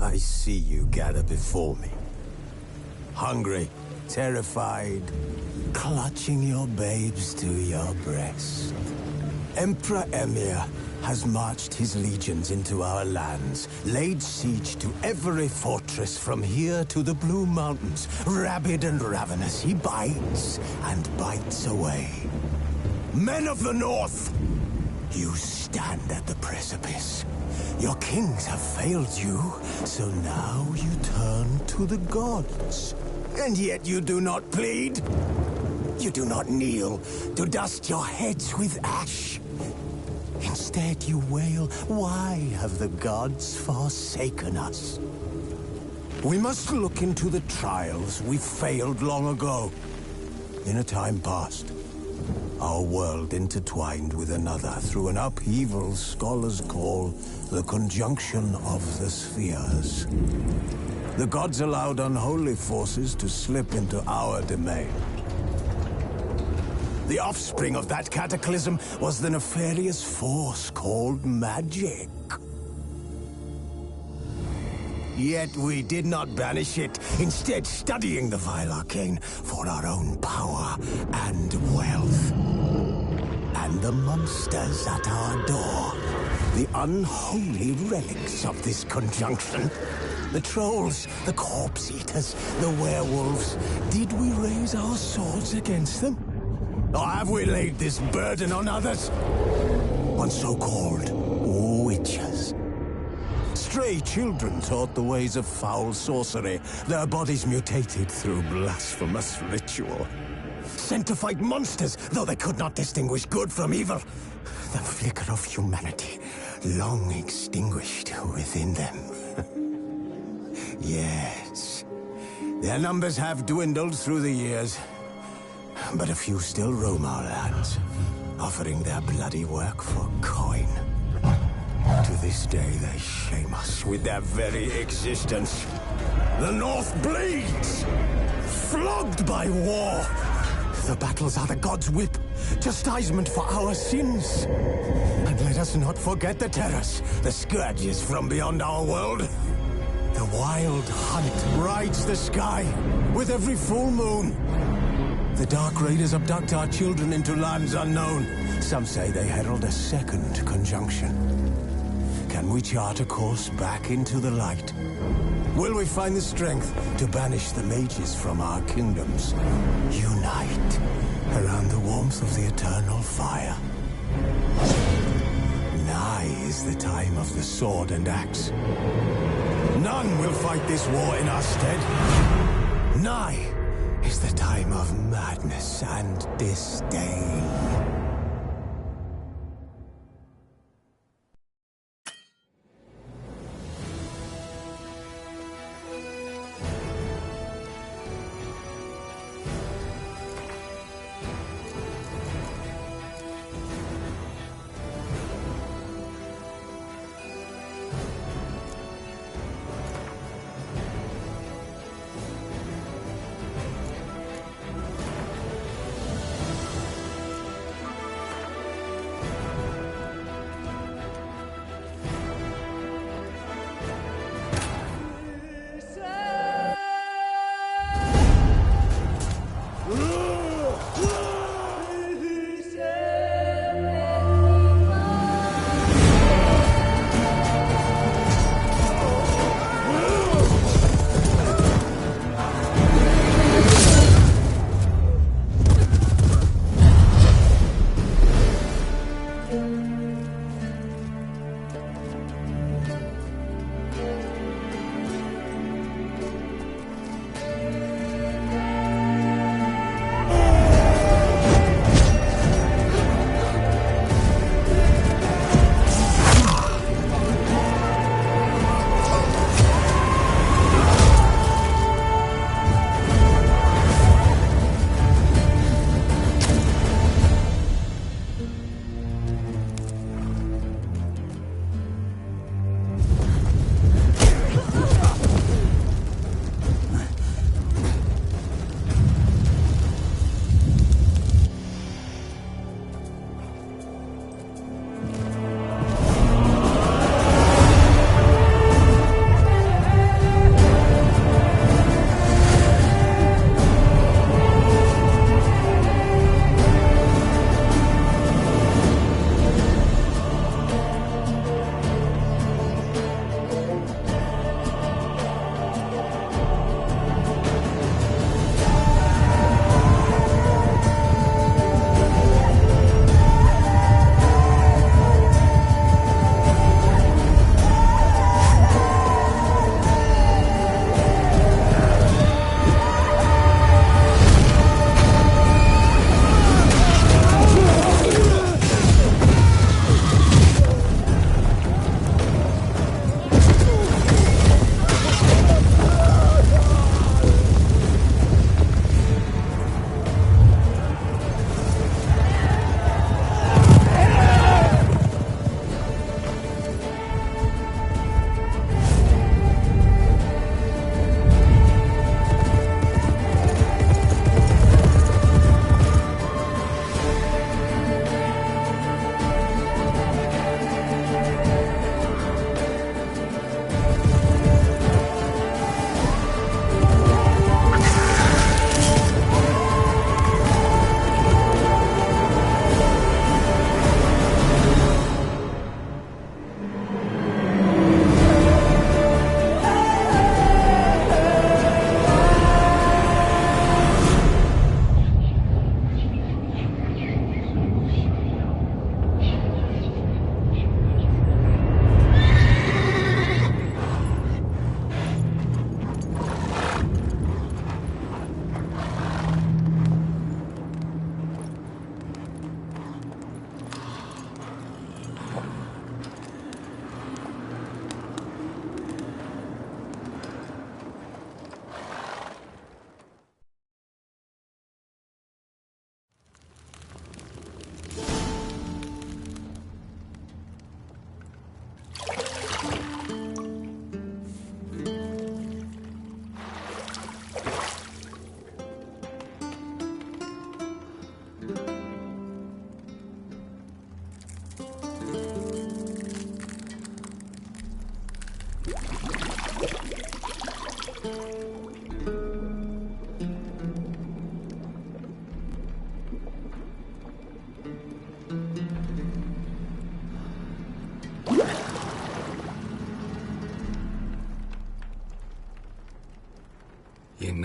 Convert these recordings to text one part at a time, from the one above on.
I see you gather before me. Hungry, terrified, clutching your babes to your breast. Emperor Emhyr has marched his legions into our lands, laid siege to every fortress from here to the Blue Mountains. Rabid and ravenous, he bites and bites away. Men of the North, you stand at the precipice. Your kings have failed you, so now you turn to the gods. And yet you do not plead. You do not kneel to dust your heads with ash. Instead you wail, why have the gods forsaken us? We must look into the trials we failed long ago. In a time past, our world intertwined with another through an upheaval scholars call the conjunction of the spheres. The gods allowed unholy forces to slip into our domain. The offspring of that cataclysm was the nefarious force called magic. Yet we did not banish it, instead studying the vile arcane for our own power and wealth. And the monsters at our door, the unholy relics of this conjunction. The trolls, the corpse eaters, the werewolves. Did we raise our swords against them? Or have we laid this burden on others? On so-called witches. Stray children taught the ways of foul sorcery, their bodies mutated through blasphemous ritual. Sent to fight monsters, though they could not distinguish good from evil. The flicker of humanity, long extinguished within them. Yes, their numbers have dwindled through the years. But a few still roam our lands, offering their bloody work for coin. To this day, they shame us with their very existence. The North bleeds, flogged by war. The battles are the gods' whip, chastisement for our sins. And let us not forget the terrors, the scourges from beyond our world. The wild hunt rides the sky with every full moon. The Dark Raiders abduct our children into lands unknown. Some say they herald a second conjunction. Can we chart a course back into the light? Will we find the strength to banish the mages from our kingdoms? Unite around the warmth of the eternal fire. Nigh is the time of the sword and axe. None will fight this war in our stead. Nigh is the time of madness and disdain.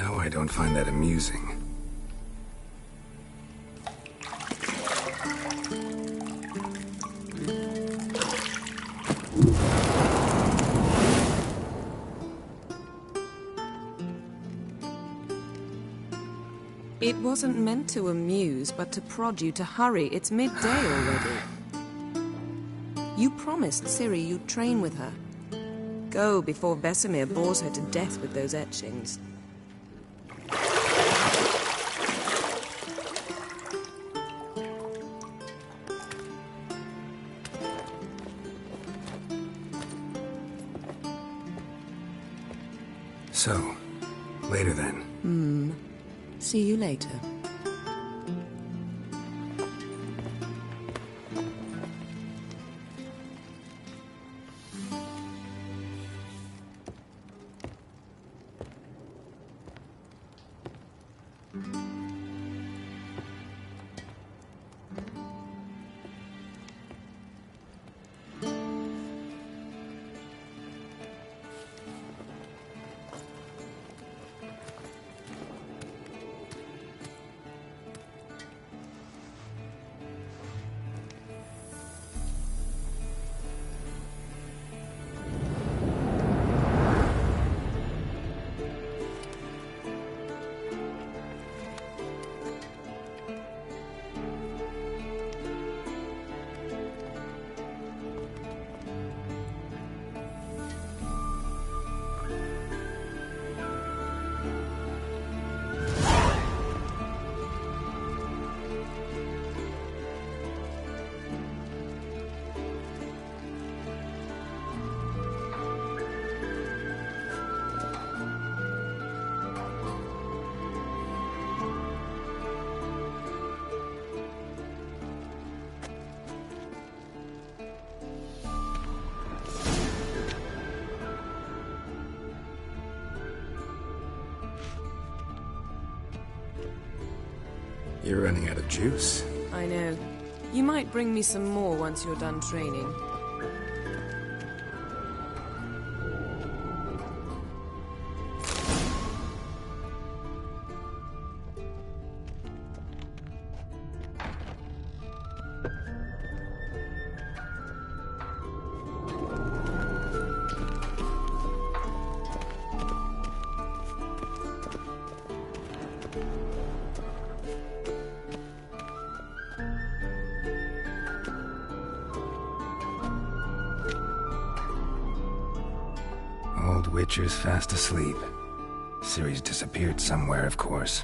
know I don't find that amusing. It wasn't meant to amuse, but to prod you to hurry. It's midday already. You promised Ciri you'd train with her. Go before Vesemir bores her to death with those etchings. So, later then. See you later. You're running out of juice. I know. You might bring me some more once you're done training. Old Witcher's fast asleep. Ciri's disappeared somewhere, of course.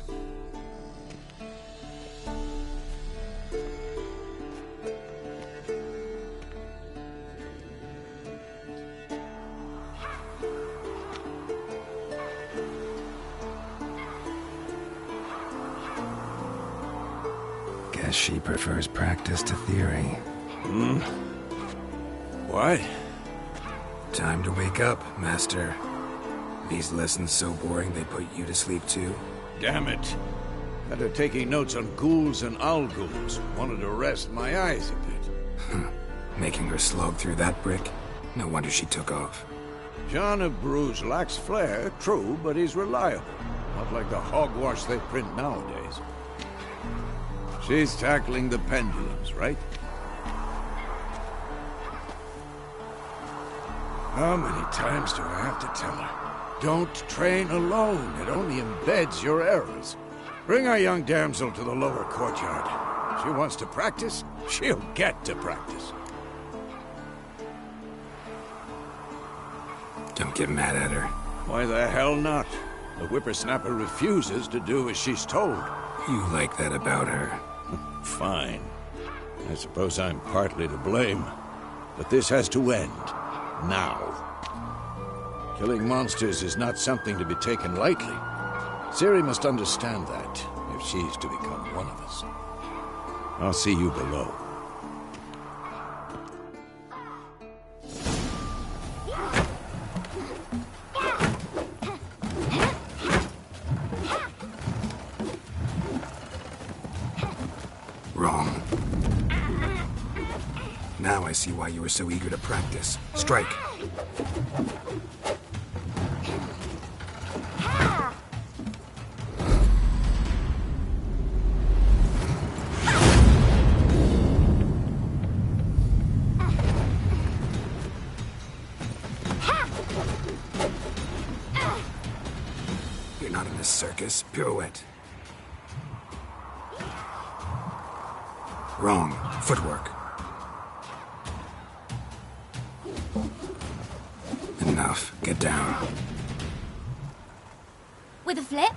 Guess she prefers practice to theory. What? Time to wake up, Master. These lessons so boring they put you to sleep too? Damn it. Had her taking notes on ghouls and owl-ghouls. Wanted to rest my eyes a bit. Making her slog through that brick? No wonder she took off. John of Bruges lacks flair, true, but he's reliable. Not like the hogwash they print nowadays. She's tackling the pendulums, right? How many times do I have to tell her? Don't train alone. It only embeds your errors. Bring our young damsel to the lower courtyard. She wants to practice, she'll get to practice. Don't get mad at her. Why the hell not? The whippersnapper refuses to do as she's told. You like that about her. Fine. I suppose I'm partly to blame. But this has to end. Now. Killing monsters is not something to be taken lightly. Ciri must understand that, if she's to become one of us. I'll see you below. Wrong. Now I see why you were so eager to practice. Strike. circus. Pirouette. Wrong. Footwork. Enough. Get down. With a flip?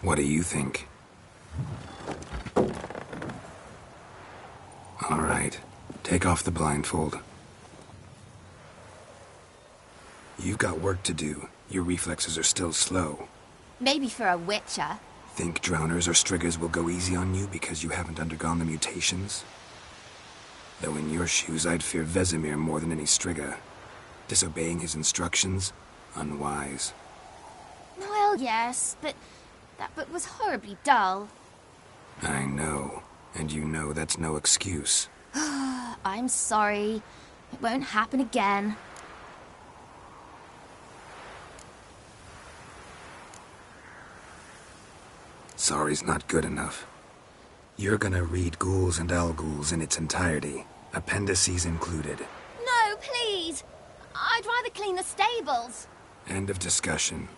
What do you think? All right. Take off the blindfold. You've got work to do. Your reflexes are still slow. Maybe for a witcher. Think drowners or striggers will go easy on you because you haven't undergone the mutations? Though in your shoes, I'd fear Vesemir more than any strigger. Disobeying his instructions? Unwise. Well, yes, but that book was horribly dull. I know. And you know that's no excuse. I'm sorry. It won't happen again. Sorry's not good enough. You're gonna read Ghouls and Al-Ghouls in its entirety, appendices included. No, please! I'd rather clean the stables. End of discussion.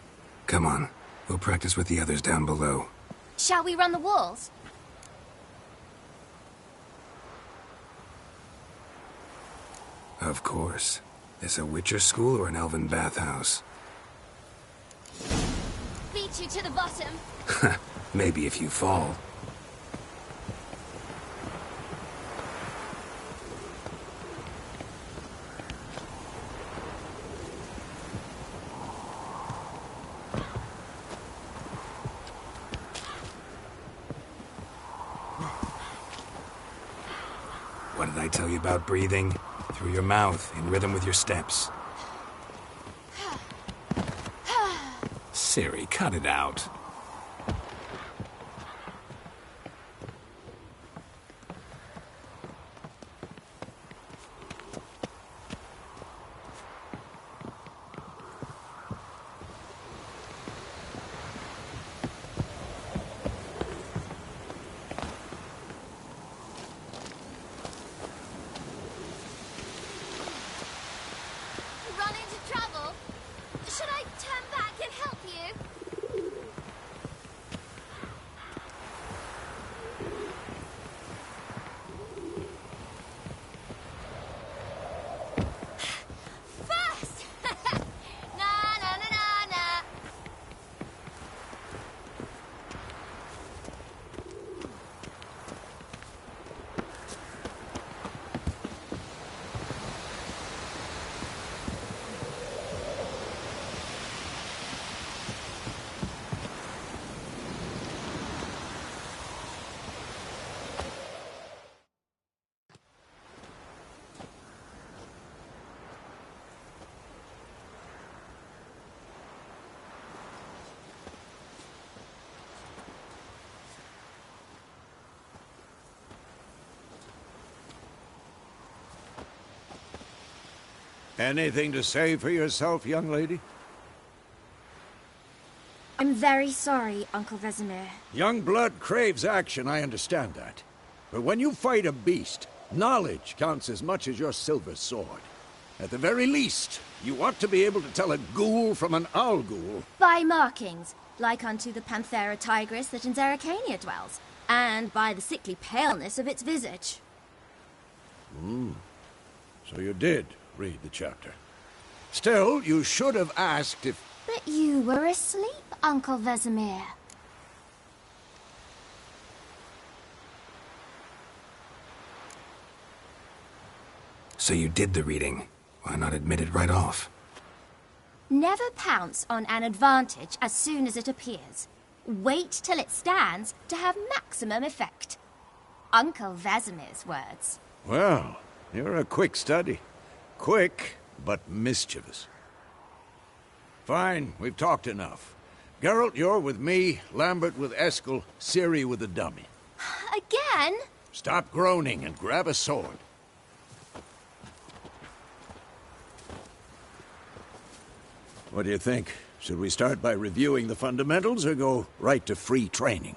Come on, we'll practice with the others down below. Shall we run the walls? Of course. This a Witcher school or an elven bathhouse? Beat you to the bottom. Maybe if you fall. What did I tell you about breathing? Through your mouth, in rhythm with your steps. Ciri, cut it out. Run into trouble? Should I turn back and help you? First! Na na na na na. Anything to say for yourself, young lady? I'm very sorry, Uncle Vesemir. Young blood craves action, I understand that. But when you fight a beast, knowledge counts as much as your silver sword. At the very least, you ought to be able to tell a ghoul from an Al-Ghul. By markings, like unto the Panthera tigris that in Zerrikania dwells, and by the sickly paleness of its visage. So you did read the chapter. Still, you should have asked if... But you were asleep, Uncle Vesemir. So you did the reading. Why not admit it right off? Never pounce on an advantage as soon as it appears. Wait till it stands to have maximum effect. Uncle Vesemir's words. Well, you're a quick study. Quick, but mischievous. Fine, we've talked enough. Geralt, you're with me, Lambert with Eskel, Ciri with the dummy. Again? Stop groaning and grab a sword. What do you think? Should we start by reviewing the fundamentals or go right to free training?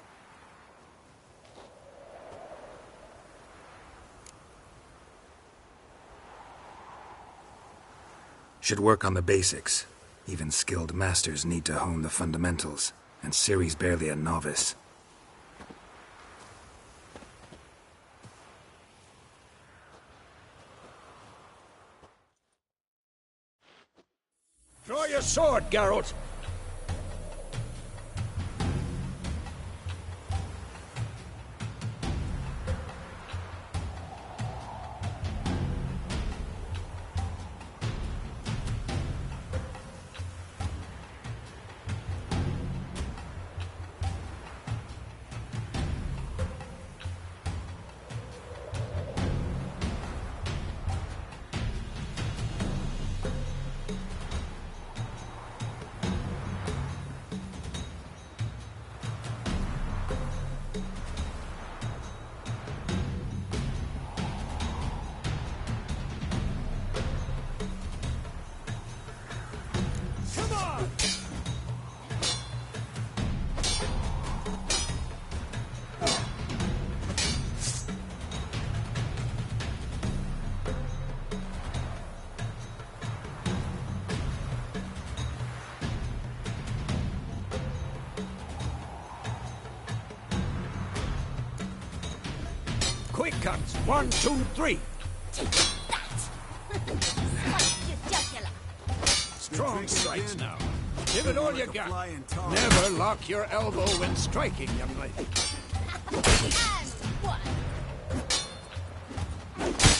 Should work on the basics. Even skilled masters need to hone the fundamentals. And Ciri's barely a novice. Draw your sword, Geralt! Quick cuts! 1, 2, 3! Strong strikes now. Give it all you got. Never lock your elbow when striking, young lady.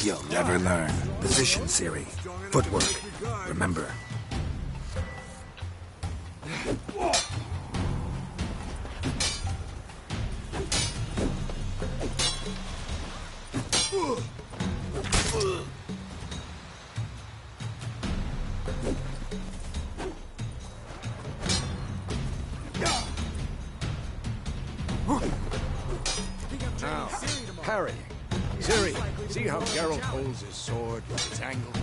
You'll never learn. Position, Ciri. Footwork. Remember. Now, parrying. Ciri, see how Geralt holds his sword, its angle?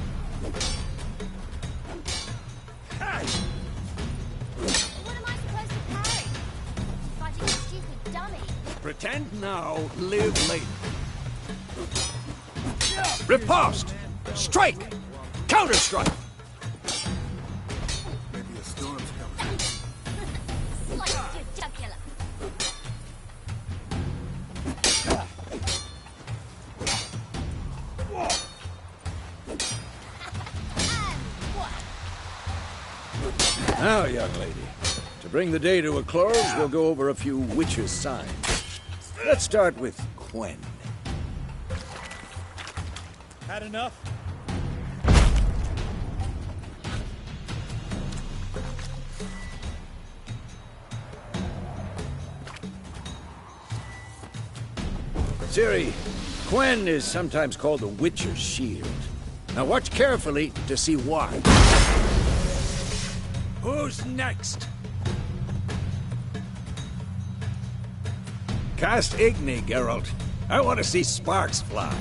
What am I supposed to parry? Fighting a stupid dummy. Pretend now, live later. Riposte! Strike! Counter-strike! Maybe a storm's coming. Slice your jugular. Now, young lady, to bring the day to a close, we'll go over a few witches' signs. Let's start with Quen. Had enough? Ciri, Quen is sometimes called the Witcher's Shield. Now watch carefully to see why. Who's next? Cast Igni, Geralt. I want to see sparks fly.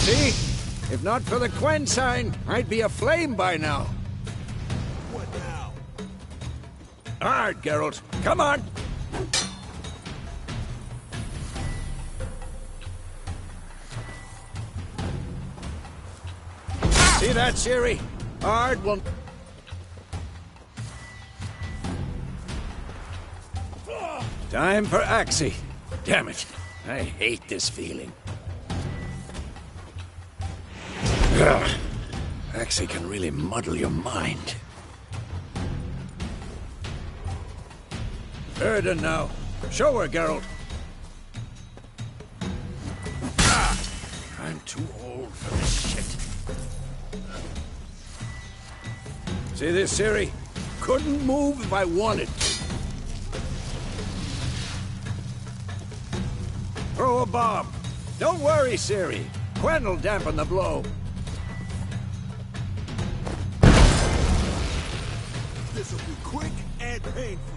See? If not for the Quen sign, I'd be aflame by now. What now? Hard, Geralt. Come on! See that, Ciri? Hard will... Time for Axii. Damn it. I hate this feeling. Ugh. Axii can really muddle your mind. Erden now. Show her, Geralt. I'm too old for this shit. See this, Ciri? Couldn't move if I wanted to. Throw a bomb. Don't worry, Ciri. Quen will dampen the blow. This'll be quick and painful.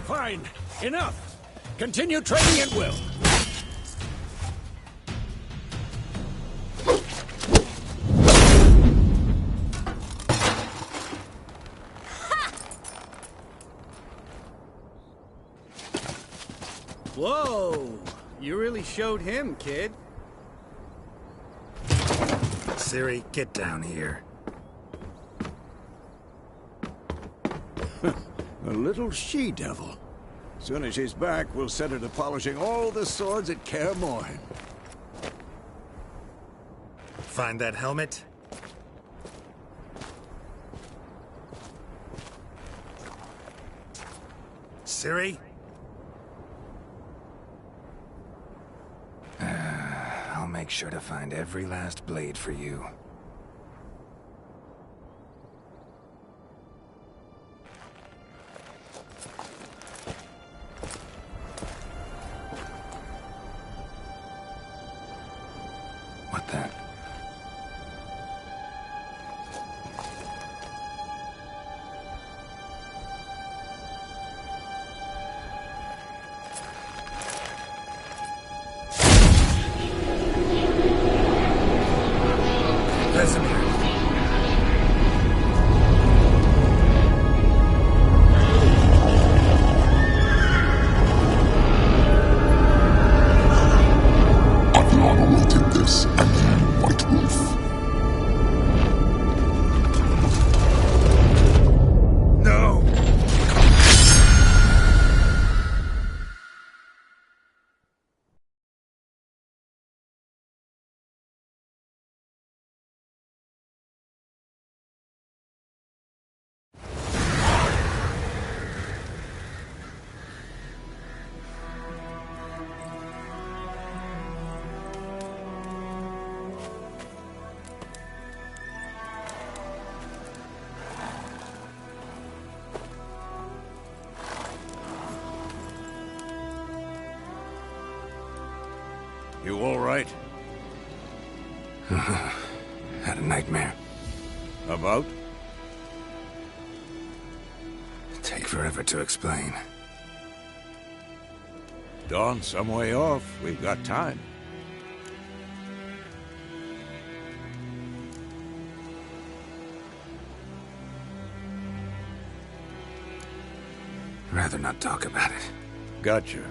Fine. Enough. Continue training at will. Whoa! You really showed him, kid. Ciri, get down here. A little she-devil. Soon as she's back, we'll set her to polishing all the swords at Kaer Morhen. Find that helmet? Ciri? I'll make sure to find every last blade for you. What the? Vesemir. Adriana will take this, and you, White Wolf. No! You all right? Had a nightmare. About? Take forever to explain. Dawn's some way off. We've got time. Rather not talk about it. Gotcha.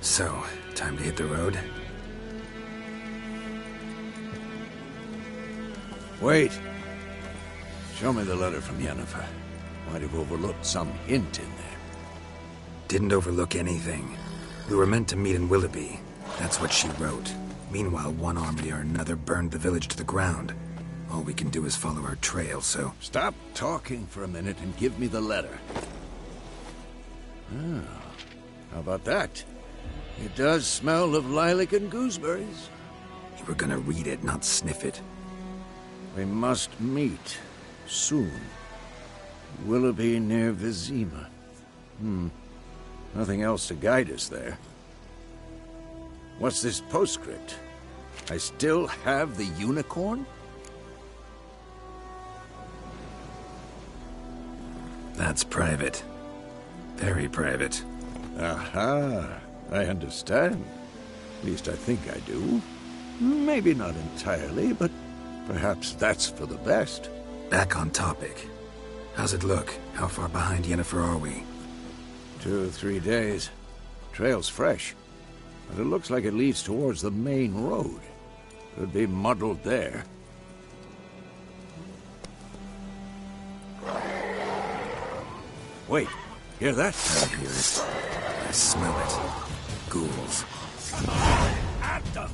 So, time to hit the road? Wait. Show me the letter from Yennefer. Might have overlooked some hint in there. Didn't overlook anything. We were meant to meet in Willoughby. That's what she wrote. Meanwhile, one army or another burned the village to the ground. All we can do is follow our trail, so... Stop talking for a minute and give me the letter. Ah, how about that? It does smell of lilac and gooseberries. You were gonna read it, not sniff it. We must meet. Soon. Willoughby near Vizima. Nothing else to guide us there. What's this postscript? I still have the unicorn? That's private. Very private. Aha. I understand. At least I think I do. Maybe not entirely, but perhaps that's for the best. Back on topic. How's it look? How far behind Yennefer are we? 2 or 3 days. Trail's fresh, but it looks like it leads towards the main road. Could be muddled there. Wait, hear that? I hear it. I smell it. Ghouls. At them!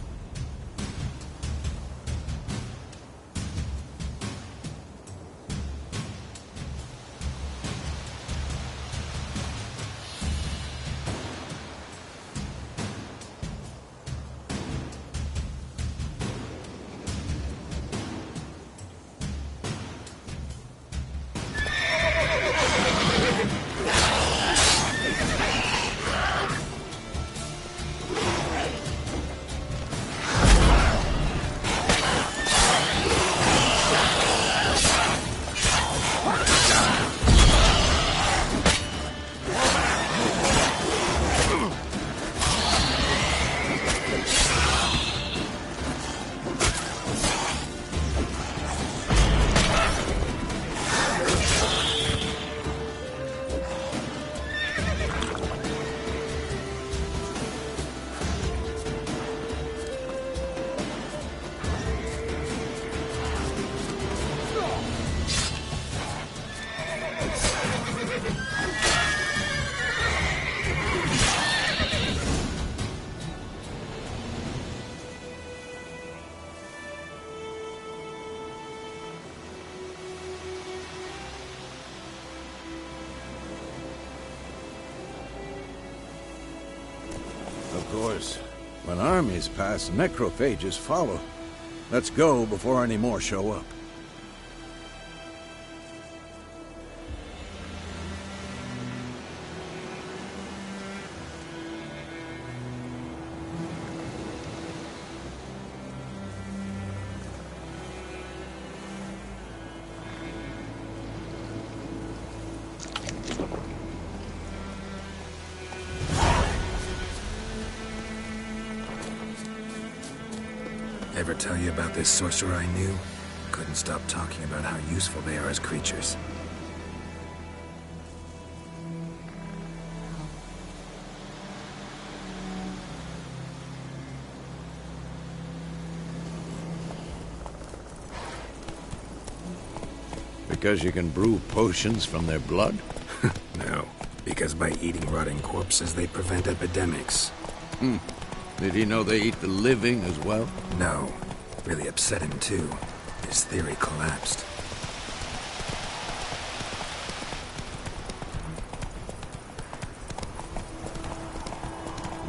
course. When armies pass, necrophages follow. Let's go before any more show up. Ever tell you about this sorcerer I knew? Couldn't stop talking about how useful they are as creatures. Because you can brew potions from their blood? No, because by eating rotting corpses, they prevent epidemics. Did he know they eat the living as well? No. Really upset him, too. His theory collapsed.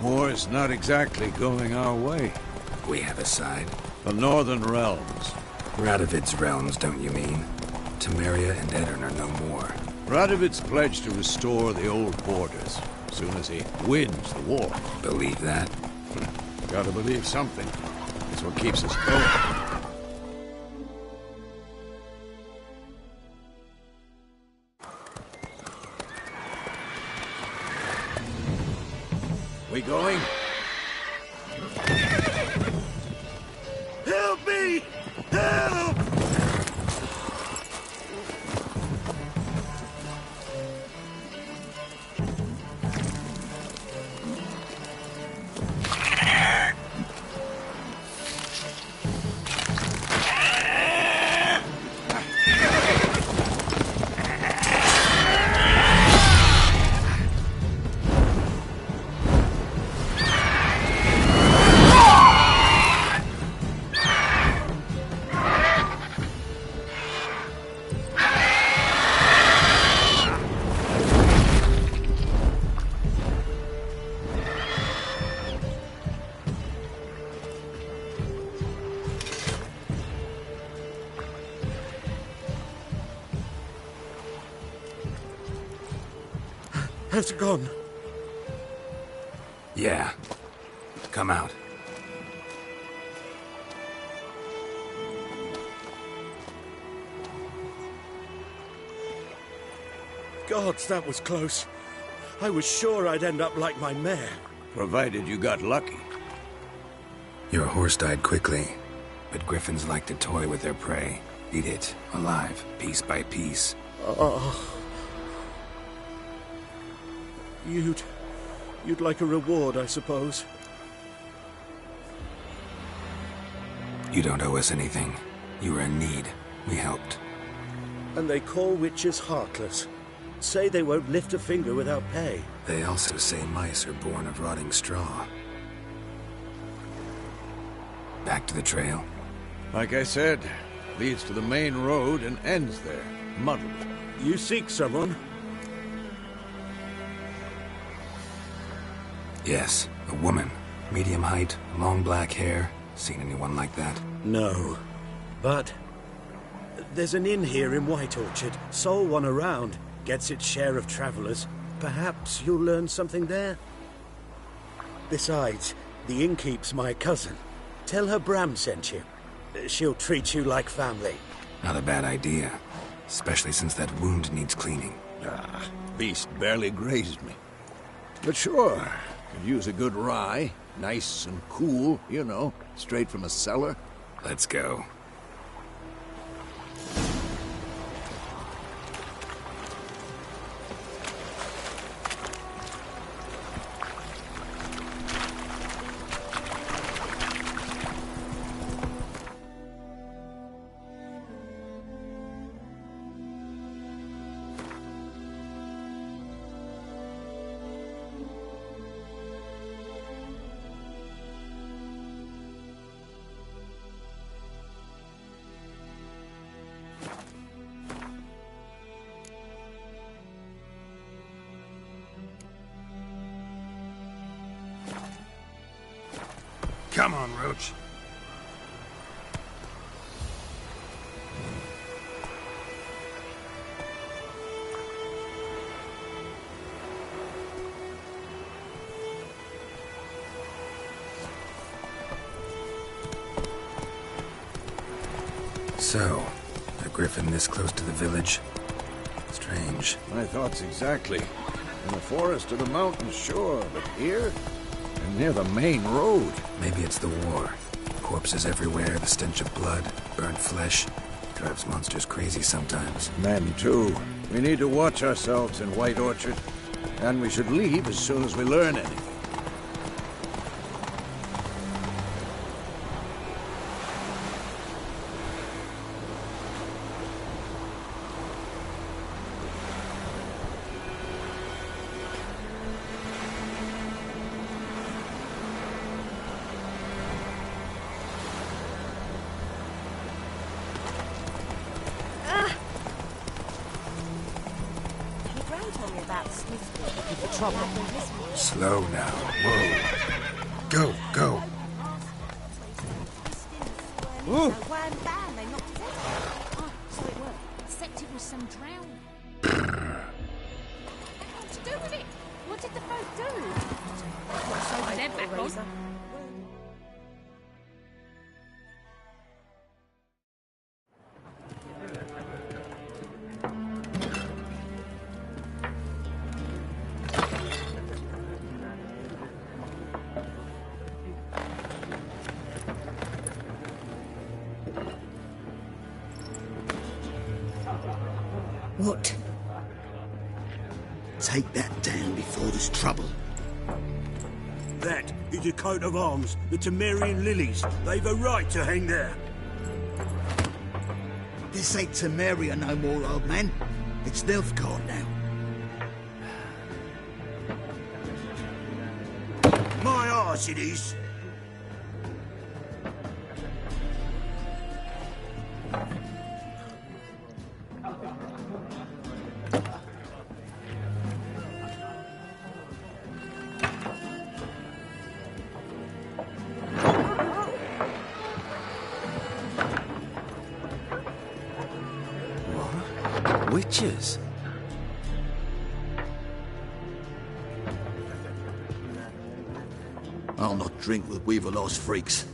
War's not exactly going our way. We have a side. The Northern Realms. Radovid's realms, don't you mean? Temeria and Edirn are no more. Radovid's pledged to restore the old borders, as soon as he wins the war. Believe that? Gotta believe something. It's what keeps us going. We going? Help me! Help! Has it gone? Yeah. Come out. Gods, that was close. I was sure I'd end up like my mare. Provided you got lucky. Your horse died quickly, but griffins like to toy with their prey. Eat it, alive, piece by piece. Oh. You'd like a reward, I suppose. You don't owe us anything. You were in need. We helped. And they call witches heartless. Say they won't lift a finger without pay. They also say mice are born of rotting straw. Back to the trail. Like I said, leads to the main road and ends there, muddled. You seek someone? Yes, a woman. Medium height, long black hair. Seen anyone like that? No. But there's an inn here in White Orchard. Sole one around. Gets its share of travelers. Perhaps you'll learn something there? Besides, the innkeep's my cousin. Tell her Bram sent you. She'll treat you like family. Not a bad idea. Especially since that wound needs cleaning. Beast barely grazed me. But sure, could use a good rye. Nice and cool, you know, straight from a cellar. Let's go. Come on, Roach. So, a griffin this close to the village? Strange. My thoughts exactly. In the forest or the mountains, sure, but here? And near the main road. Maybe it's the war. Corpses everywhere, the stench of blood, burnt flesh. Drives monsters crazy sometimes. Men, too. We need to watch ourselves in White Orchard. And we should leave as soon as we learn anything. Slow now. Whoa. Go, go. Ooh. So it worked. Except it was some drowning. What to do with it? What did the folk do? What's over their back on? What? Take that down before there's trouble. That is a coat of arms, the Temerian lilies. They've a right to hang there. This ain't Temeria no more, old man. It's Nilfgaard now. My arse it is. Witches? I'll not drink with Weaverlost freaks.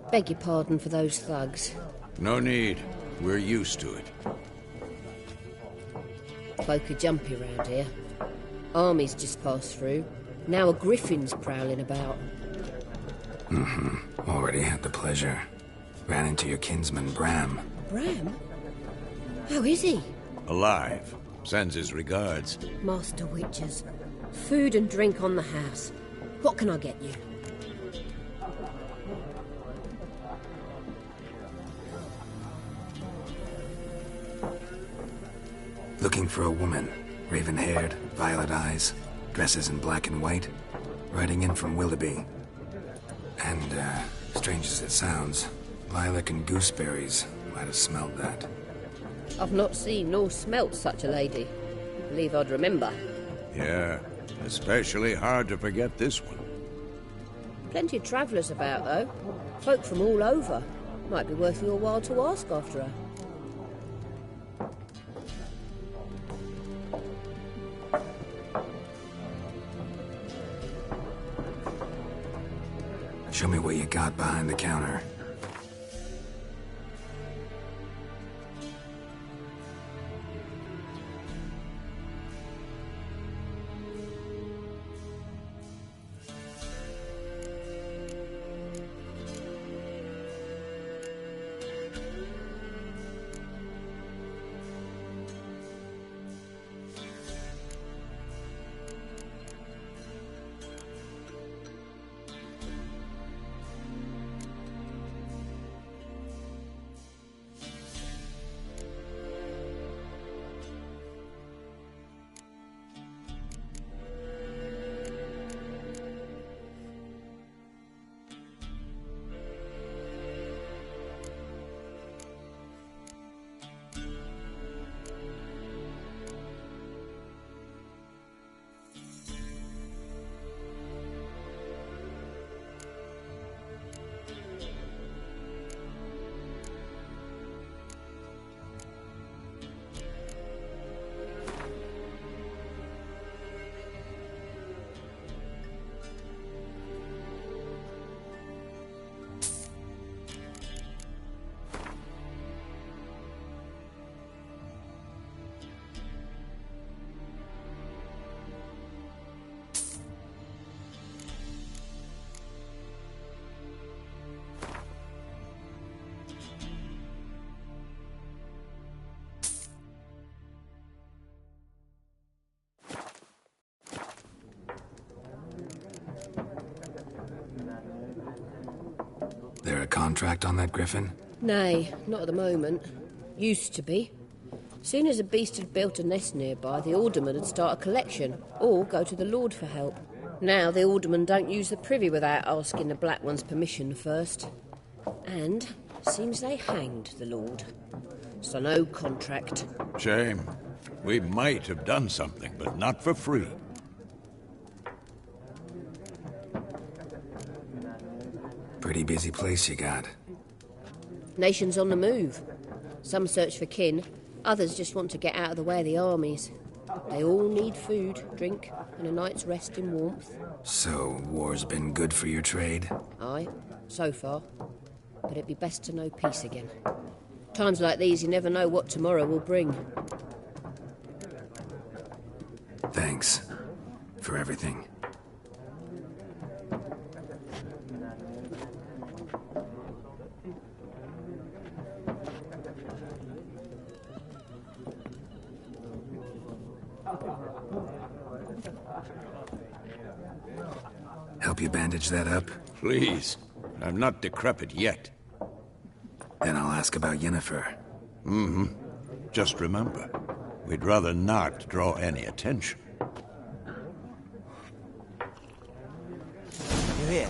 Beg your pardon for those thugs. No need. We're used to it. Folk are jumpy round here. Armies just passed through. Now a griffin's prowling about. Already had the pleasure. Ran into your kinsman, Bram. Bram? How is he? Alive. Sends his regards. Master Witches. Food and drink on the house. What can I get you? Looking for a woman. Raven-haired, violet eyes, dresses in black and white. Riding in from Willoughby. And, strange as it sounds, lilac and gooseberries might have smelled that. I've not seen nor smelt such a lady. Believe I'd remember. Yeah, especially hard to forget this one. Plenty of travellers about, though. Folk from all over. Might be worth your while to ask after her. Show me what you got behind the counter. contract on that griffin? Nay, not at the moment. Used to be. Soon as a beast had built a nest nearby, the alderman would start a collection, or go to the Lord for help. Now the alderman don't use the privy without asking the Black One's permission first. And seems they hanged the Lord. So no contract. Shame. We might have done something, but not for free. Pretty busy place you got. Nations on the move. Some search for kin, others just want to get out of the way of the armies. They all need food, drink, and a night's rest in warmth. So, war's been good for your trade? Aye, so far. But it'd be best to know peace again. Times like these, you never know what tomorrow will bring. Thanks. For everything. Help you bandage that up? Please. I'm not decrepit yet. Then I'll ask about Yennefer. Mm-hmm. Just remember, we'd rather not draw any attention. You hear?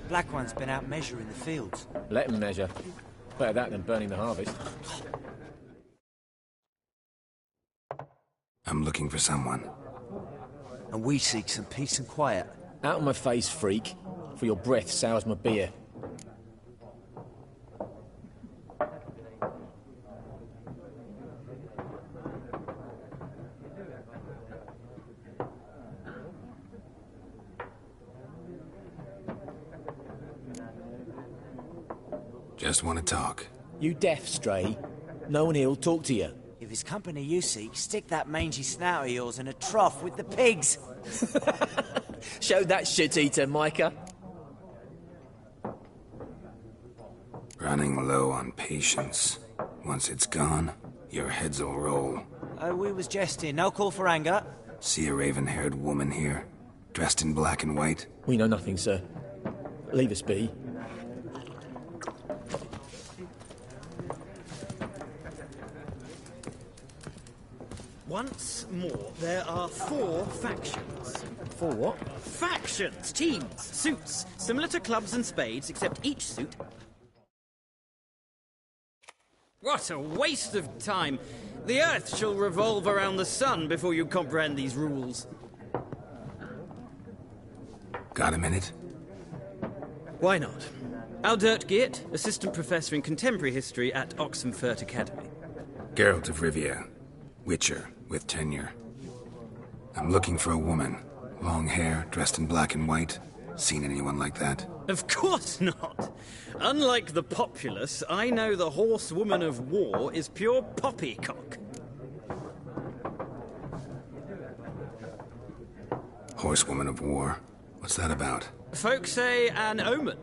Black One's been out measuring the fields. Let him measure. Better that than burning the harvest. I'm looking for someone. And we seek some peace and quiet. Out of my face, freak. For your breath sours my beer. Just want to talk. You deaf, Stray? No one here'll talk to you. If it's company you seek, stick that mangy snout of yours in a trough with the pigs. Show that shit-eater, Micah. Running low on patience. Once it's gone, your heads will roll. Oh, we was jesting. No call for anger. See a raven-haired woman here, dressed in black and white? We know nothing, sir. Leave us be. Once more, there are 4 factions. 4 what? Factions! Teams! Suits! Similar to clubs and spades, except each suit... What a waste of time! The Earth shall revolve around the sun before you comprehend these rules. Got a minute? Why not? Aldert Geert, Assistant Professor in Contemporary History at Oxenfurt Academy. Geralt of Rivia. Witcher, with tenure. I'm looking for a woman. Long hair, dressed in black and white. Seen anyone like that? Of course not! Unlike the populace, I know the horsewoman of war is pure poppycock. Horsewoman of war? What's that about? Folk say an omen.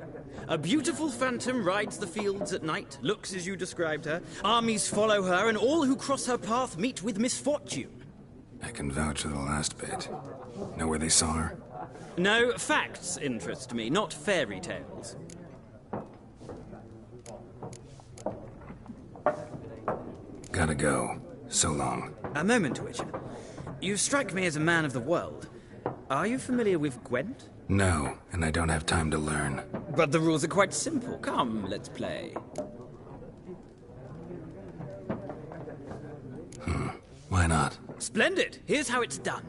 A beautiful phantom rides the fields at night, looks as you described her. Armies follow her, and all who cross her path meet with misfortune. I can vouch for the last bit. Know where they saw her? No, facts interest me, not fairy tales. Gotta go. So long. A moment, Witcher. You strike me as a man of the world. Are you familiar with Gwent? No, and I don't have time to learn. But the rules are quite simple. Come, let's play. Why not? Splendid! Here's how it's done.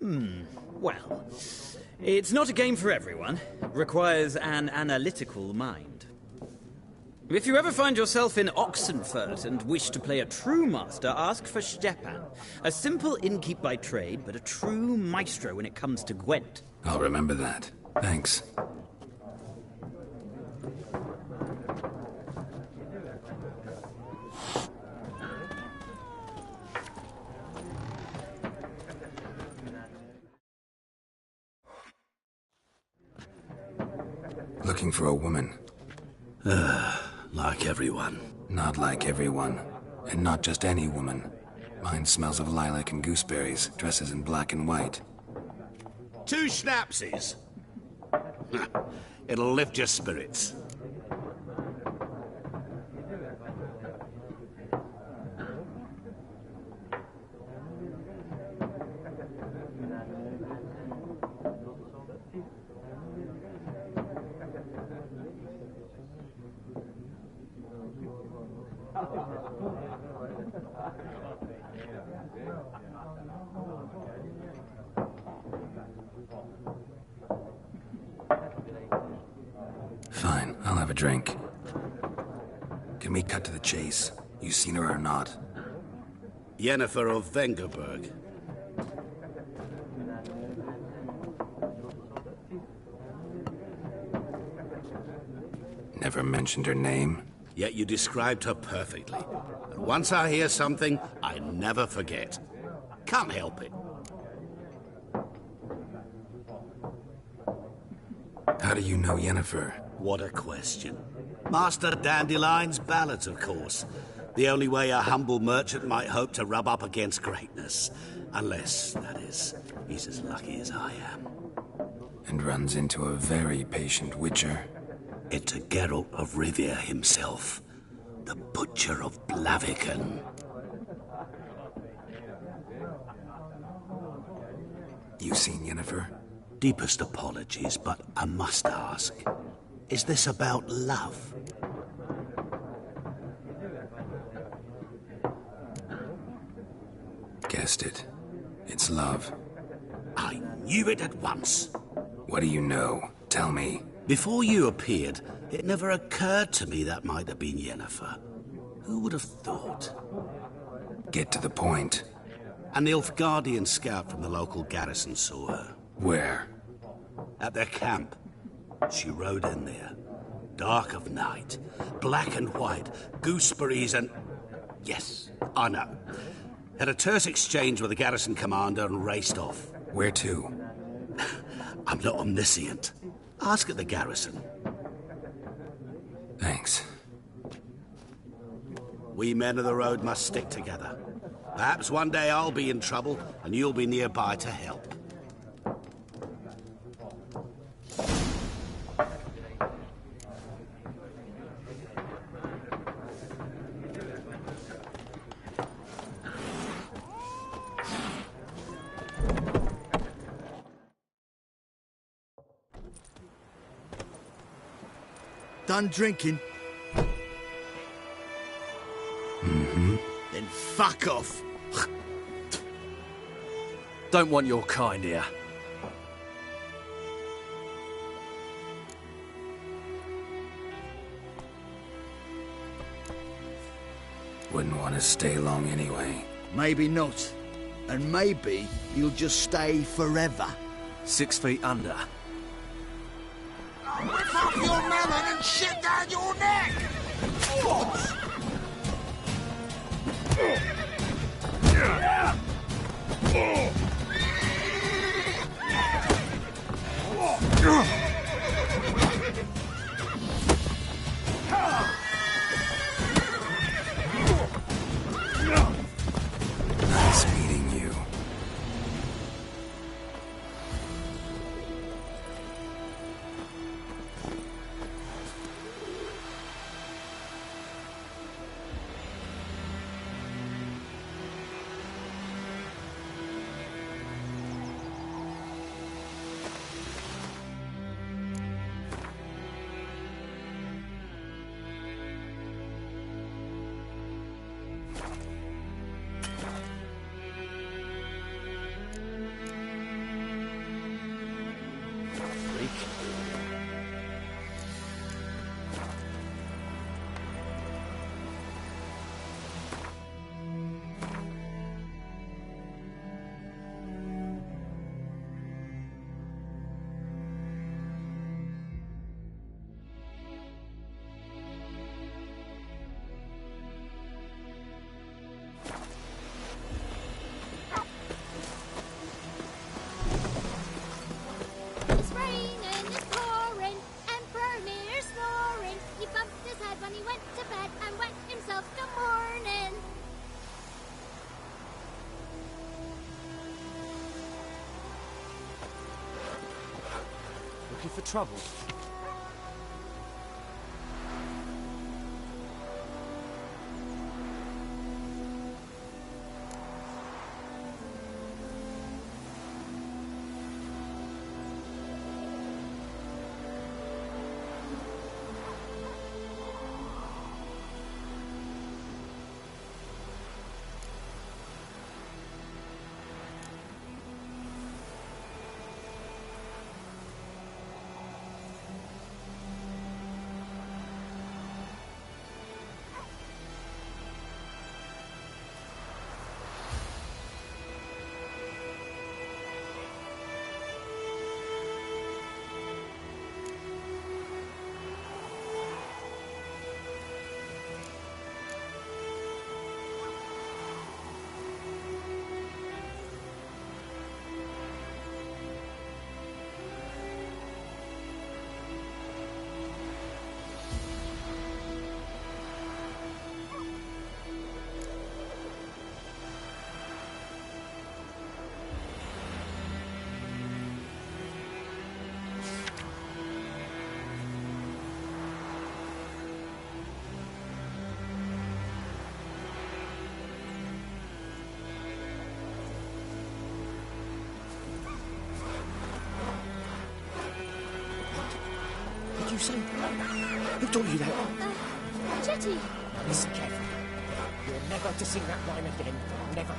Well, it's not a game for everyone. It requires an analytical mind. If you ever find yourself in Oxenfurt and wish to play a true master, ask for Stepan. A simple innkeep by trade, but a true maestro when it comes to Gwent. I'll remember that. Thanks. Looking for a woman. Like everyone. Not like everyone. And not just any woman. Mine smells of lilac and gooseberries, dresses in black and white. 2 schnapsies. It'll lift your spirits. Fine, I'll have a drink. Can we cut to the chase? You seen her or not? Yennefer of Vengerberg. Never mentioned her name? Yet you described her perfectly. And once I hear something, I never forget. Can't help it. How do you know Yennefer? What a question. Master Dandelion's ballads, of course. The only way a humble merchant might hope to rub up against greatness. Unless, that is, he's as lucky as I am. And runs into a very patient witcher. Into Geralt of Rivia himself. The Butcher of Blaviken. You seen Yennefer? Deepest apologies, but I must ask. Is this about love? Guessed it. It's love. I knew it at once. What do you know? Tell me. Before you appeared, it never occurred to me that might have been Yennefer. Who would have thought? Get to the point. An Nilfgaardian scout from the local garrison saw her. Where? At their camp. She rode in there. Dark of night. Black and white. Gooseberries and... Yes, I know. Had a terse exchange with the garrison commander and raced off. Where to? I'm not omniscient. Ask at the garrison. Thanks. We men of the road must stick together. Perhaps one day I'll be in trouble and you'll be nearby to help. Done drinking? Mm-hmm. Then fuck off. Don't want your kind here. Wouldn't want to stay long anyway. Maybe not. And maybe you'll just stay forever. 6 feet under. Rip off your melon and shit down your neck! Nice meeting you. looking for trouble. What did you say? Who taught you that? Chetty! Listen carefully. You're never to sing that line again. Never.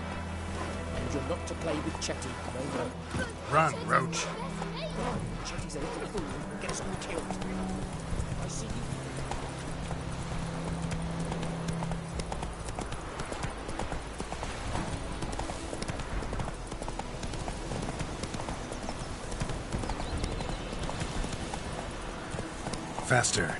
And you're not to play with Chetty. No, no. Run, Roach. Chetty's a little fool who gets all killed. I see you. Faster.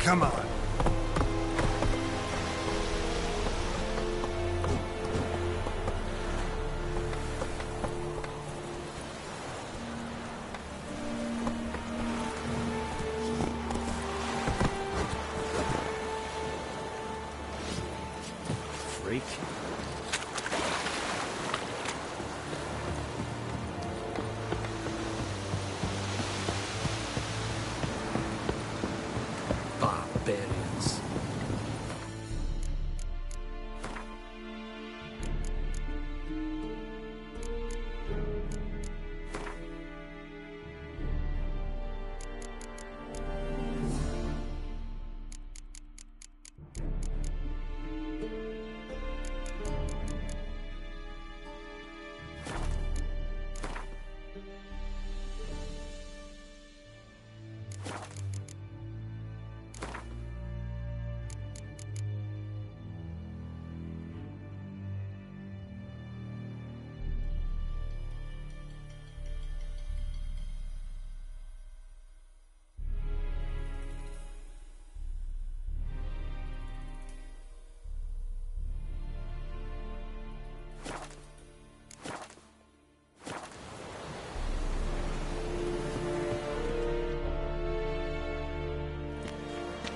Come on. Freak. Barbarians.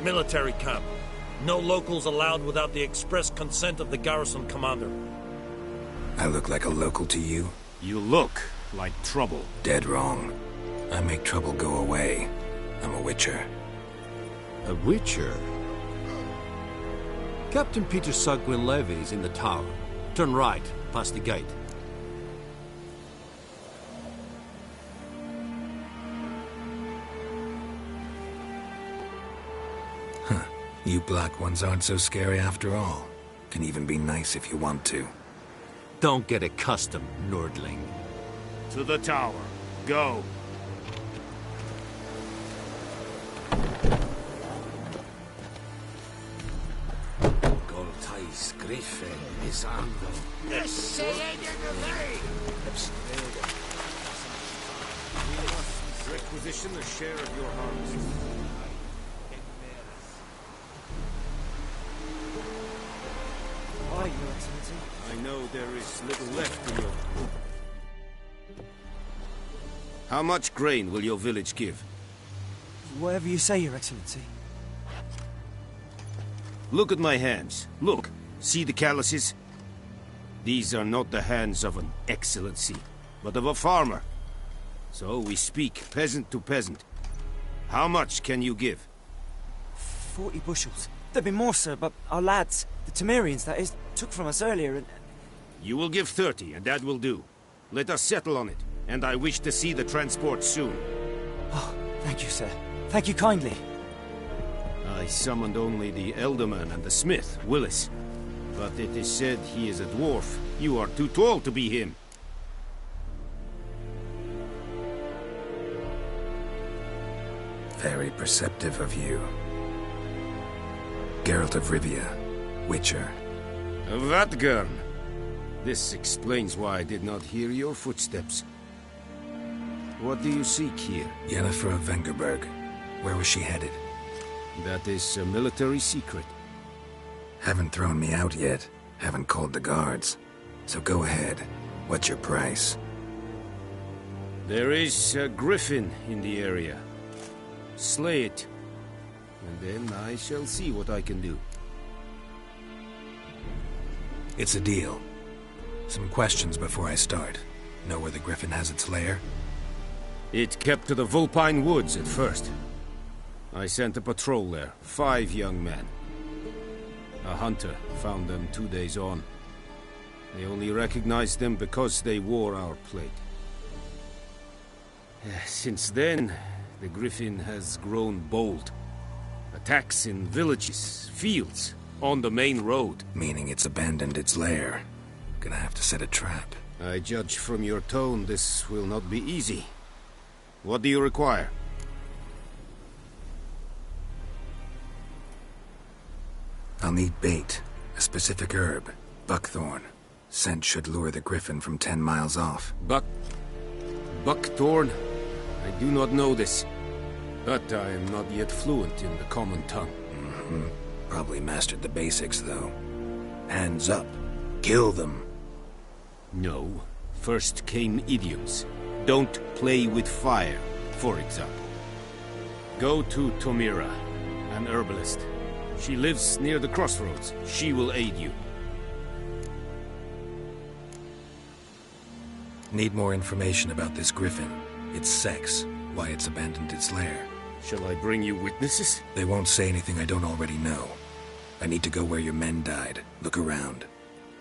Military camp. No locals allowed without the express consent of the garrison commander. I look like a local to you? You look like trouble. Dead wrong. I make trouble go away. I'm a witcher. A witcher? Captain Peter Sagwin Levy is in the tower. Turn right, past the gate. You black ones aren't so scary after all. Can even be nice if you want to. Don't get accustomed, Nordling. To the tower. Go. Goltais Griffin Misando. Requisition a share of your harvest. Aye, Your Excellency. I know there is little left in your... How much grain will your village give? Whatever you say, Your Excellency. Look at my hands. Look. See the calluses? These are not the hands of an excellency, but of a farmer. So we speak peasant to peasant. How much can you give? 40 bushels. There'd be more, sir, but our lads, the Temerians, that is, took from us earlier and... You will give 30, and that will do. Let us settle on it, and I wish to see the transport soon. Oh, thank you, sir. Thank you kindly. I summoned only the Elderman and the smith, Willis. But it is said he is a dwarf. You are too tall to be him. Very perceptive of you. Geralt of Rivia, Witcher. Vatgern! This explains why I did not hear your footsteps. What do you seek here? Yennefer of Vengerberg. Where was she headed? That is a military secret. Haven't thrown me out yet. Haven't called the guards. So go ahead. What's your price? There is a griffin in the area. Slay it. And then I shall see what I can do. It's a deal. Some questions before I start. Know where the griffin has its lair? It kept to the Vulpine Woods at first. I sent a patrol there, 5 young men. A hunter found them 2 days on. They only recognized them because they wore our plate. Since then, the griffin has grown bold. Attacks in villages, fields, on the main road. Meaning it's abandoned its lair. Gonna have to set a trap. I judge from your tone this will not be easy. What do you require? I'll need bait. A specific herb. Buckthorn. Scent should lure the griffin from 10 miles off. Buckthorn? I do not know this. But I am not yet fluent in the common tongue. Probably mastered the basics, though. Hands up. Kill them. No. First came idioms. Don't play with fire, for example. Go to Tomira, an herbalist. She lives near the crossroads. She will aid you. Need more information about this griffin. Its sex, why it's abandoned its lair. Shall I bring you witnesses? They won't say anything I don't already know. I need to go where your men died. Look around.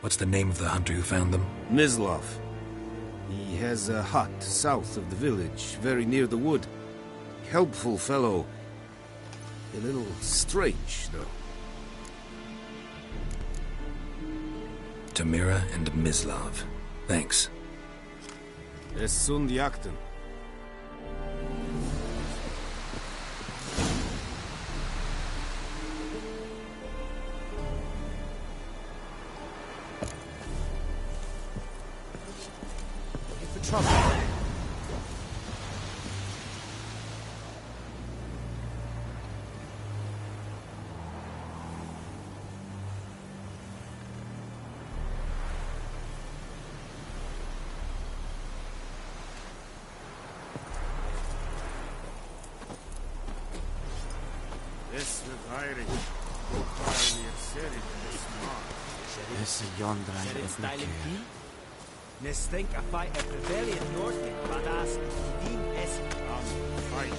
What's the name of the hunter who found them? Mislav. He has a hut south of the village, very near the wood. Helpful fellow. A little strange, though. Tomira and Mislav. Thanks. Es sunt jakten. For trouble. Nes think a fight a rebellion Northmen, but ask Dean es fight.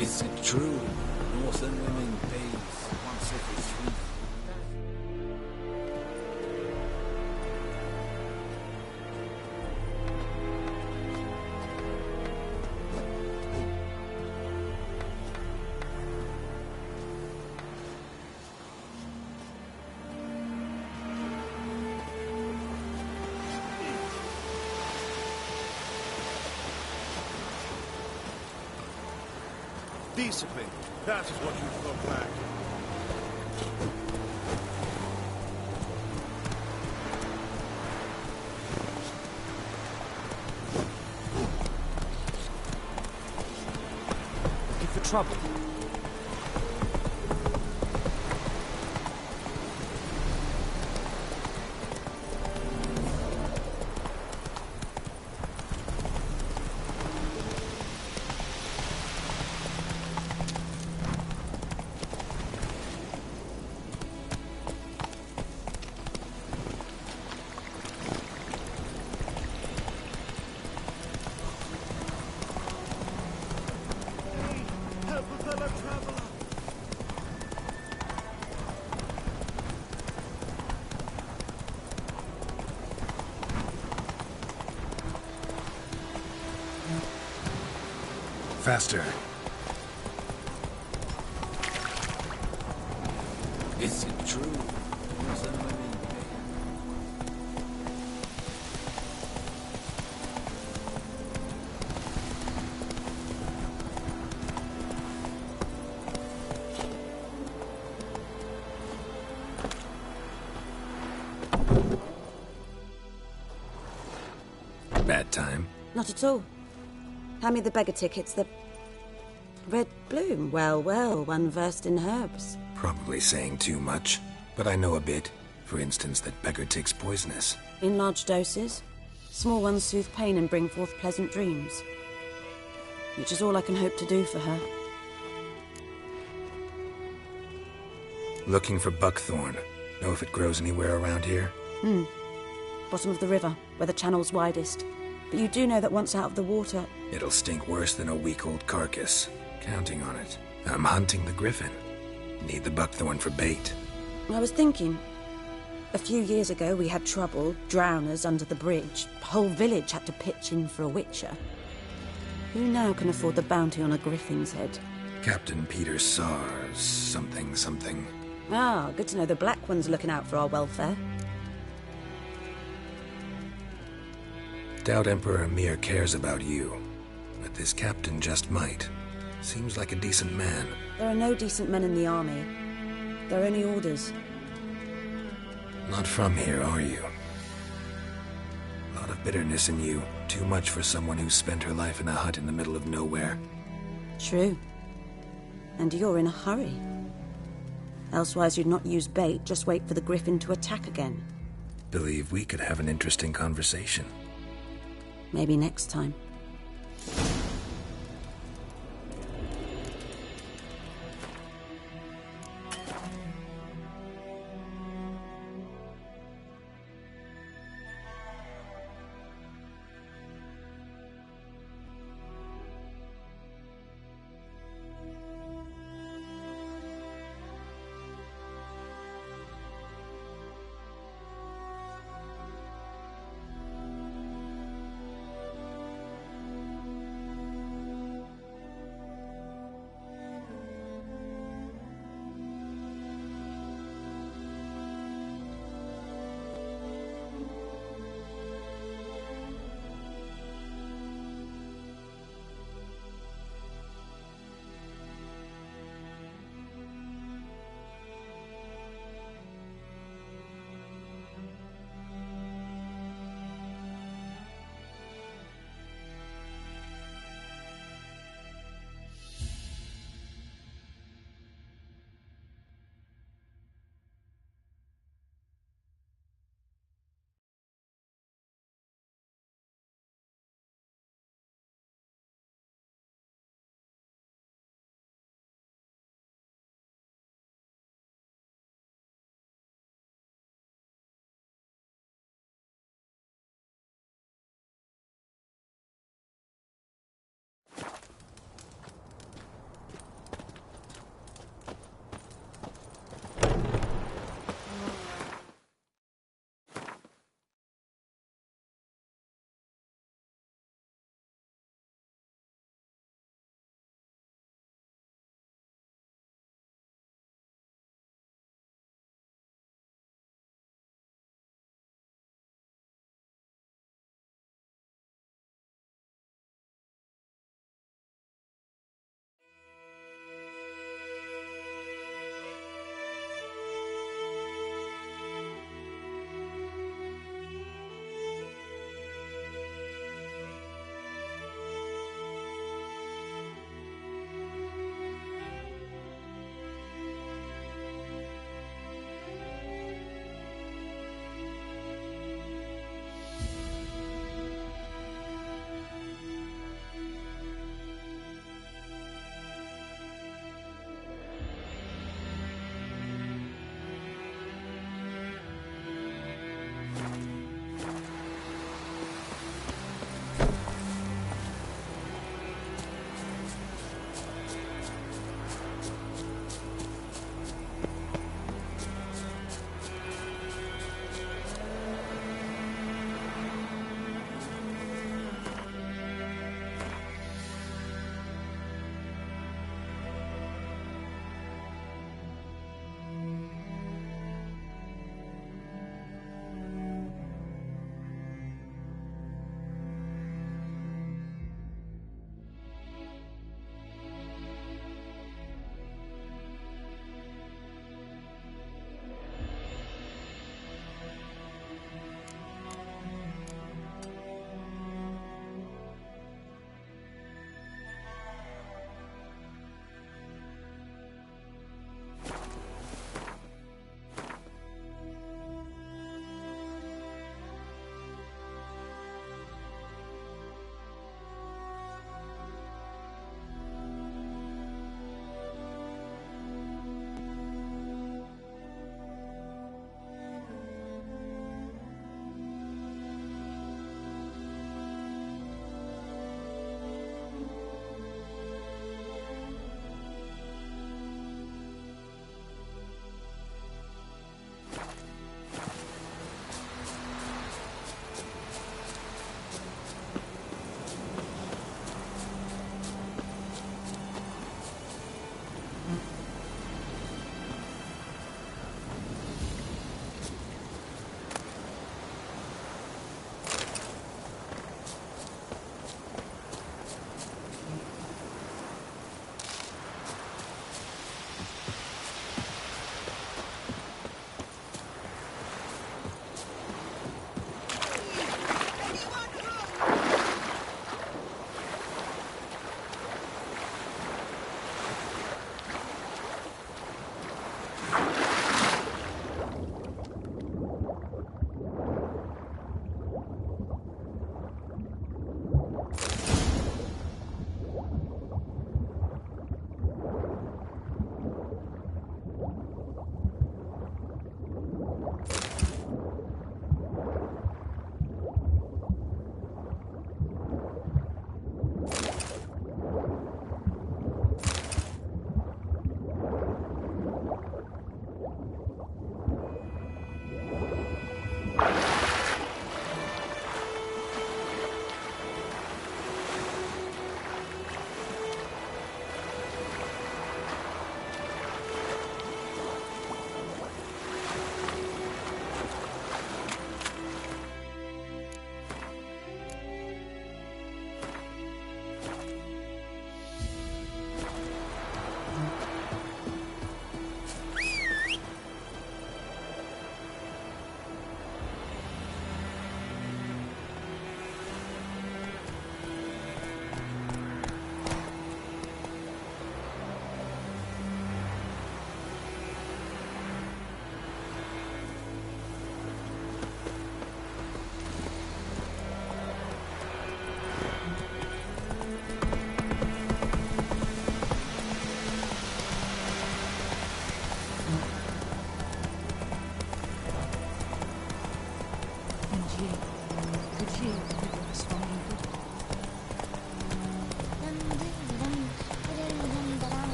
Is it true? Northern women bathe once every 3 years. Discipline. That is what you've got back. Looking for trouble? Faster. Is it true? Northern women Bad time? Not at all. Hand me the beggar tickets, the... Red Bloom. Well, well, one versed in herbs. Probably saying too much, but I know a bit. For instance, that beggar tick's poisonous. In large doses. Small ones soothe pain and bring forth pleasant dreams. Which is all I can hope to do for her. Looking for buckthorn. Know if it grows anywhere around here? Bottom of the river, where the channel's widest. But you do know that once out of the water... It'll stink worse than a week-old carcass. Counting on it. I'm hunting the griffin. Need the buckthorn for bait. I was thinking... A few years ago we had trouble, drowners under the bridge. The whole village had to pitch in for a witcher. Who now can afford the bounty on a griffin's head? Captain Peter Sars, something. Ah, good to know the Black One's looking out for our welfare. Doubt Emperor Emir cares about you, but this captain just might. Seems like a decent man. There are no decent men in the army. There are only orders. Not from here, are you? A lot of bitterness in you. Too much for someone who spent her life in a hut in the middle of nowhere. True. And you're in a hurry. Elsewise you'd not use bait, just wait for the griffin to attack again. Believe we could have an interesting conversation. Maybe next time.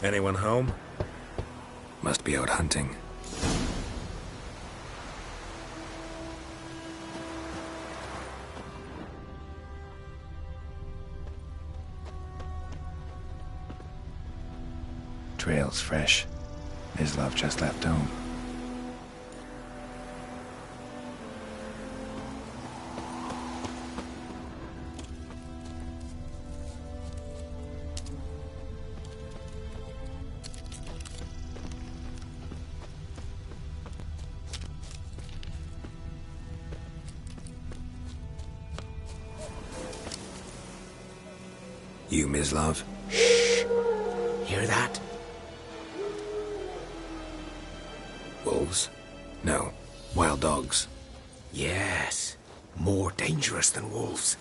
Anyone home? Must be out hunting. Trail's fresh. Mislav just left home. You, Mislav? Shh! Hear that? Wolves? No. Wild dogs. Yes. More dangerous than wolves.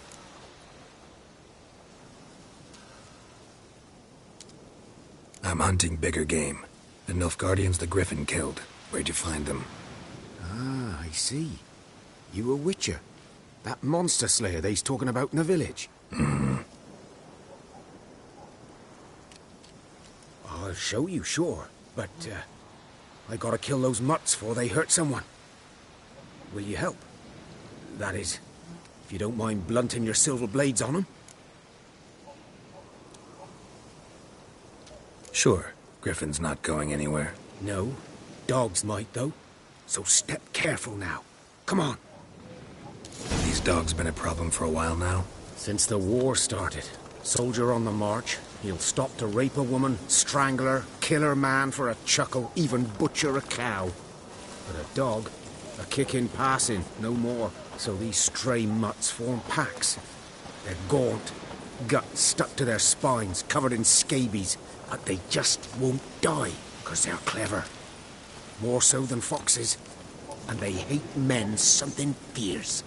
I'm hunting bigger game. The Nilfgaardians the Griffin killed. Where'd you find them? Ah, I see. You a witcher. That monster slayer they's talking about in the village. I'll show you, sure. But, I gotta kill those mutts before they hurt someone. Will you help? That is, if you don't mind blunting your silver blades on them. Sure. Griffin's not going anywhere. No. Dogs might, though. So step careful now. Come on. These dogs been a problem for a while now? Since the war started. Soldier on the march. He'll stop to rape a woman, strangle her, kill her man for a chuckle, even butcher a cow. But a dog, a kick in passing, no more. So these stray mutts form packs. They're gaunt, guts stuck to their spines, covered in scabies. But they just won't die, because they're clever. More so than foxes. And they hate men something fierce.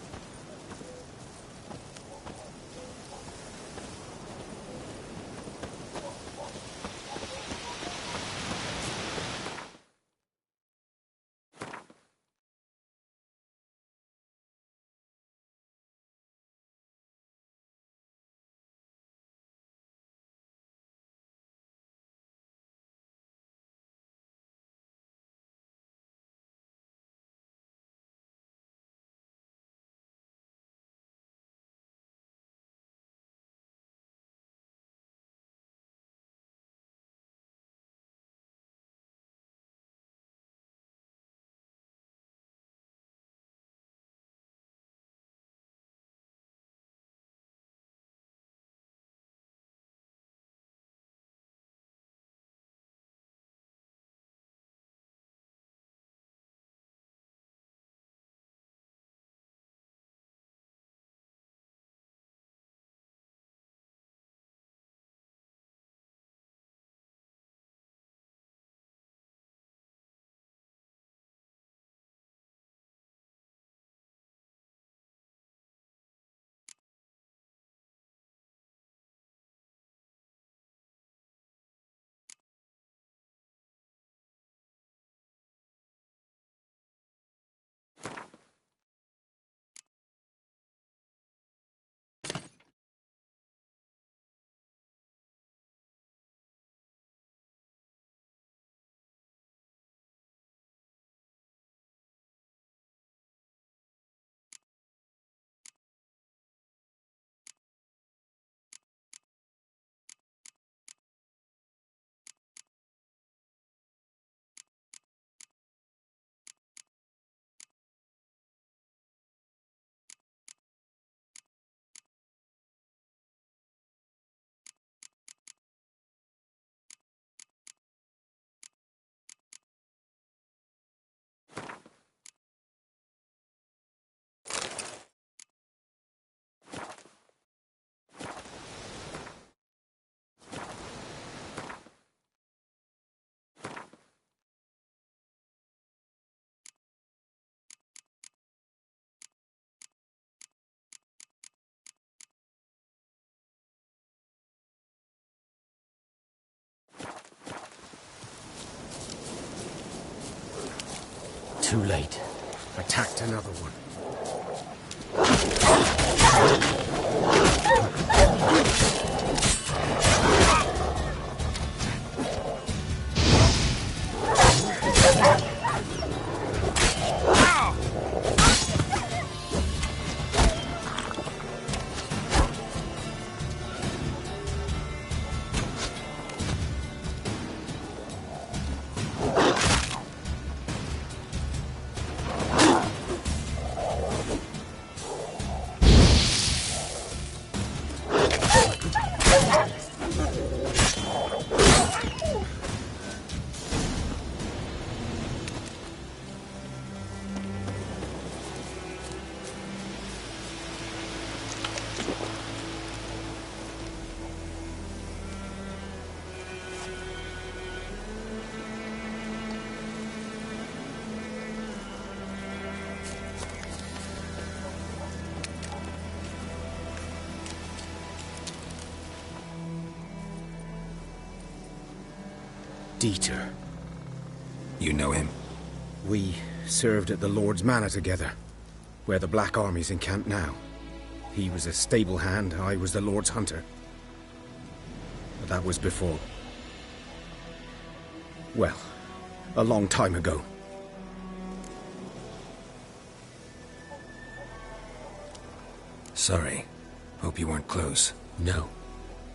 Too late. Attacked another one. Dieter. You know him? We served at the Lord's Manor together, where the Black Army's encamped now. He was a stable hand, I was the Lord's hunter. But that was before... well, a long time ago. Sorry. Hope you weren't close. No,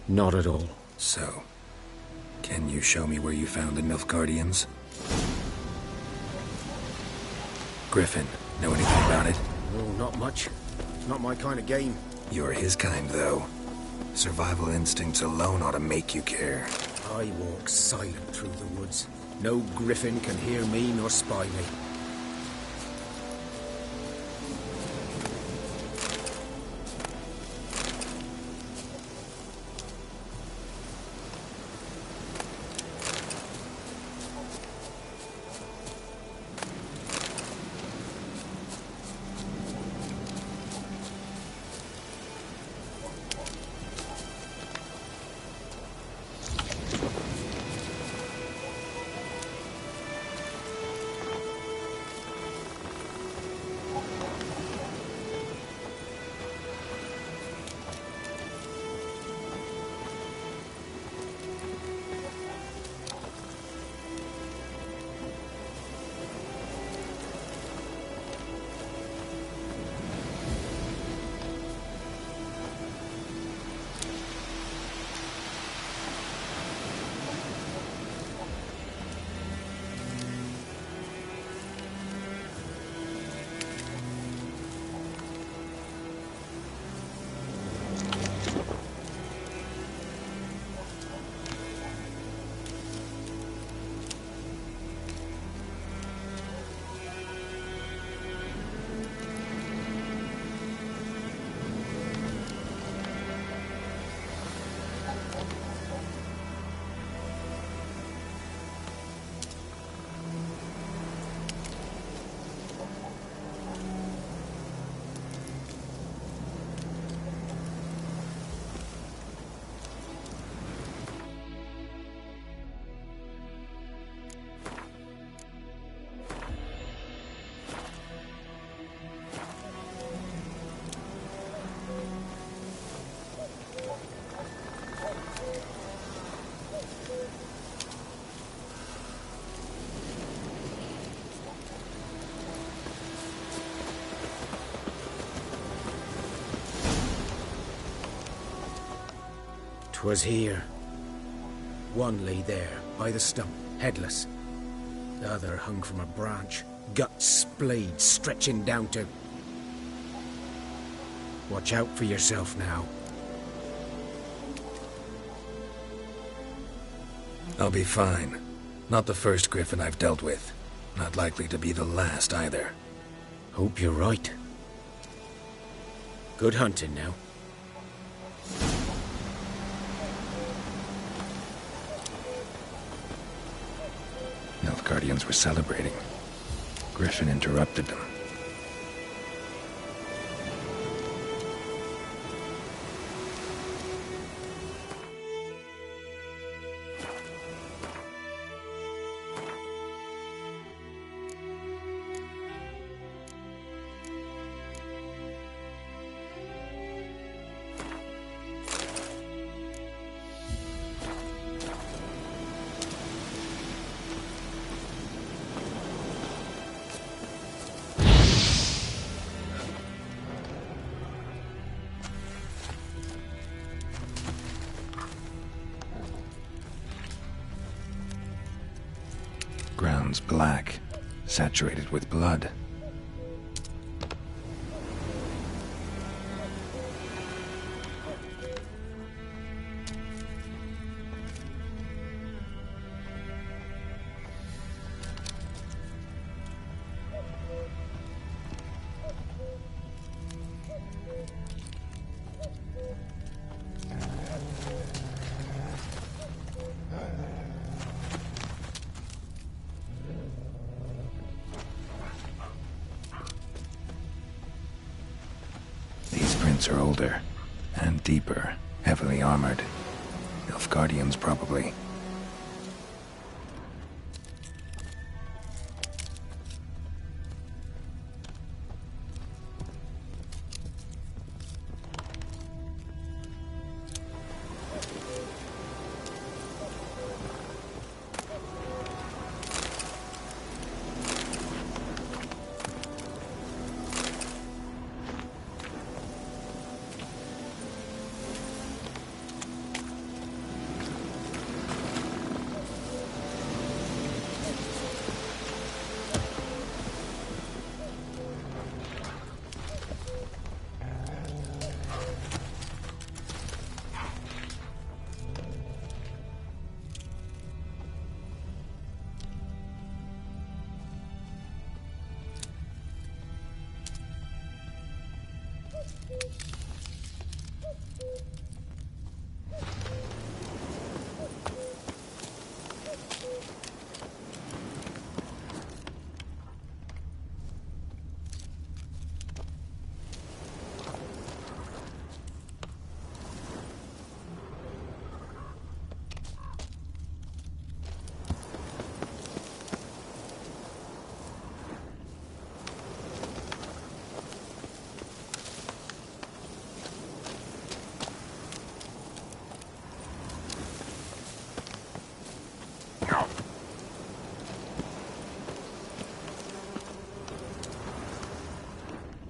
not at all. So, can you show me where you found the Nilfgaardians? Griffin, know anything about it? Oh, not much. It's not my kind of game. You're his kind, though. Survival instincts alone ought to make you care. I walk silent through the woods. No griffin can hear me nor spy me. Was here. One lay there, by the stump, headless. The other hung from a branch, guts splayed, stretching down to... Watch out for yourself now. I'll be fine. Not the first griffin I've dealt with. Not likely to be the last, either. Hope you're right. Good hunting now. Nilfgaardians were celebrating. Griffin interrupted them. Ground's black, saturated with blood. Are older and deeper, heavily armored. Nilfgaardians, probably.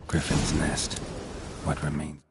Griffin's nest. What remains?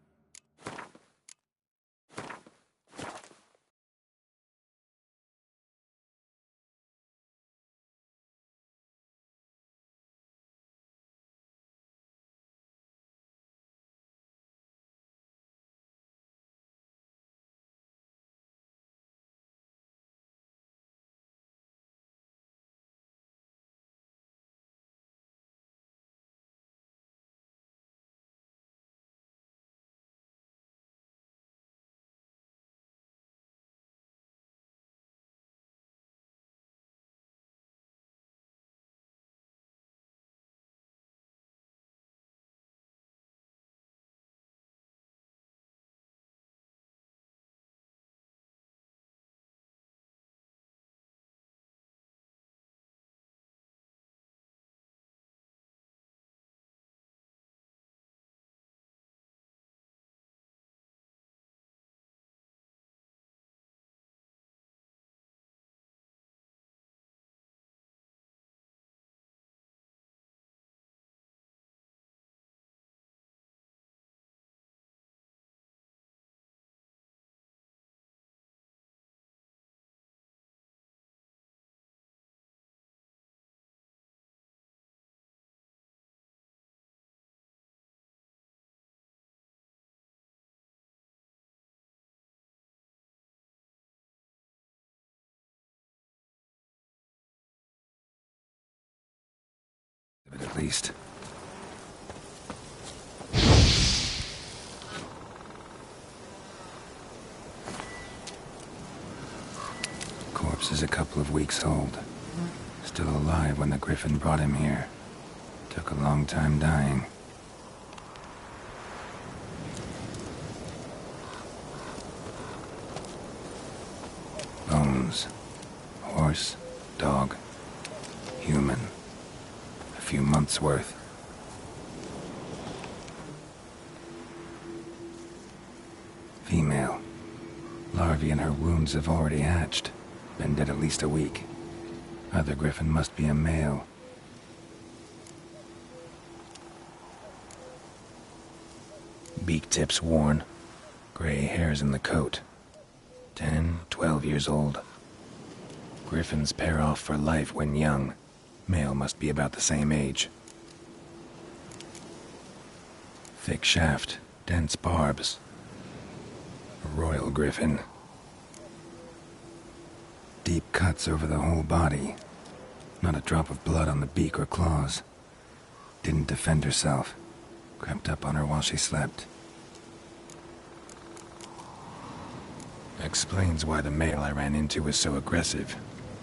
But at least. Corpse is a couple of weeks old. Still alive when the Griffin brought him here. Took a long time dying. Bones. Horse, dog, human. A few months' worth. Female. Larvae in her wounds have already hatched. Been dead at least a week. Other Griffin must be a male. Beak tips worn. Gray hairs in the coat. 10, 12 years old. Griffins pair off for life when young. Male must be about the same age. Thick shaft, dense barbs. A royal Griffin. Deep cuts over the whole body. Not a drop of blood on the beak or claws. Didn't defend herself. Crept up on her while she slept. Explains why the male I ran into was so aggressive.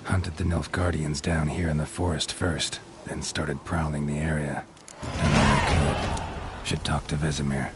Hunted the Nilfgaardians down here in the forest first, then started prowling the area. Done all I could. Should talk to Vesemir.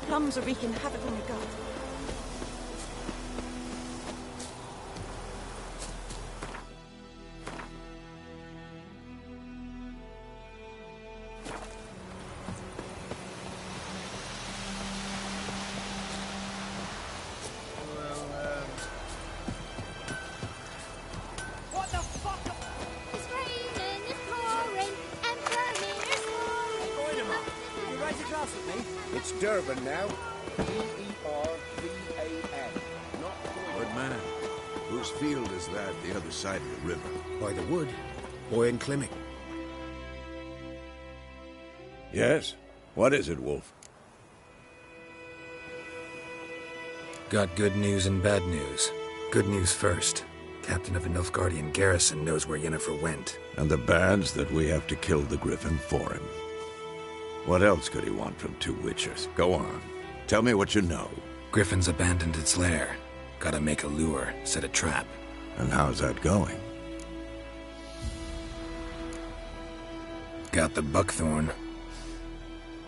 plums are wreaking havoc on the gut. It's Durban now. D-E-R-V-A-N. Good man. Whose field is that, the other side of the river? By the wood. Boy and Clemming. Yes? What is it, Wolf? Got good news and bad news. Good news first. Captain of a Nilfgaardian garrison knows where Yennefer went. And the bad's that we have to kill the Griffin for him. What else could he want from two Witchers? Go on. Tell me what you know. Griffin's abandoned its lair. Gotta make a lure, set a trap. And how's that going? Got the buckthorn.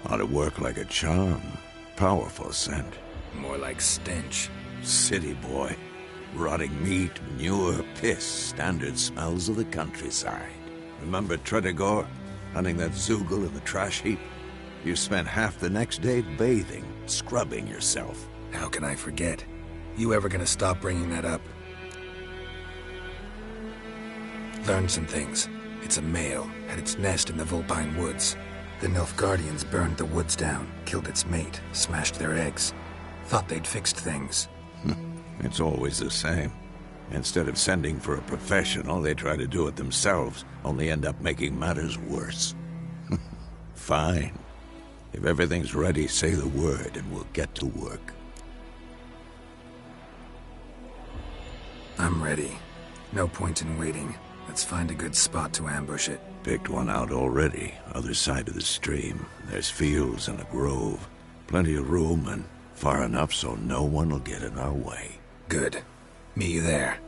Ought to work like a charm. Powerful scent. More like stench. City boy. Rotting meat, manure, piss. Standard smells of the countryside. Remember Tredegor? Hunting that Zoogle in the trash heap? You spent half the next day bathing, scrubbing yourself. How can I forget? You ever gonna stop bringing that up? Learned some things. It's a male, had its nest in the Vulpine Woods. The Nilfgaardians burned the woods down, killed its mate, smashed their eggs. Thought they'd fixed things. It's always the same. Instead of sending for a professional, they try to do it themselves, only end up making matters worse. Fine. If everything's ready, say the word and we'll get to work. I'm ready. No point in waiting. Let's find a good spot to ambush it. Picked one out already, other side of the stream. There's fields and a grove. Plenty of room and far enough so no one will get in our way. Good. Meet you there.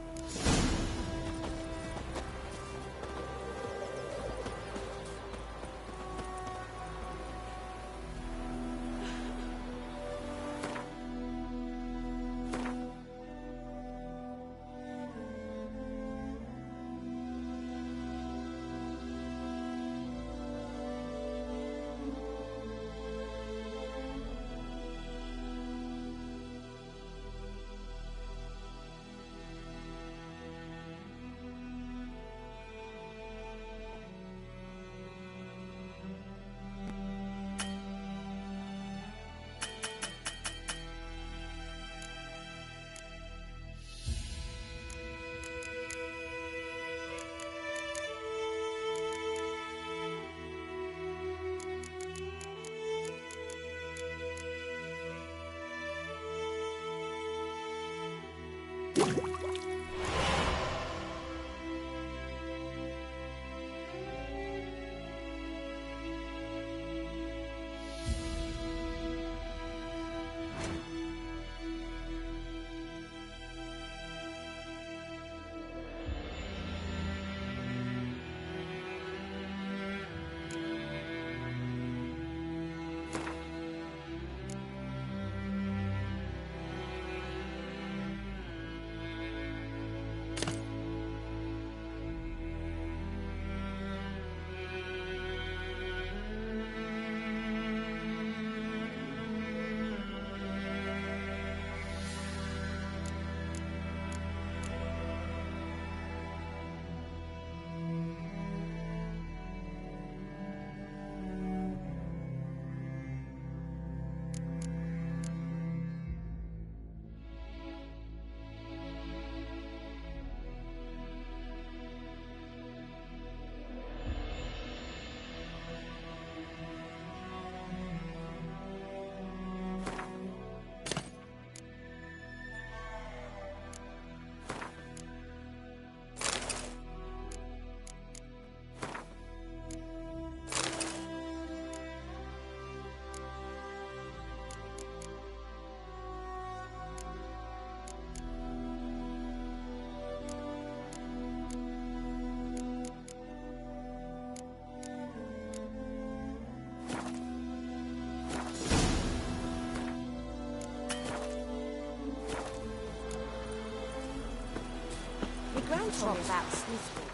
told me about Smithville.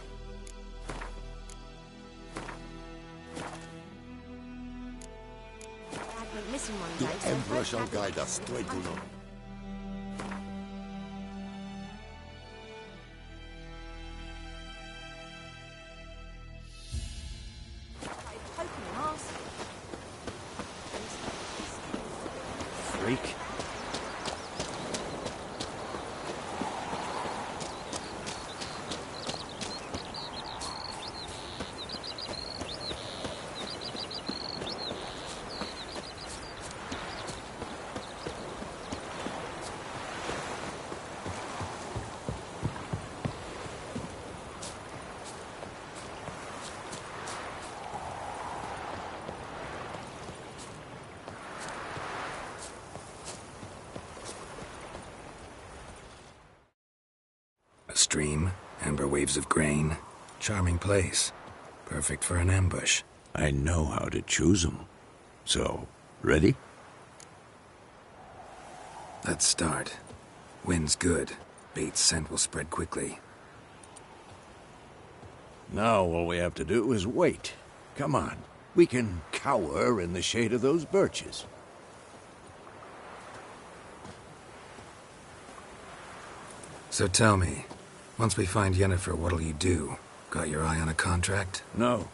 Dad went missing one The day, so Emperor Fred shall had to guide go us to straight to hunt. Nord. Poking and asking. Freak. A stream, amber waves of grain. Charming place. Perfect for an ambush. I know how to choose 'em. So, ready? Let's start. Wind's good. Bait's scent will spread quickly. Now all we have to do is wait. Come on. We can cower in the shade of those birches. So tell me, once we find Yennefer, what'll you do? Got your eye on a contract? No.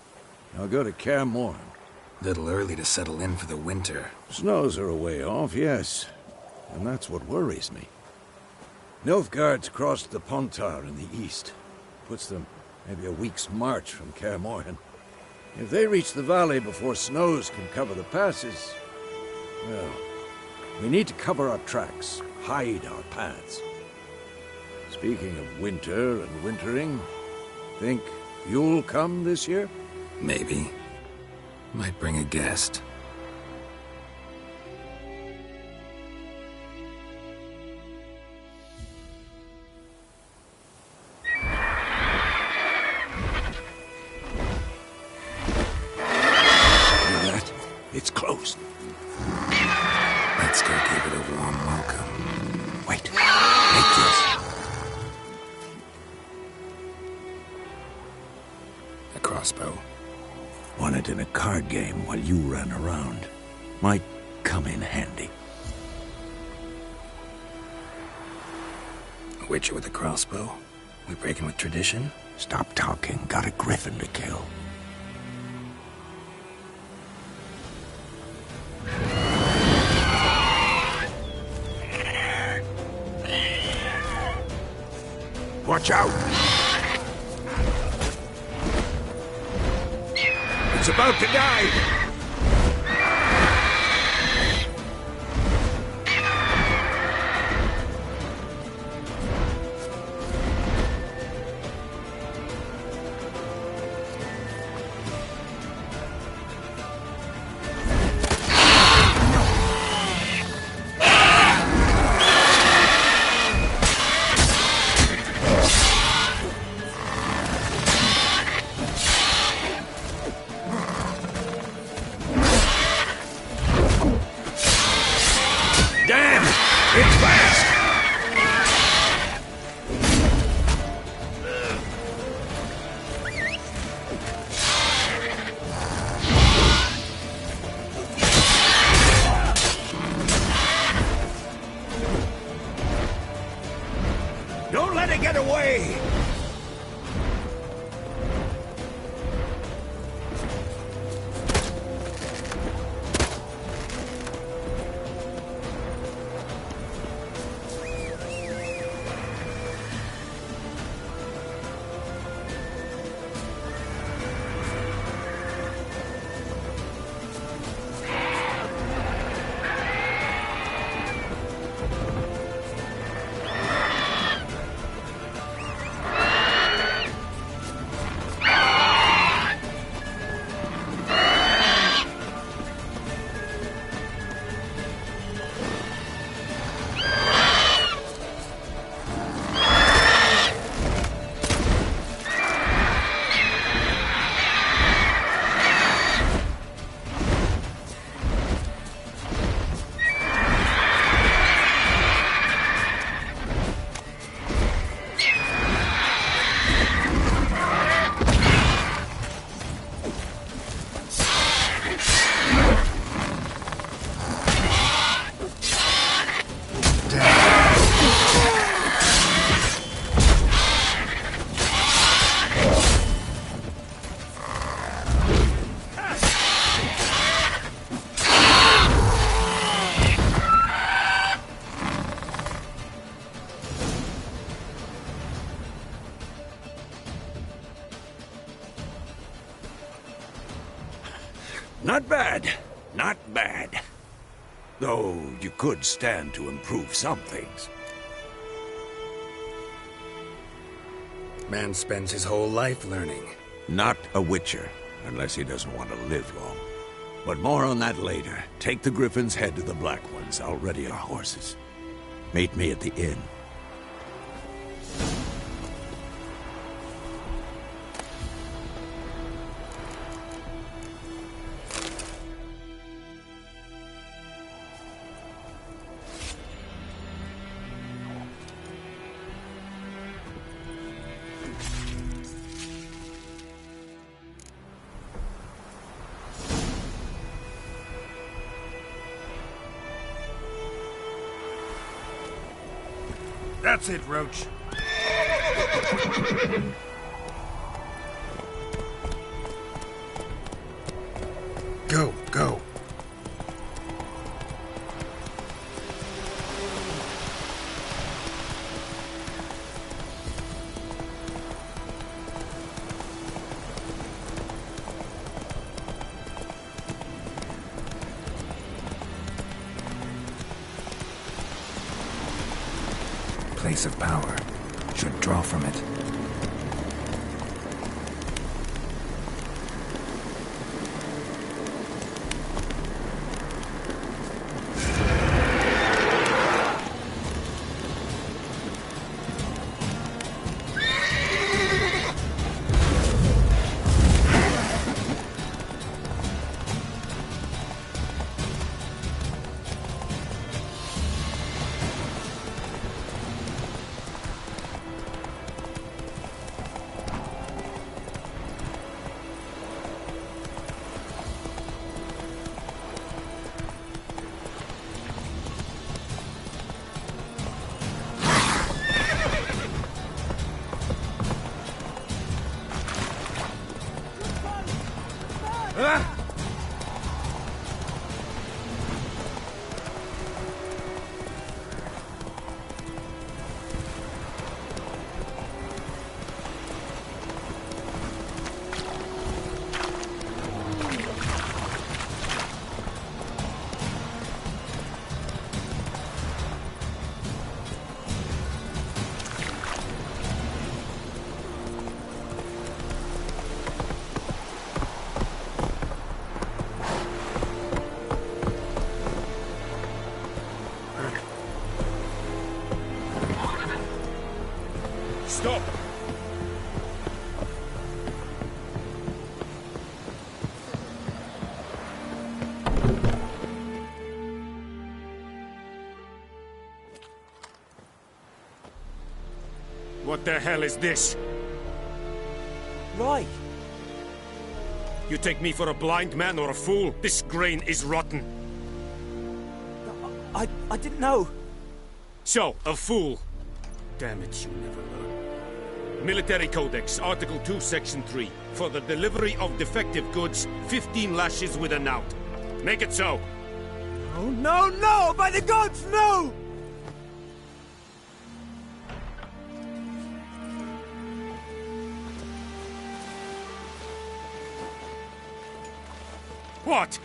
I'll go to Kaer Morhen. Little early to settle in for the winter. Snows are a way off, yes. And that's what worries me. Nilfgaard's crossed the Pontar in the east. Puts them maybe a week's march from Kaer Morhen. If they reach the valley before snows can cover the passes, well, we need to cover our tracks, hide our paths. Speaking of winter and wintering, think you'll come this year? Maybe. Might bring a guest. It's close. Let's go give it a warm welcome. Wait. Take this. A crossbow. Won it in a card game while you ran around. Might come in handy. A witcher with a crossbow? We breaking with tradition? Stop talking. Got a griffin to kill. Watch out! It's about to die! Not bad. Not bad. Though you could stand to improve some things. Man spends his whole life learning. Not a Witcher, unless he doesn't want to live long. But more on that later. Take the Griffin's head to the Black Ones. I'll ready our horses. Meet me at the inn. That's it, Roach. Go, go. Place of power. Should draw from it. Stop! What the hell is this? Right. You take me for a blind man or a fool? This grain is rotten. I didn't know. So, a fool. Damn it, you never learn. Military Codex, Article 2, Section 3. For the delivery of defective goods, 15 lashes with a knout. Make it so. Oh, no, no! By the gods, no! What?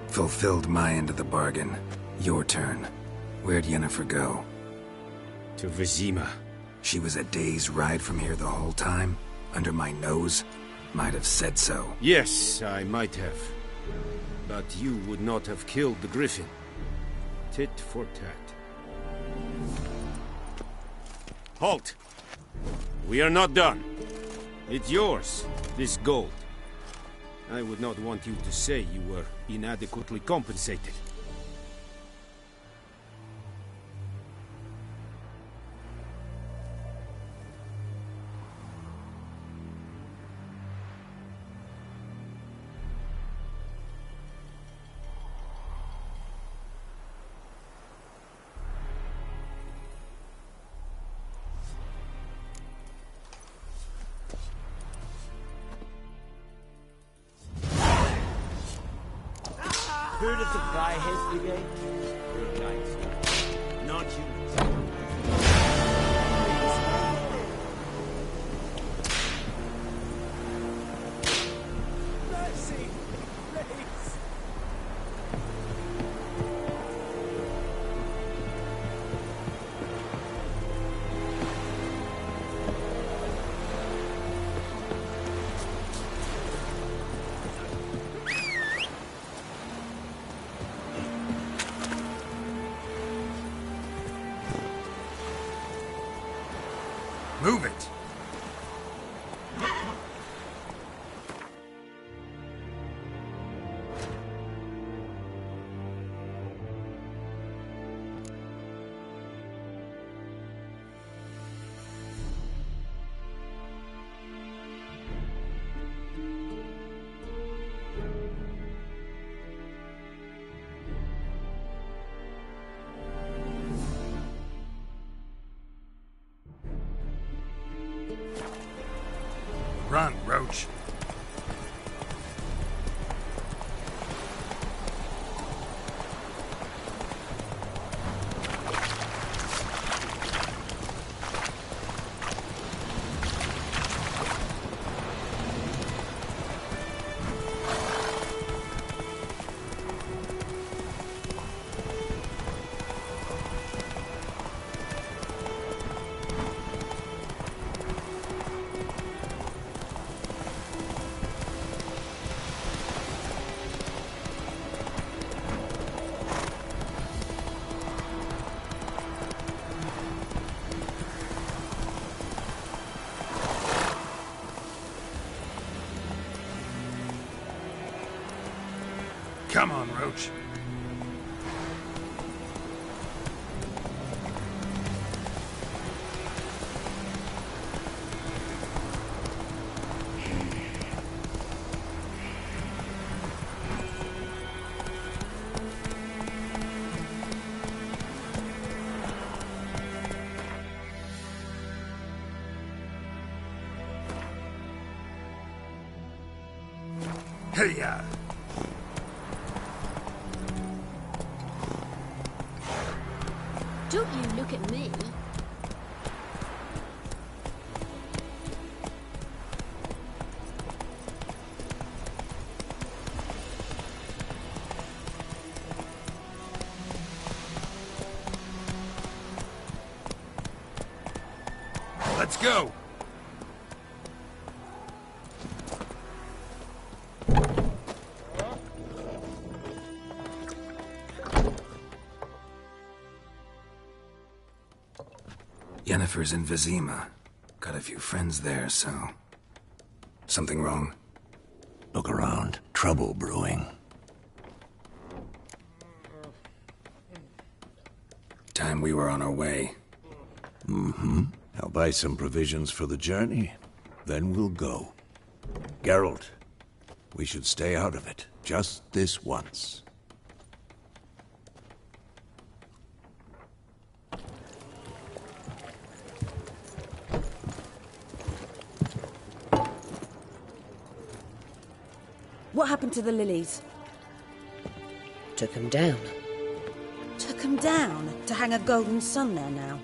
Fulfilled my end of the bargain. Your turn. Where'd Yennefer go? To Vizima. She was a day's ride from here the whole time? Under my nose? Might have said so. Yes, I might have. But you would not have killed the Griffin. Tit for tat. Halt! We are not done. It's yours, this gold. I would not want you to say you were inadequately compensated. Heard of the Fryhead Brigade? Good night, sir. Not you. Move it! Run, Roach. Come on, Roach. Hey-ya! Don't you look at me. Let's go! Yennefer's in Vizima. Got a few friends there, so... Something wrong? Look around. Trouble brewing. Time we were on our way. Mm-hmm. I'll buy some provisions for the journey. Then we'll go. Geralt, we should stay out of it. Just this once. What happened to the lilies? Took 'em down. Took 'em down to hang a golden sun there now.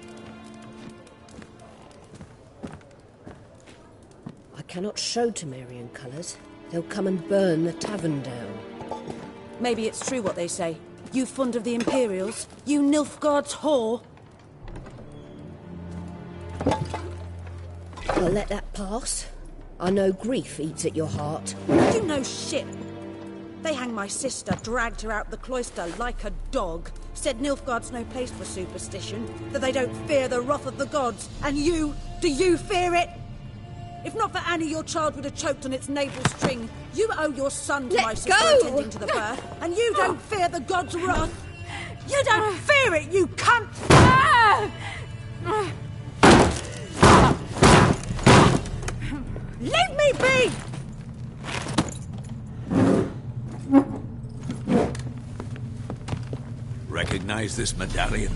I cannot show Temerian colours. They'll come and burn the tavern down. Maybe it's true what they say. You fond of the Imperials? You Nilfgaard's whore? I'll let that pass. I know grief eats at your heart. You know shit. They hanged my sister, dragged her out the cloister like a dog. Said Nilfgaard's no place for superstition, that they don't fear the wrath of the gods. And you, do you fear it? If not for Annie, your child would have choked on its navel string. You owe your son to my sister attending to the birth, and you don't fear the gods' wrath. You don't fear it, you cunt! Leave me be! Recognize this medallion?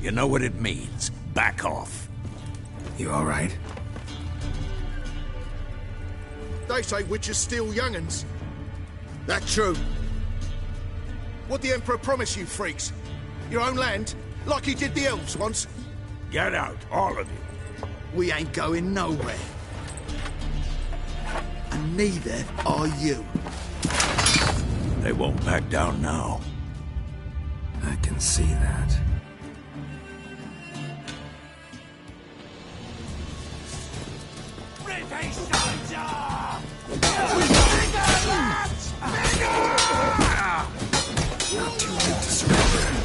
You know what it means. Back off. You all right? They say witches steal young'uns. That true? What'd the Emperor promise you, freaks? Your own land? Like he did the elves once? Get out, all of you. We ain't going nowhere. And neither are you. They won't back down now. I can see that. Not too late to surrender.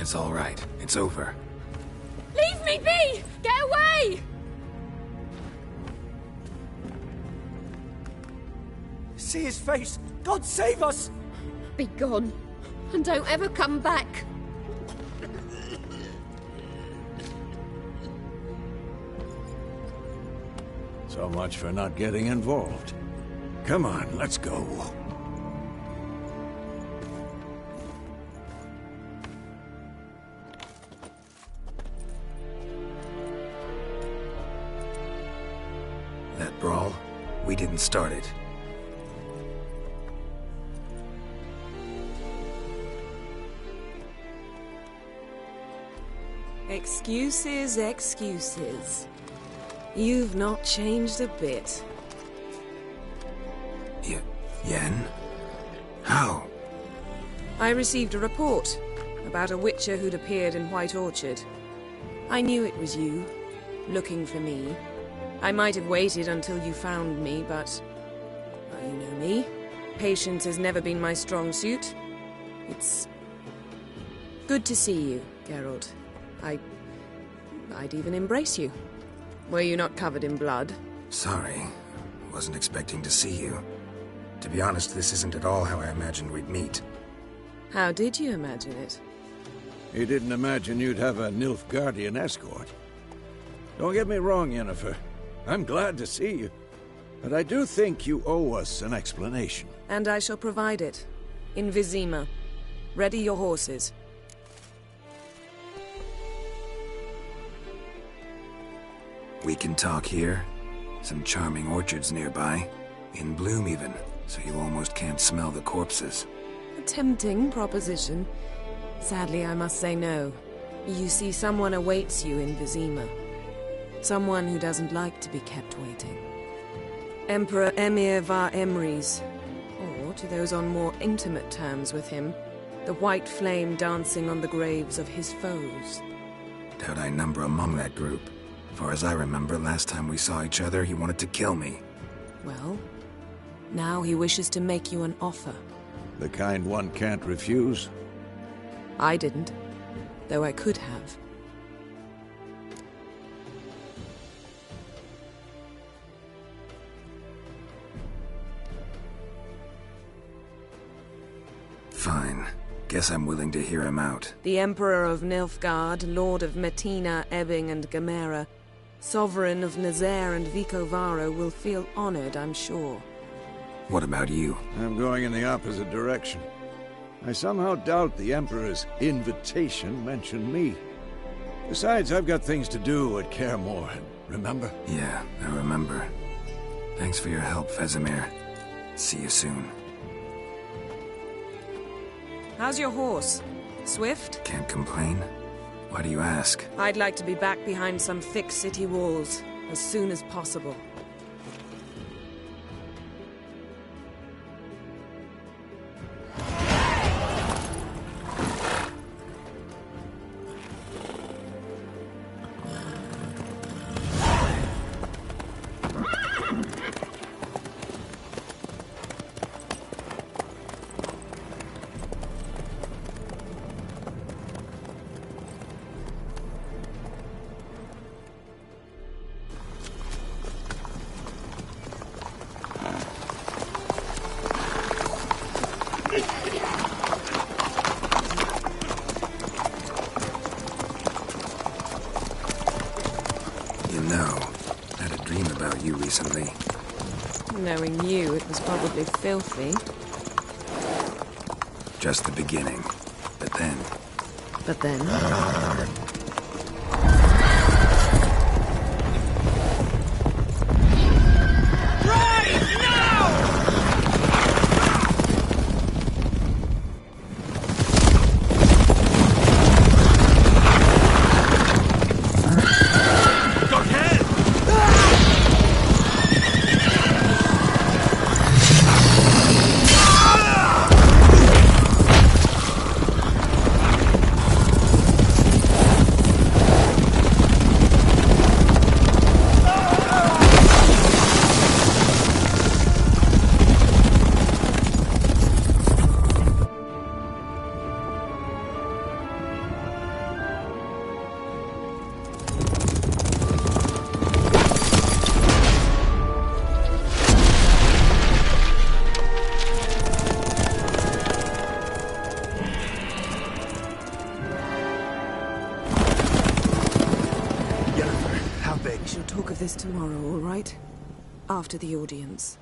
It's all right. It's over. Leave me be! Get away! See his face! God save us! Be gone, and don't ever come back. So much for not getting involved. Come on, let's go. That brawl, we didn't start it. Excuses, excuses. You've not changed a bit. Yen? How? I received a report about a witcher who'd appeared in White Orchard. I knew it was you, looking for me. I might have waited until you found me, but... well, you know me. Patience has never been my strong suit. It's... good to see you, Geralt. I'd even embrace you. Were you not covered in blood? Sorry. Wasn't expecting to see you. To be honest, this isn't at all how I imagined we'd meet. How did you imagine it? He didn't imagine you'd have a Nilfgaardian escort. Don't get me wrong, Yennefer. I'm glad to see you. But I do think you owe us an explanation. And I shall provide it. In Vizima. Ready your horses. We can talk here. Some charming orchards nearby. In bloom even, so you almost can't smell the corpses. A tempting proposition. Sadly, I must say no. You see, someone awaits you in Vizima. Someone who doesn't like to be kept waiting. Emperor Emhyr var Emreis. Or, to those on more intimate terms with him, the white flame dancing on the graves of his foes. Doubt I number among that group. Far as I remember, last time we saw each other, he wanted to kill me. Well, now he wishes to make you an offer. The kind one can't refuse? I didn't, though I could have. Fine. Guess I'm willing to hear him out. The Emperor of Nilfgaard, Lord of Metina, Ebbing, and Gamera, Sovereign of Nazaire and Vicovaro will feel honored, I'm sure. What about you? I'm going in the opposite direction. I somehow doubt the Emperor's invitation mentioned me. Besides, I've got things to do at Kaer Morhen, remember? Yeah, I remember. Thanks for your help, Vesemir. See you soon. How's your horse? Swift? Can't complain. Why do you ask? I'd like to be back behind some thick city walls as soon as possible. Recently. Knowing you, it was probably filthy. Just the beginning. But then... But then? figs. We'll talk of this tomorrow, all right? After the audience.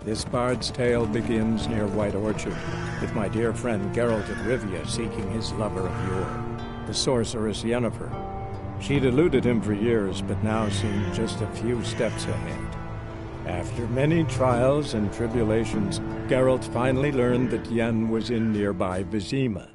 This bard's tale begins near White Orchard, with my dear friend Geralt of Rivia seeking his lover of yore, the sorceress Yennefer. She'd eluded him for years, but now seemed just a few steps ahead. After many trials and tribulations, Geralt finally learned that Yen was in nearby Vizima.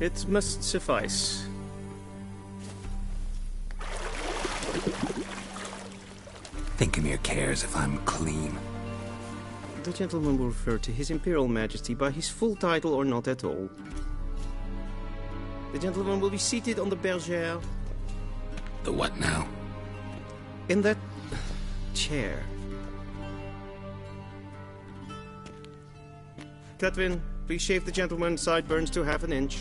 It must suffice. Thinkemere cares if I'm clean. The gentleman will refer to His Imperial Majesty by his full title or not at all. The gentleman will be seated on the bergère. The what now? In that chair. Cletwin, please shave the gentleman's sideburns to ½ an inch.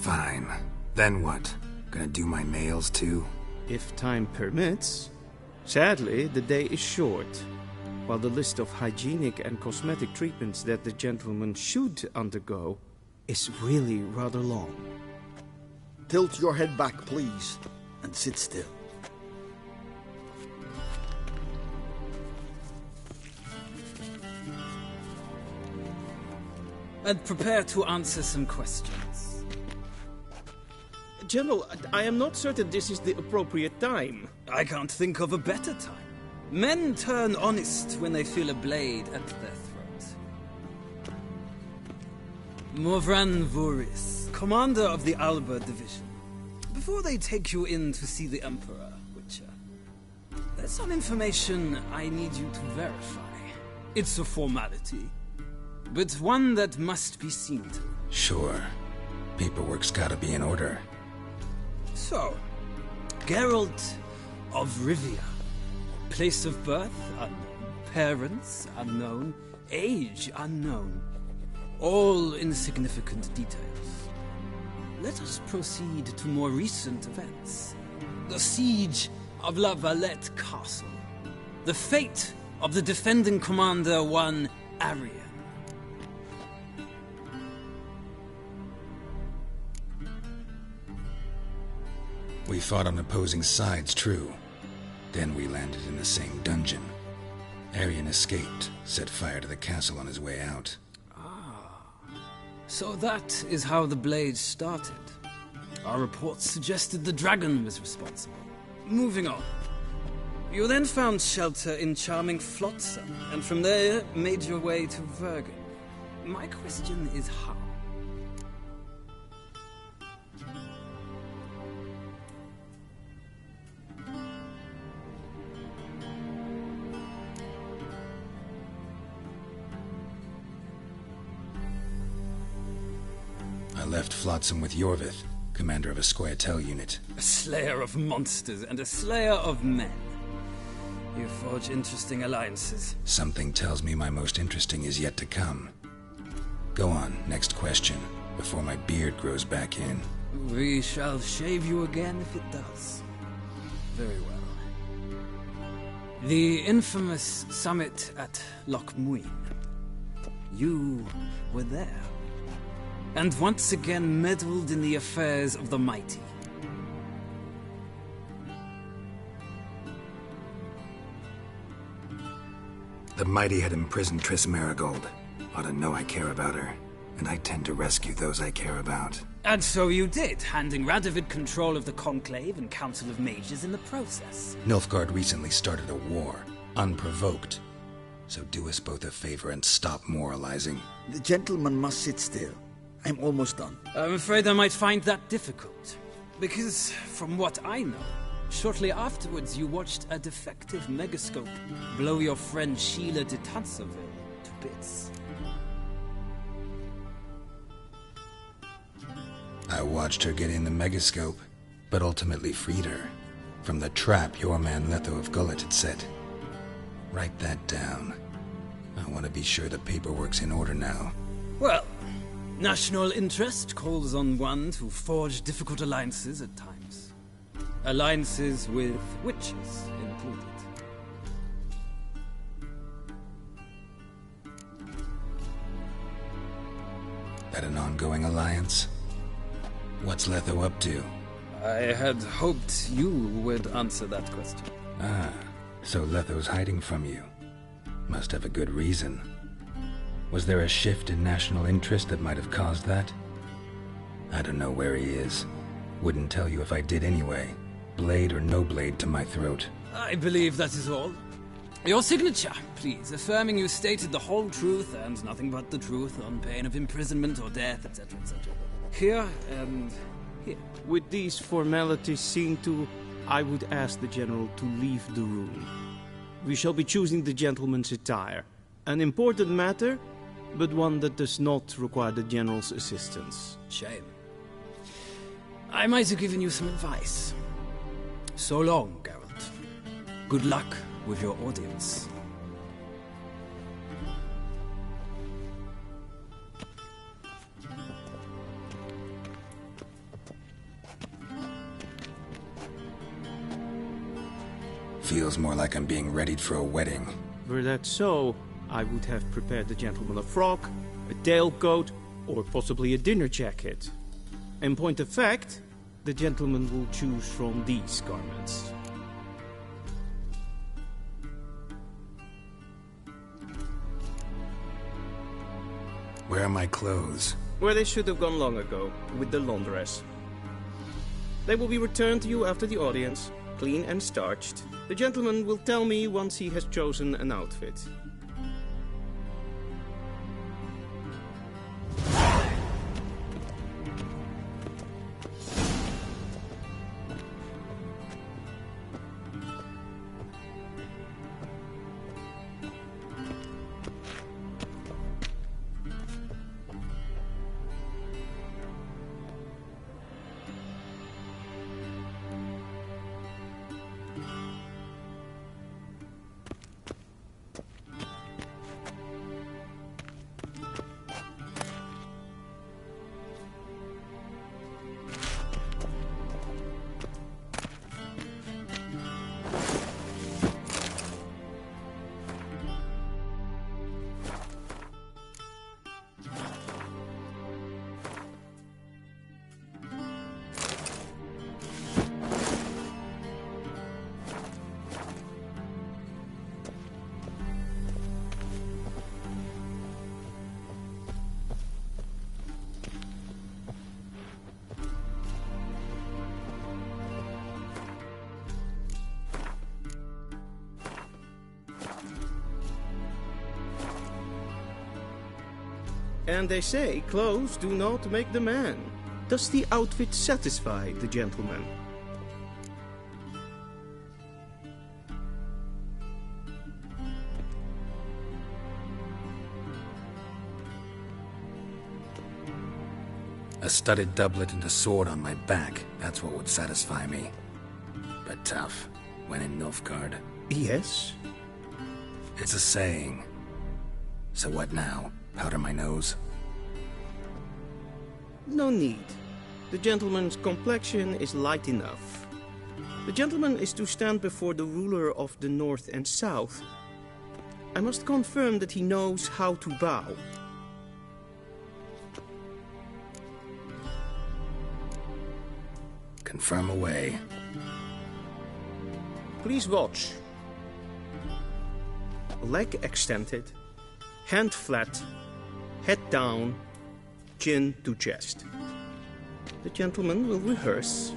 Fine. Then what? Gonna do my nails too? If time permits. Sadly, the day is short, while the list of hygienic and cosmetic treatments that the gentleman should undergo is really rather long. Tilt your head back, please, and sit still. And prepare to answer some questions. General, I am not certain this is the appropriate time. I can't think of a better time. Men turn honest when they feel a blade at their throat. Morvran Voorhis, commander of the Alba Division. Before they take you in to see the Emperor, Witcher, there's some information I need you to verify. It's a formality, but one that must be seen to. Sure. Paperwork's gotta be in order. So, Geralt of Rivia. Place of birth unknown. Parents unknown. Age unknown. All insignificant details. Let us proceed to more recent events. The siege of La Valette Castle. The fate of the defending commander, one Arian. We fought on opposing sides, true. Then we landed in the same dungeon. Arian escaped, set fire to the castle on his way out. So that is how the Blade started. Our reports suggested the dragon was responsible. Moving on. You then found shelter in charming Flotsam, and from there made your way to Vergen. My question is how? I left Flotsam with Yorvith, commander of a Scoia'tael unit. A slayer of monsters and a slayer of men. You forge interesting alliances. Something tells me my most interesting is yet to come. Go on, next question, before my beard grows back in. We shall shave you again if it does. Very well. The infamous summit at Loch Muin. You were there. And once again meddled in the affairs of the mighty. The mighty had imprisoned Triss Merigold. Ought to know I care about her, and I tend to rescue those I care about. And so you did, handing Radovid control of the Conclave and Council of Mages in the process. Nilfgaard recently started a war, unprovoked. So do us both a favor and stop moralizing. The gentleman must sit still. I'm almost done. I'm afraid I might find that difficult. Because, from what I know, shortly afterwards you watched a defective megascope blow your friend Sheila de Tancerville to bits. I watched her get in the megascope, but ultimately freed her from the trap your man Letho of Gullet had set. Write that down. I want to be sure the paperwork's in order now. Well, national interest calls on one to forge difficult alliances at times. Alliances with witches included. That an ongoing alliance? What's Letho up to? I had hoped you would answer that question. Ah, so Letho's hiding from you. Must have a good reason. Was there a shift in national interest that might have caused that? I don't know where he is. Wouldn't tell you if I did anyway. Blade or no blade to my throat. I believe that is all. Your signature, please, affirming you stated the whole truth and nothing but the truth on pain of imprisonment or death, etc., etc. Here and here. With these formalities seen to, I would ask the General to leave the room. We shall be choosing the gentleman's attire. An important matter, but one that does not require the General's assistance. Shame. I might have given you some advice. So long, Geralt. Good luck with your audience. Feels more like I'm being readied for a wedding. Were that so, I would have prepared the gentleman a frock, a tailcoat, or possibly a dinner jacket. In point of fact, the gentleman will choose from these garments. Where are my clothes? Where they should have gone long ago, with the laundress. They will be returned to you after the audience, clean and starched. The gentleman will tell me once he has chosen an outfit. And they say clothes do not make the man. Does the outfit satisfy the gentleman? A studded doublet and a sword on my back. That's what would satisfy me. But tough. When in Nilfgaard. Yes? It's a saying. So what now? Powder my nose? No need. The gentleman's complexion is light enough. The gentleman is to stand before the ruler of the North and South. I must confirm that he knows how to bow. Confirm away. Please watch. Leg extended, hand flat, head down, chin to chest. The gentleman will rehearse.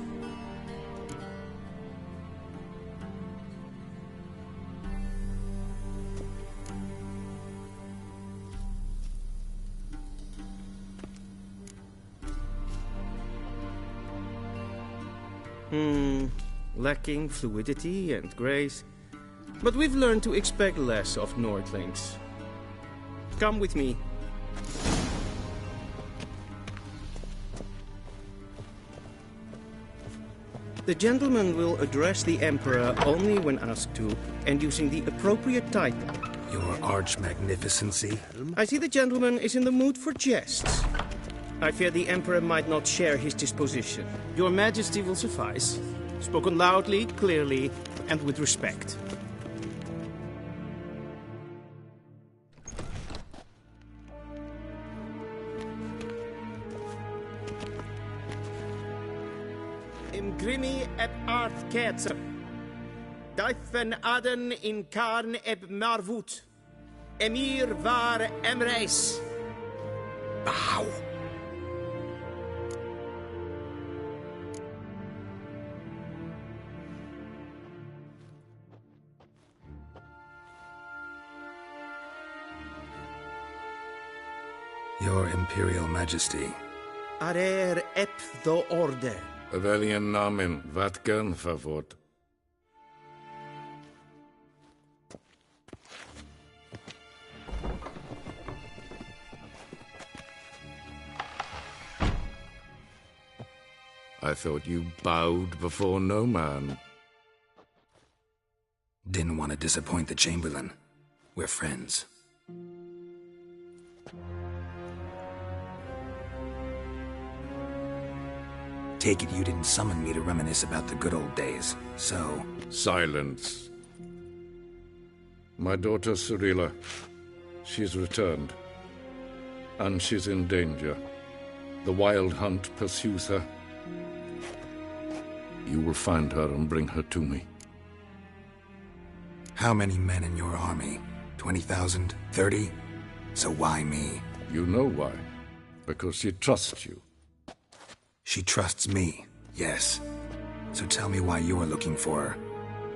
Lacking fluidity and grace. But we've learned to expect less of Nordlings. Come with me. The gentleman will address the Emperor only when asked to, and using the appropriate title. Your Arch-Magnificency? I see the gentleman is in the mood for jests. I fear the Emperor might not share his disposition. Your Majesty will suffice. Spoken loudly, clearly, and with respect. Imgrimi eb art ketzer. Daifen aden in karn eb marvut. Emir var emreis. Bow. Your Imperial Majesty. Arer ep do orde. Welchen Namen? Wat gern verwort? I thought you bowed before no man. Didn't want to disappoint the Chamberlain. We're friends. Take it you didn't summon me to reminisce about the good old days, so... Silence. My daughter Cirilla, she's returned. And she's in danger. The Wild Hunt pursues her. You will find her and bring her to me. How many men in your army? 20,000? 30? So why me? You know why. Because she trusts you. She trusts me, yes. So tell me why you're looking for her.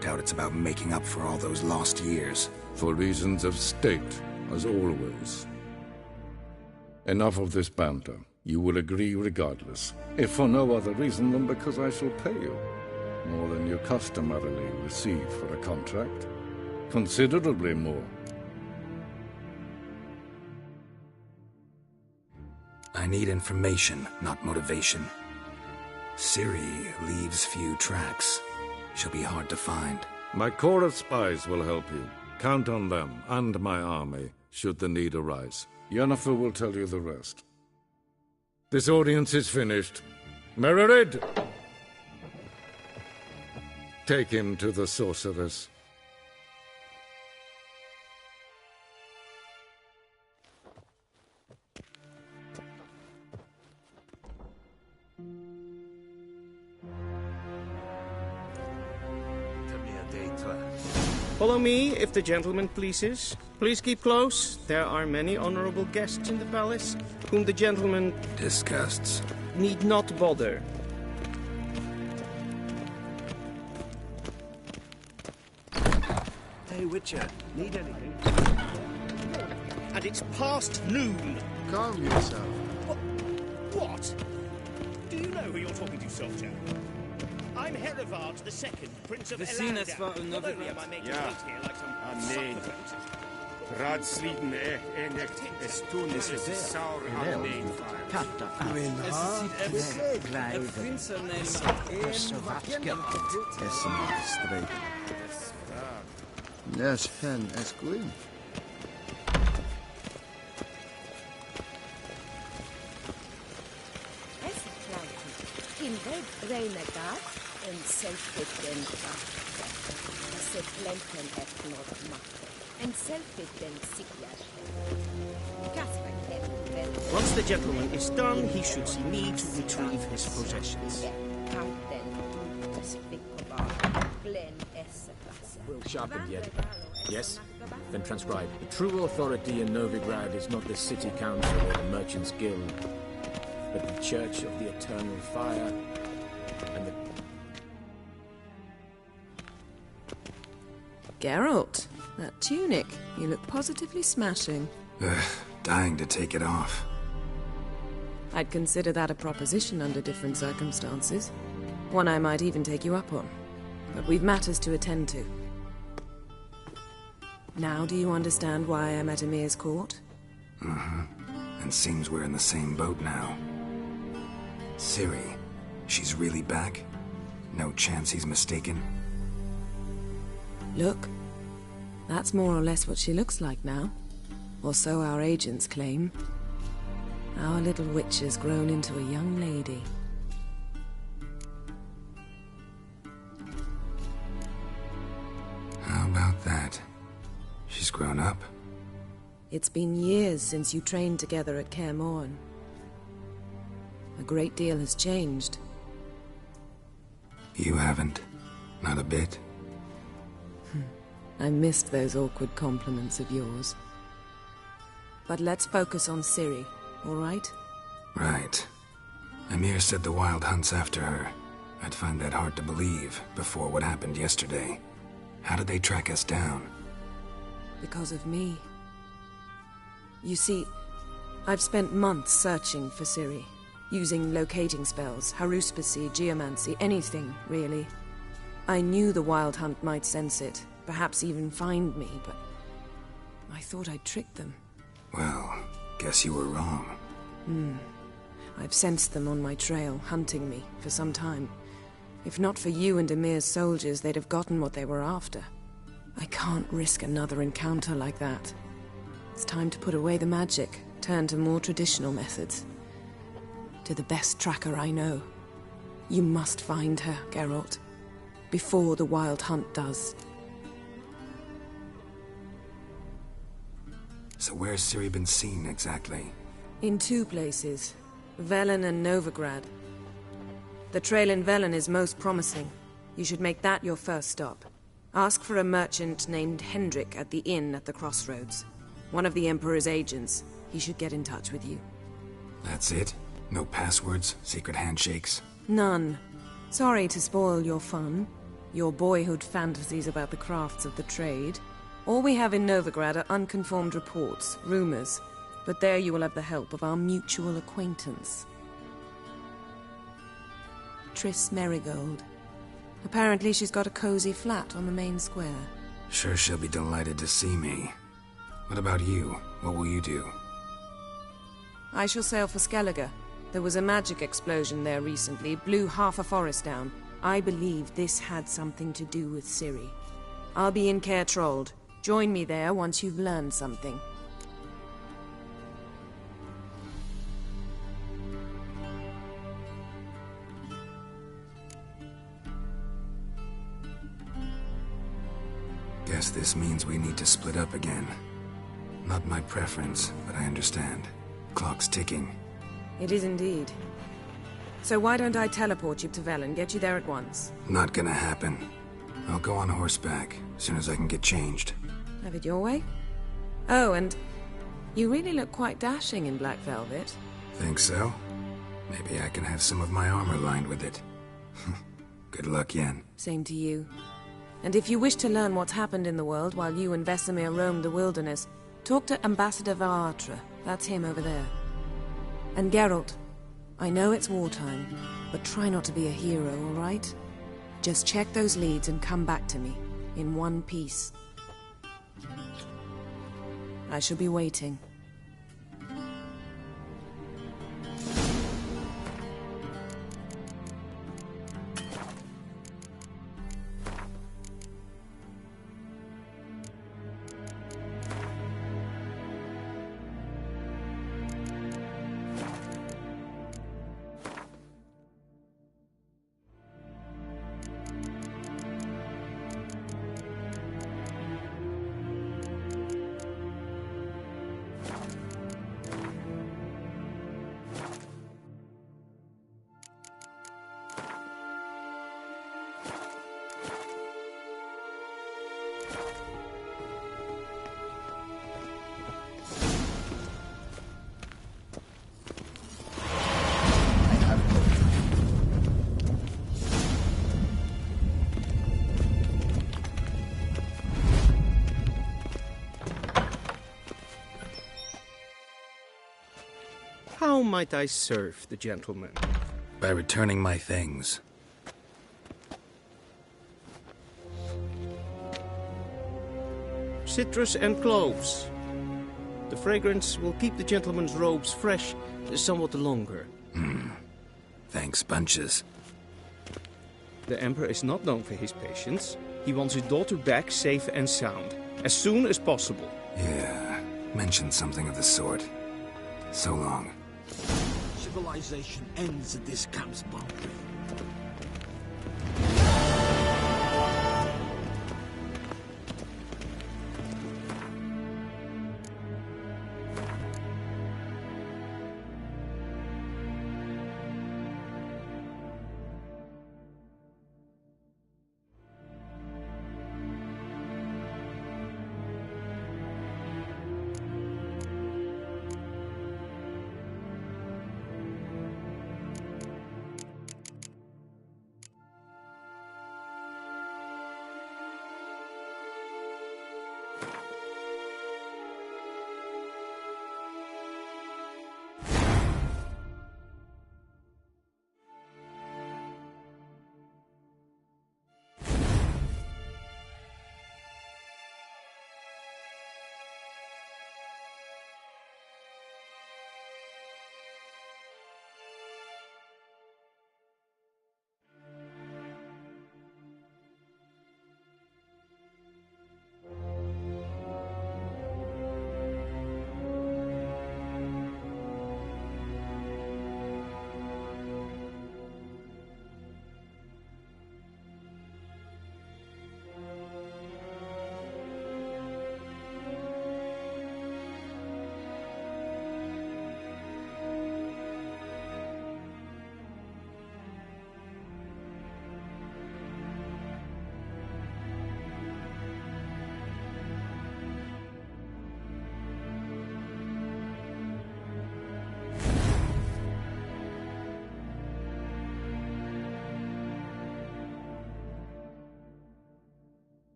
Doubt it's about making up for all those lost years. For reasons of state, as always. Enough of this banter. You will agree regardless. If for no other reason than because I shall pay you. More than you customarily receive for a contract. Considerably more. I need information, not motivation. Ciri leaves few tracks. She'll be hard to find. My corps of spies will help you. Count on them, and my army, should the need arise. Yennefer will tell you the rest. This audience is finished. Mererid! Take him to the sorceress. Follow me, if the gentleman pleases. Please keep close. There are many honorable guests in the palace, whom the gentleman... disgusts. ...need not bother. Hey, Witcher, need anything? And it's past noon. Calm yourself. What? Do you know who you're talking to, Soldier? I'm Herivard II, Prince of Vecinus war Not only am I making Ja. hate here like some nee. supplicant. Raadsliden echt es tun es saur aan nee. Katta. Es sieht klein. Yes, hen es grün. In red Renegat and self-evident Sepplenten et Nordmacht and self-evident Sigler. Once the gentleman is done, he should see me to retrieve his possessions. Will sharpened yet. Yes? Then transcribe. The true authority in Novigrad is not the city council or the merchants' guild, but the Church of the Eternal Fire and the... Geralt, that tunic. You look positively smashing. Dying to take it off. I'd consider that a proposition under different circumstances. One I might even take you up on. But we've matters to attend to. Now do you understand why I'm at Emir's court? Mm-hmm. And seems we're in the same boat now. Ciri, she's really back? No chance he's mistaken? Look, that's more or less what she looks like now. Or so our agents claim. Our little witch has grown into a young lady. How about that? She's grown up? It's been years since you trained together at Kaer Morhen. A great deal has changed. You haven't? Not a bit? I missed those awkward compliments of yours. But let's focus on Ciri, all right? Right. Emir said the Wild Hunt's after her. I'd find that hard to believe before what happened yesterday. How did they track us down? Because of me. You see, I've spent months searching for Ciri, using locating spells, haruspicy, geomancy, anything, really. I knew the Wild Hunt might sense it, perhaps even find me, but I thought I'd tricked them. Well, guess you were wrong. I've sensed them on my trail, hunting me, for some time. If not for you and Emir's soldiers, they'd have gotten what they were after. I can't risk another encounter like that. It's time to put away the magic, turn to more traditional methods. To the best tracker I know. You must find her, Geralt. Before the Wild Hunt does. So where's Ciri been seen, exactly? In two places. Velen and Novigrad. The trail in Velen is most promising. You should make that your first stop. Ask for a merchant named Hendrik at the inn at the crossroads. One of the Emperor's agents. He should get in touch with you. That's it? No passwords, secret handshakes? None. Sorry to spoil your fun. Your boyhood fantasies about the crafts of the trade. All we have in Novigrad are unconfirmed reports, rumors. But there you will have the help of our mutual acquaintance. Triss Merigold. Apparently she's got a cozy flat on the main square. Sure she'll be delighted to see me. What about you? What will you do? I shall sail for Skellige. There was a magic explosion there recently, blew half a forest down. I believe this had something to do with Ciri. I'll be in Caer Trolde. Join me there once you've learned something. Guess this means we need to split up again. Not my preference, but I understand. Clock's ticking. It is indeed. So why don't I teleport you to Velen, get you there at once? Not gonna happen. I'll go on horseback, as soon as I can get changed. Have it your way? Oh, and you really look quite dashing in black velvet. Think so? Maybe I can have some of my armor lined with it. Good luck, Yen. Same to you. And if you wish to learn what's happened in the world while you and Vesemir roamed the wilderness, talk to Ambassador Varatra. That's him over there. And Geralt, I know it's wartime, but try not to be a hero, all right? Just check those leads and come back to me, in one piece. I shall be waiting. How might I serve the gentleman? By returning my things. citrus and cloves. The fragrance will keep the gentleman's robes fresh somewhat longer. Thanks, bunches. The Emperor is not known for his patience. He wants his daughter back safe and sound, as soon as possible. Yeah, mentioned something of the sort. So long. Civilization ends at this camp's boundary.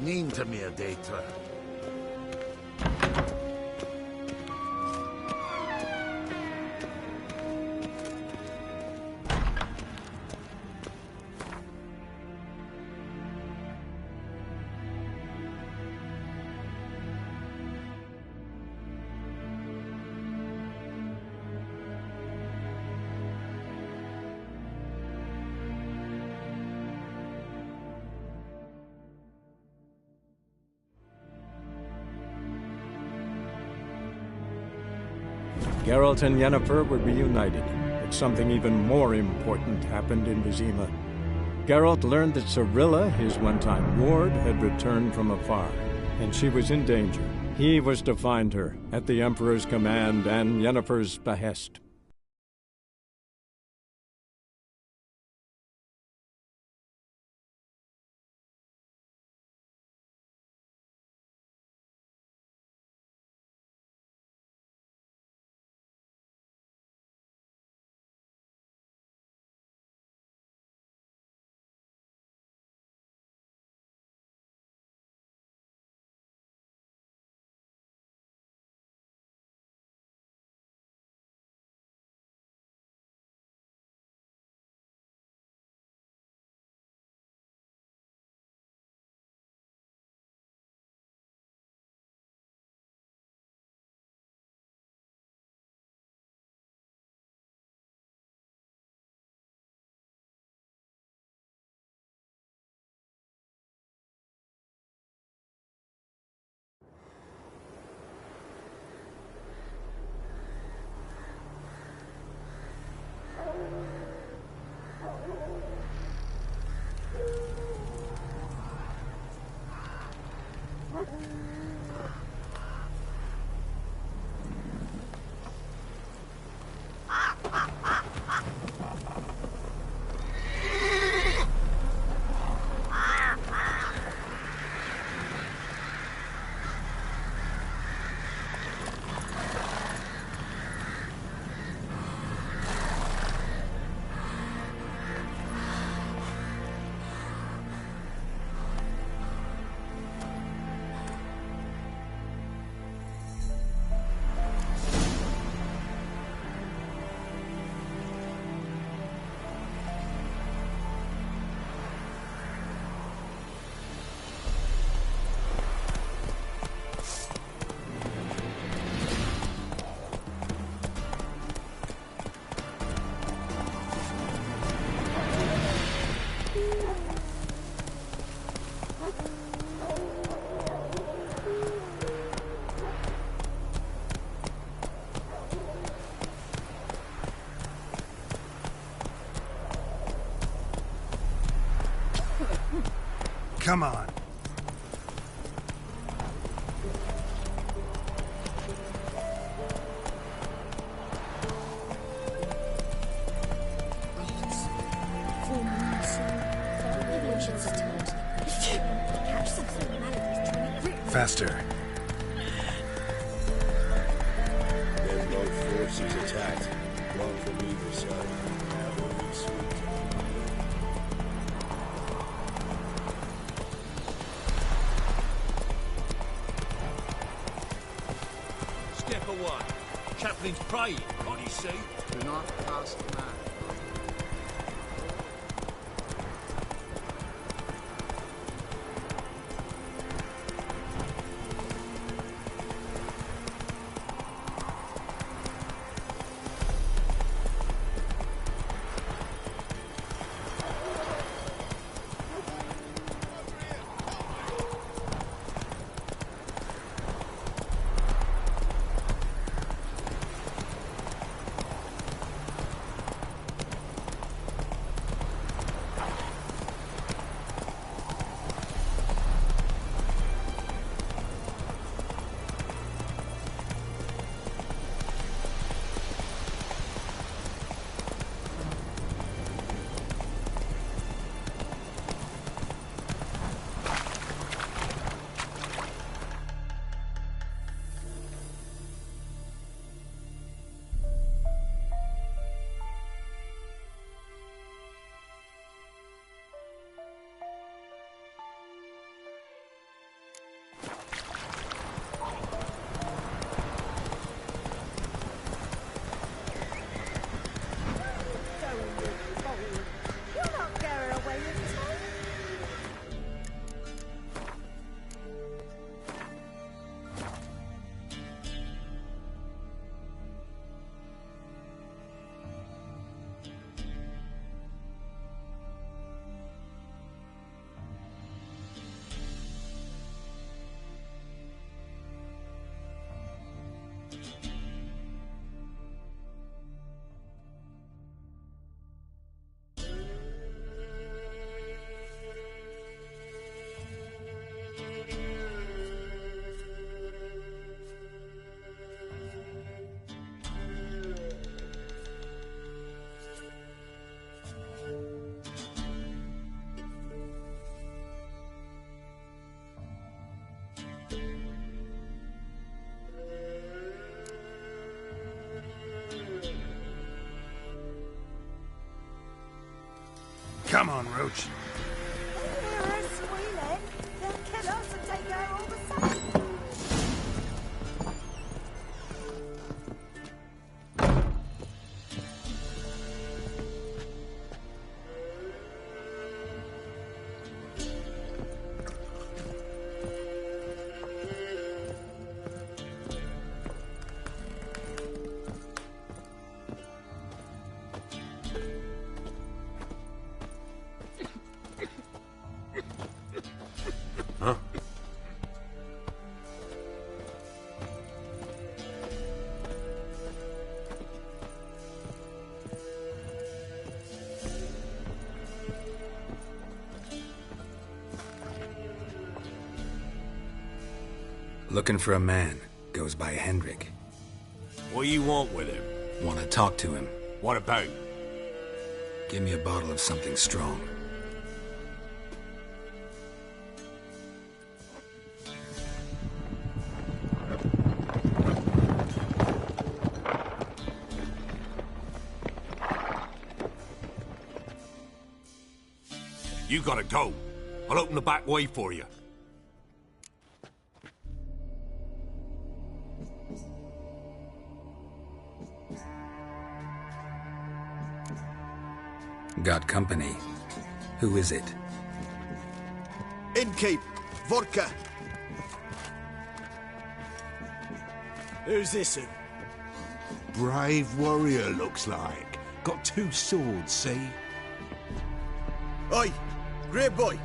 Niente mir d'être. Geralt and Yennefer were reunited, but something even more important happened in Vizima. Geralt learned that Cirilla, his one-time ward, had returned from afar, and she was in danger. He was to find her, at the Emperor's command and Yennefer's behest. Come on. Faster. Then both forces attacked, one from either side. That would be sweet. Step away. Chaplain's praying, can't you see? Do not pass the man. Come on, Roach. Hear her squealing. They'll kill us and take her all the same. Huh? Looking for a man. Goes by Hendrik. What do you want with him? Want to talk to him. What about? Give me a bottle of something strong. You gotta go. I'll open the back way for you. Got company. Who is it? Innkeep. Vodka. Who's this? Brave warrior, looks like. Got 2 swords, see? Oi, Grey Boy.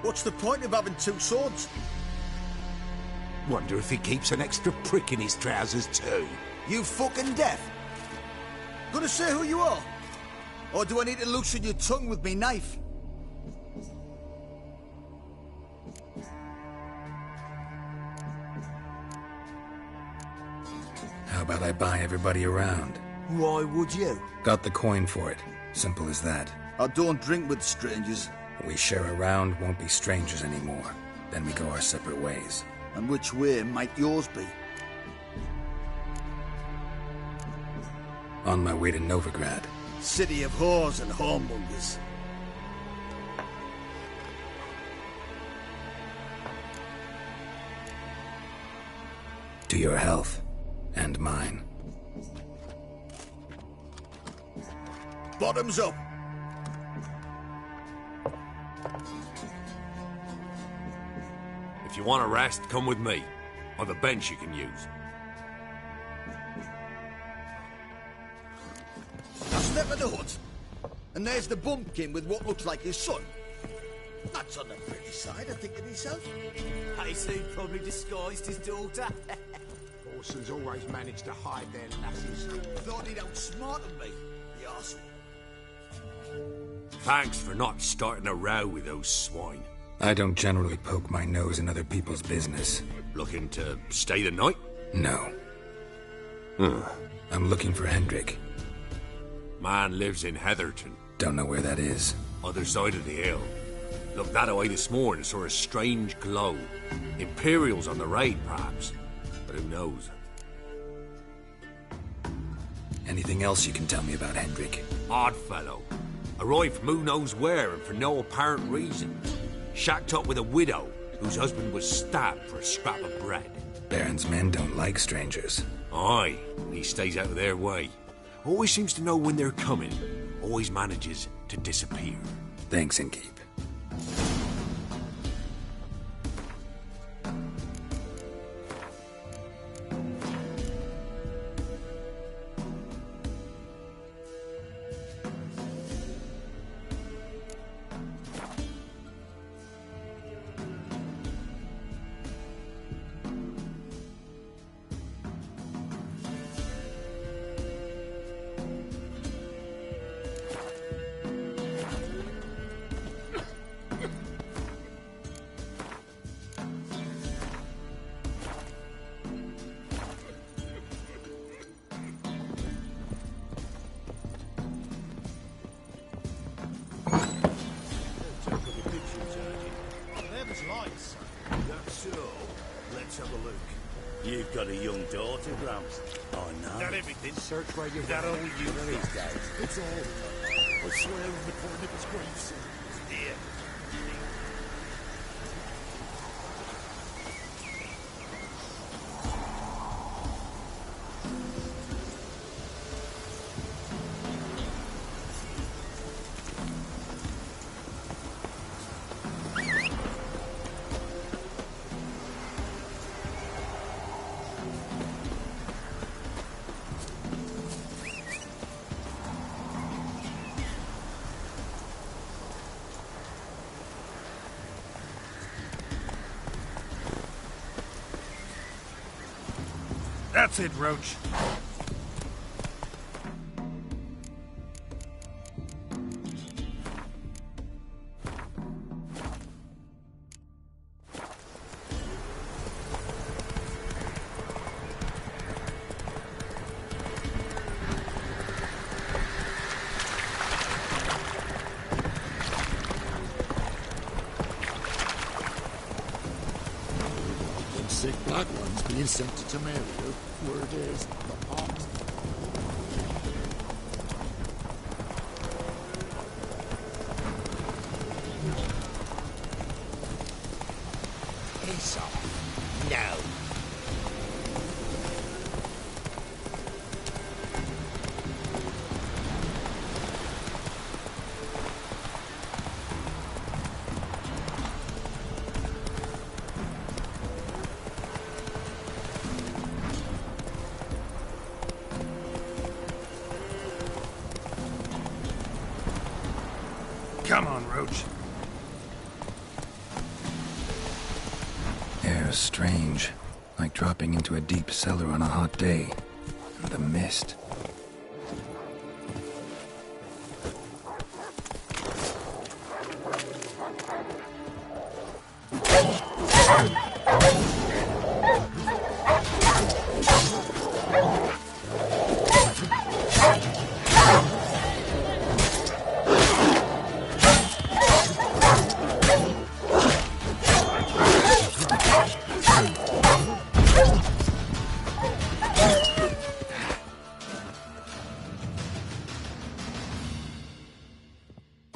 What's the point of having 2 swords? Wonder if he keeps an extra prick in his trousers too. You fucking deaf? Gonna say who you are? Or do I need to loosen your tongue with me knife? How about I buy everybody around? Why would you? Got the coin for it. Simple as that. I don't drink with strangers. We share a round, won't be strangers anymore. Then we go our separate ways. And which way might yours be? On my way to Novigrad. City of whores and whoremongers. To your health. And mine. Bottoms up. If you want a rest, come with me. Or the bench you can use. Now step in the hut. And there's the bumpkin with what looks like his son. That's on the pretty side, I think, of himself. I see, probably disguised his daughter. Orsons always manage to hide their lasses. Thought he'd outsmarted me, the arsehole. Thanks for not starting a row with those swine. I don't generally poke my nose in other people's business. Looking to stay the night? No. I'm looking for Hendrik. Man lives in Heatherton. Don't know where that is. Other side of the hill. Looked that away this morning, saw a strange glow. Imperials on the raid, perhaps. But who knows? Anything else you can tell me about Hendrik? Odd fellow. Arrived from who knows where and for no apparent reason. Shacked up with a widow whose husband was stabbed for a scrap of bread. Baron's men don't like strangers. Aye, he stays out of their way. Always seems to know when they're coming. Always manages to disappear. Thanks, Innkeep. Them's lights. That's so. Let's have a look. You've got a young daughter, Gramps. I know. That everything? Search where you're That all you these days. It's all. I swear on the poor nigger's grave, dear. That's it, Roach. Sick black ones being sent to Temeria. Word is the pot. Piss off. No. Come on, Roach. Air's strange, like dropping into a deep cellar on a hot day. And the mist.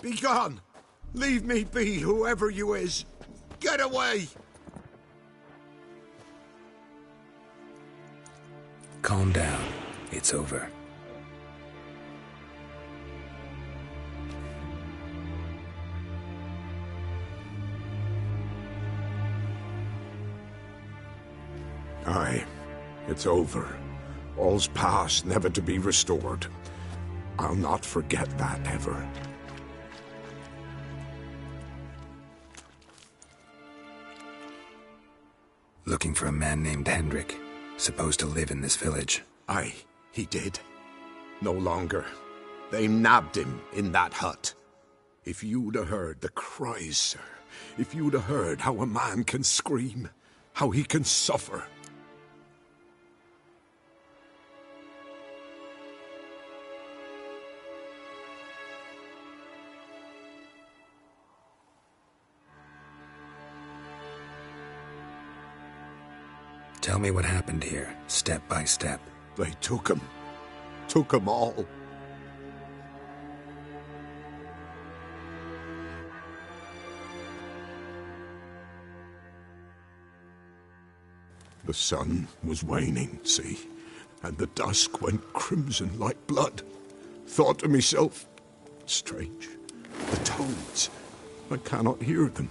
Be gone! Leave me be, whoever you is! Get away! Calm down. It's over. Aye, it's over. All's past, never to be restored. I'll not forget that ever. Looking for a man named Hendrik, supposed to live in this village. Aye, he did. No longer. They nabbed him in that hut. If you'd have heard the cries, sir. If you'd have heard how a man can scream, how he can suffer. Tell me what happened here, step by step. They took him. Took 'em all. The sun was waning, see? And the dusk went crimson like blood. Thought to myself, strange. The toads. I cannot hear them.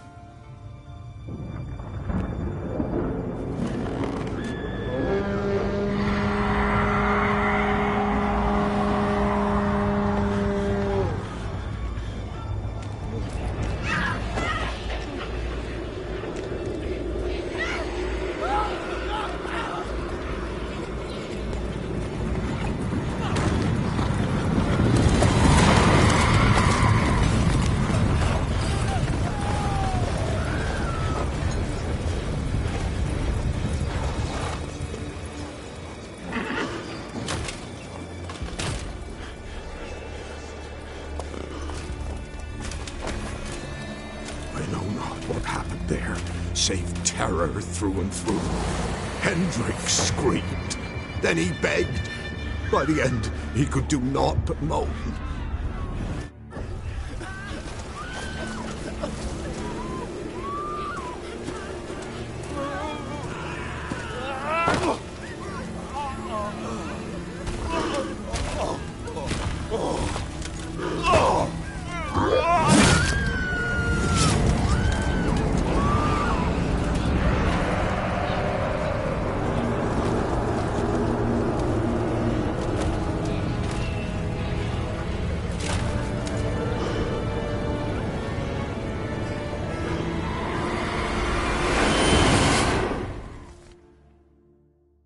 Save terror through and through. Hendrik screamed. Then he begged. By the end, he could do naught but moan.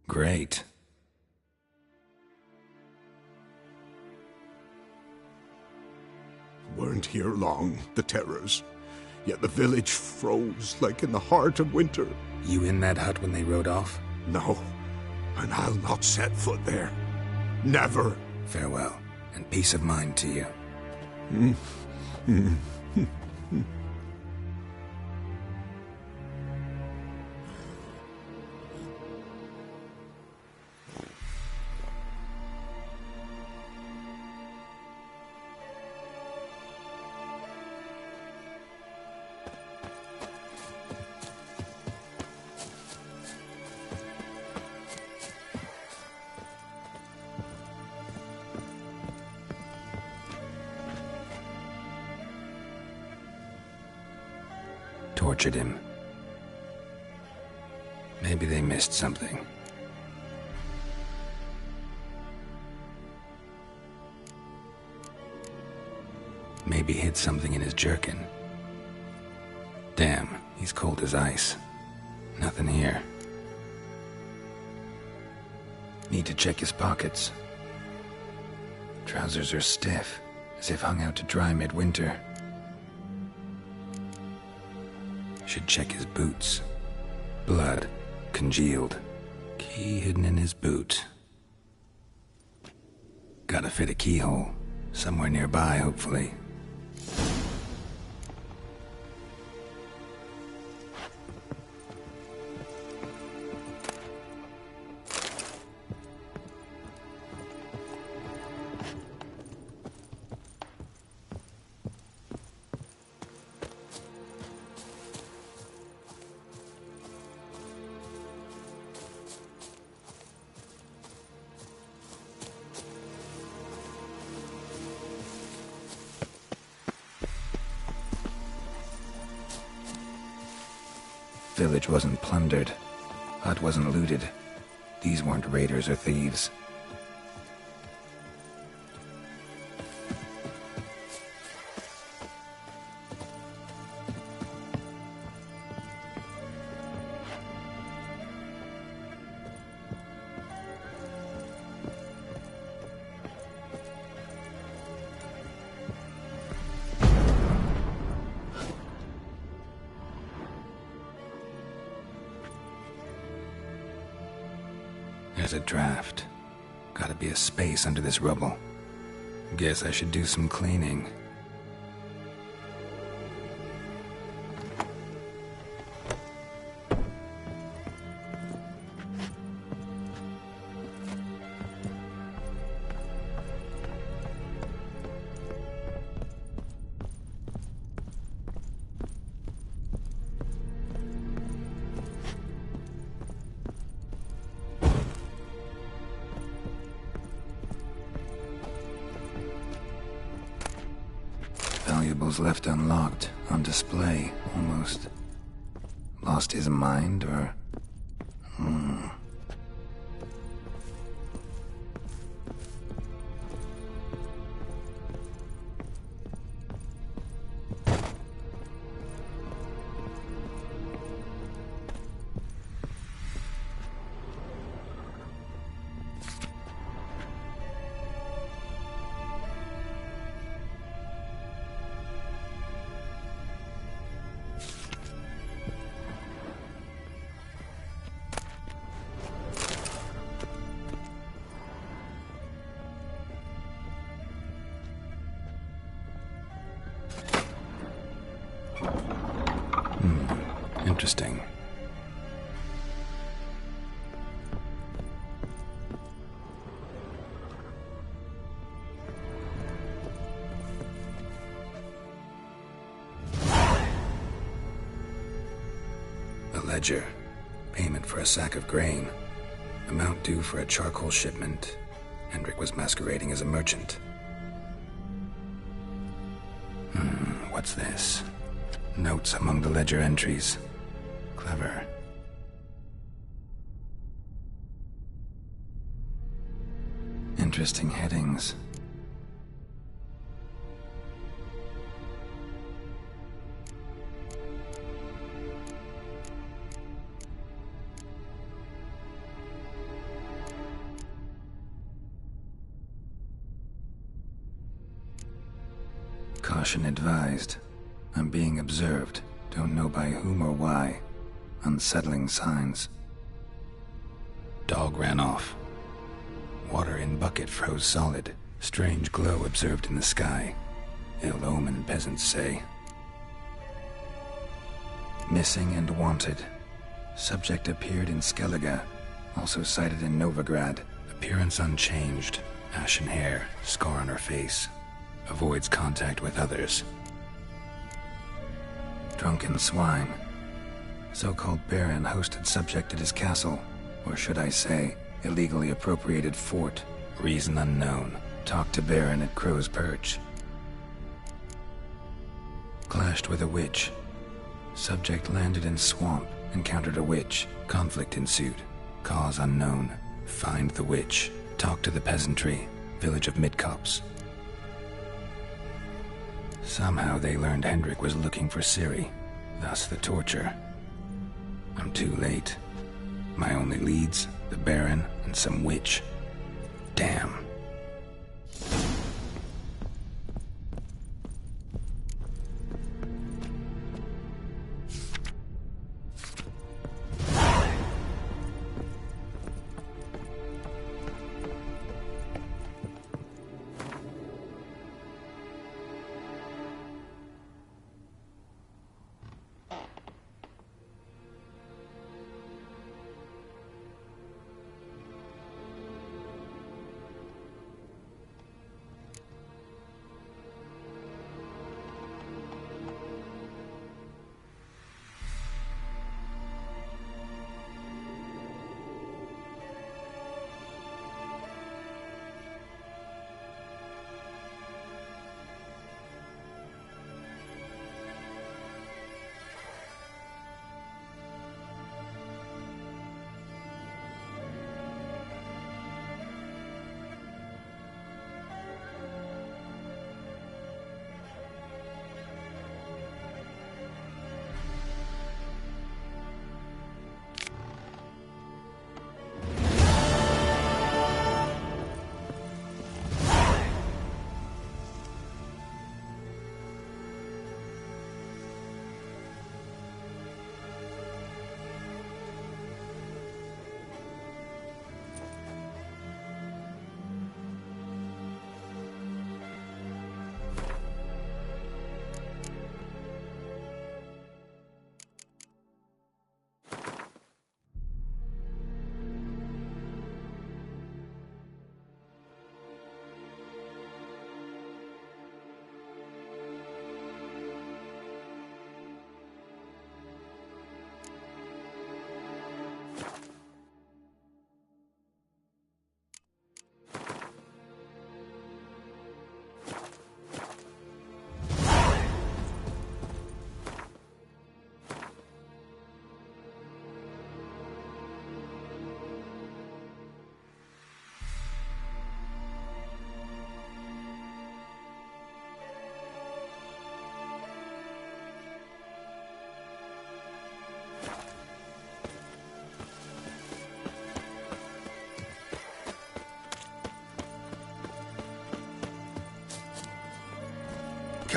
Great. Weren't here long, the terrors. Yet the village froze like in the heart of winter. You in that hut when they rode off? No, and I'll not set foot there. Never. Farewell, and peace of mind to you. Tortured him. Maybe they missed something. Maybe hid something in his jerkin. Damn, he's cold as ice. Nothing here. Need to check his pockets. Trousers are stiff, as if hung out to dry midwinter. Should check his boots. Blood, congealed. Key hidden in his boot. Gotta fit a keyhole. Somewhere nearby, hopefully. Village wasn't plundered. Hut wasn't looted. These weren't raiders or thieves. There's a draft. Gotta be a space under this rubble. Guess I should do some cleaning. Valuables left unlocked, on display, almost. Lost his mind, or... Interesting. ledger. Payment for a sack of grain. Amount due for a charcoal shipment. Hendrik was masquerading as a merchant. What's this? Notes among the ledger entries. Clever. Interesting headings. Caution advised. I'm being observed. Don't know by whom or why. Unsettling signs. Dog ran off. Water in bucket froze solid. Strange glow observed in the sky. Ill omen, peasants say. Missing and wanted. Subject appeared in Skellige. Also sighted in Novigrad. Appearance unchanged. Ashen hair. Scar on her face. Avoids contact with others. Drunken swine. So-called Baron hosted subject at his castle. Or should I say, illegally appropriated fort. Reason unknown. Talked to Baron at Crow's Perch. Clashed with a witch. Subject landed in swamp. Encountered a witch. Conflict ensued. Cause unknown. Find the witch. Talk to the peasantry. Village of Midcopse. Somehow they learned Hendrik was looking for Ciri. Thus the torture. I'm too late. My only leads, the Baron and some witch. Damn.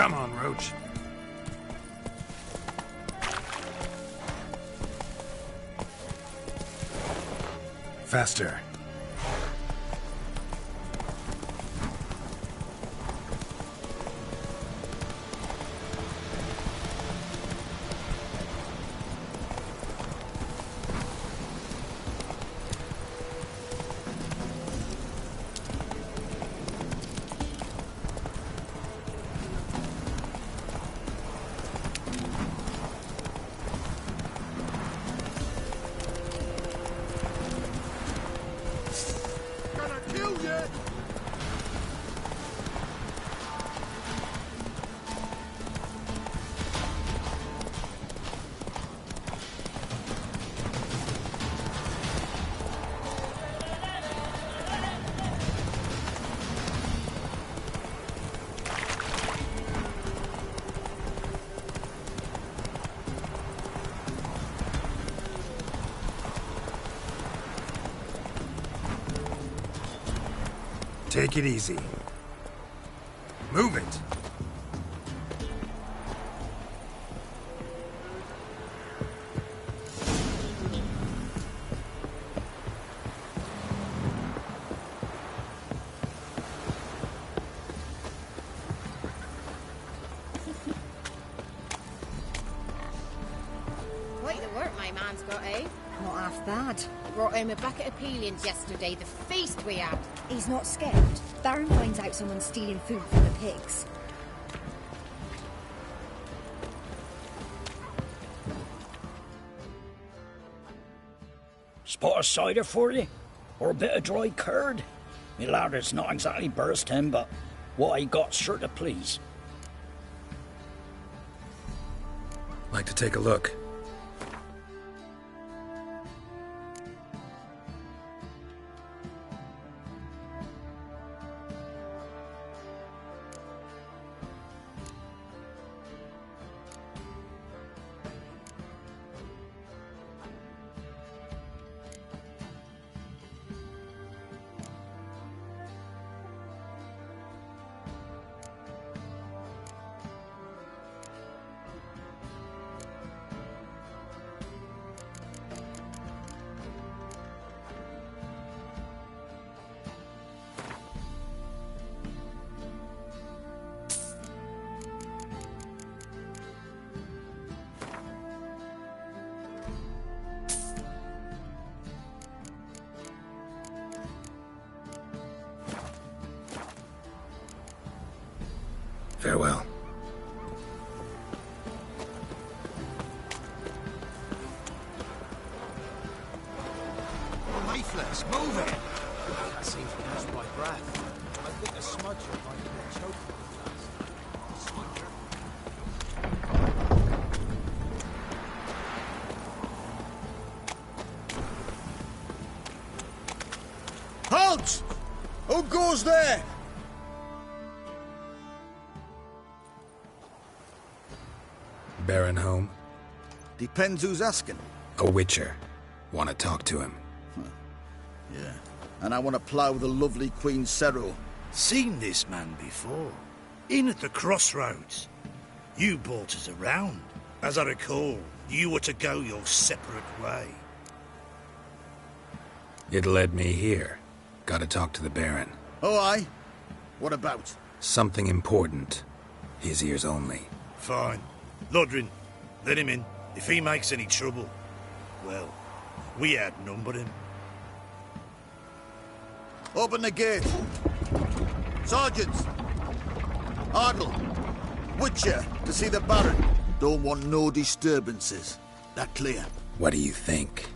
Come on, Roach. Faster. Take it easy. Move it. Quite the work my man's got, eh? Not half bad. Brought home a bucket of peelings yesterday, the feast we had. He's not scared. Baron finds out someone's stealing food from the pigs. Spot of cider for you? Or a bit of dry curd? Me lad, it's not exactly bursting, but what I got's sure to please. Like to take a look. Farewell. Leaflets, move it! That seems to catch my breath. I think a smudger might be a choke. Halt! Who goes there? Baron home? Depends who's asking. A witcher. Want to talk to him. Yeah. And I want to plough the lovely Queen Cero. Seen this man before. In at the crossroads. You brought us around. As I recall, you were to go your separate way. It led me here. Gotta talk to the Baron. Oh, aye? What about? Something important. His ears only. Fine. Lodrin, let him in. If he makes any trouble, well, we outnumber him. Open the gate. Sergeants! Ardle! Witcher, to see the Baron. Don't want no disturbances. That clear? What do you think?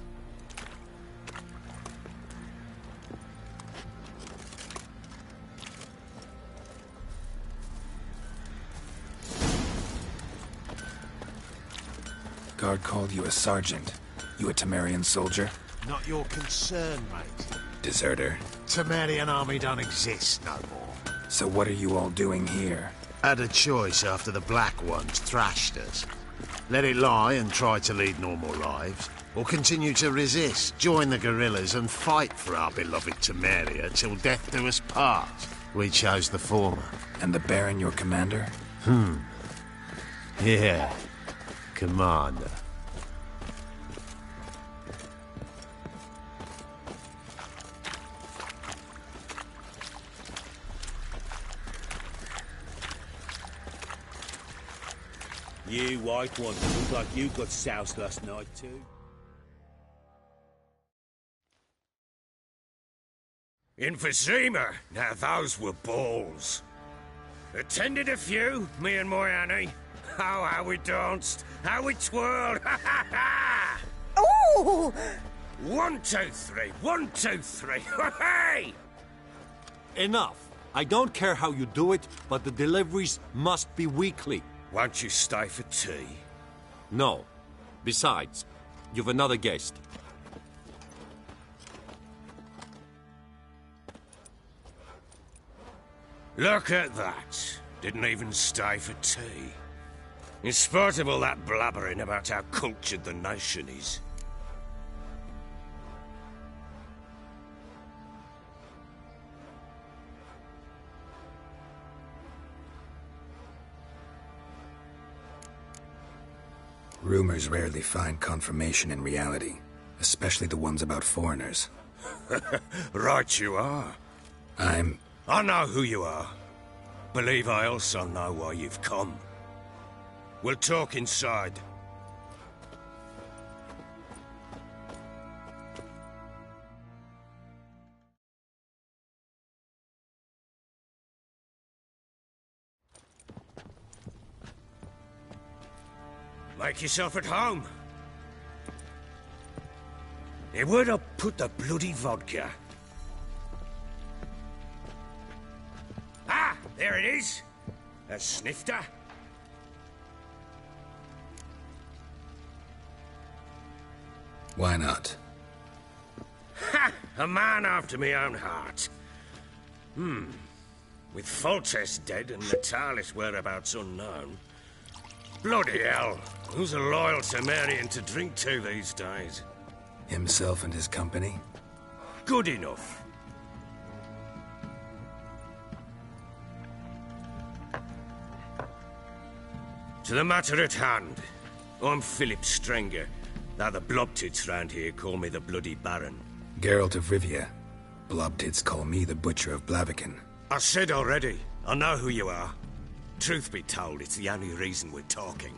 Guard called you a sergeant. You a Temerian soldier? Not your concern, mate. Deserter. Temerian army don't exist no more. So what are you all doing here? Had a choice after the Black Ones thrashed us. Let it lie and try to lead normal lives, or continue to resist, join the guerrillas and fight for our beloved Temeria till death do us part. We chose the former. And the Baron your commander? Yeah. Commander. You white ones look like you got soused last night too. Emphysema. Now those were balls. Attended a few, me and my Annie. Oh, how we danced, how we twirled, ha ha ha! Oh! 1, 2, 3, 1, 2, 3, hey! Enough. I don't care how you do it, but the deliveries must be weekly. Won't you stay for tea? No. Besides, you've another guest. Look at that. Didn't even stay for tea. In spite of all that blabbering about how cultured the nation is. Rumors rarely find confirmation in reality, especially the ones about foreigners. Right you are. I know who you are. Believe I also know why you've come. We'll talk inside. Make yourself at home. Hey, where'd I put the bloody vodka? Ah, there it is. A snifter. Why not? Ha! A man after my own heart. With Foltest dead and Natalis' whereabouts unknown. Bloody hell. Who's a loyal Cimmerian to drink to these days? Himself and his company? Good enough. To the matter at hand. I'm Philip Strenger. Now the Blobtits round here call me the Bloody Baron. Geralt of Rivia. Blobtits call me the Butcher of Blaviken. I said already, I know who you are. Truth be told, it's the only reason we're talking.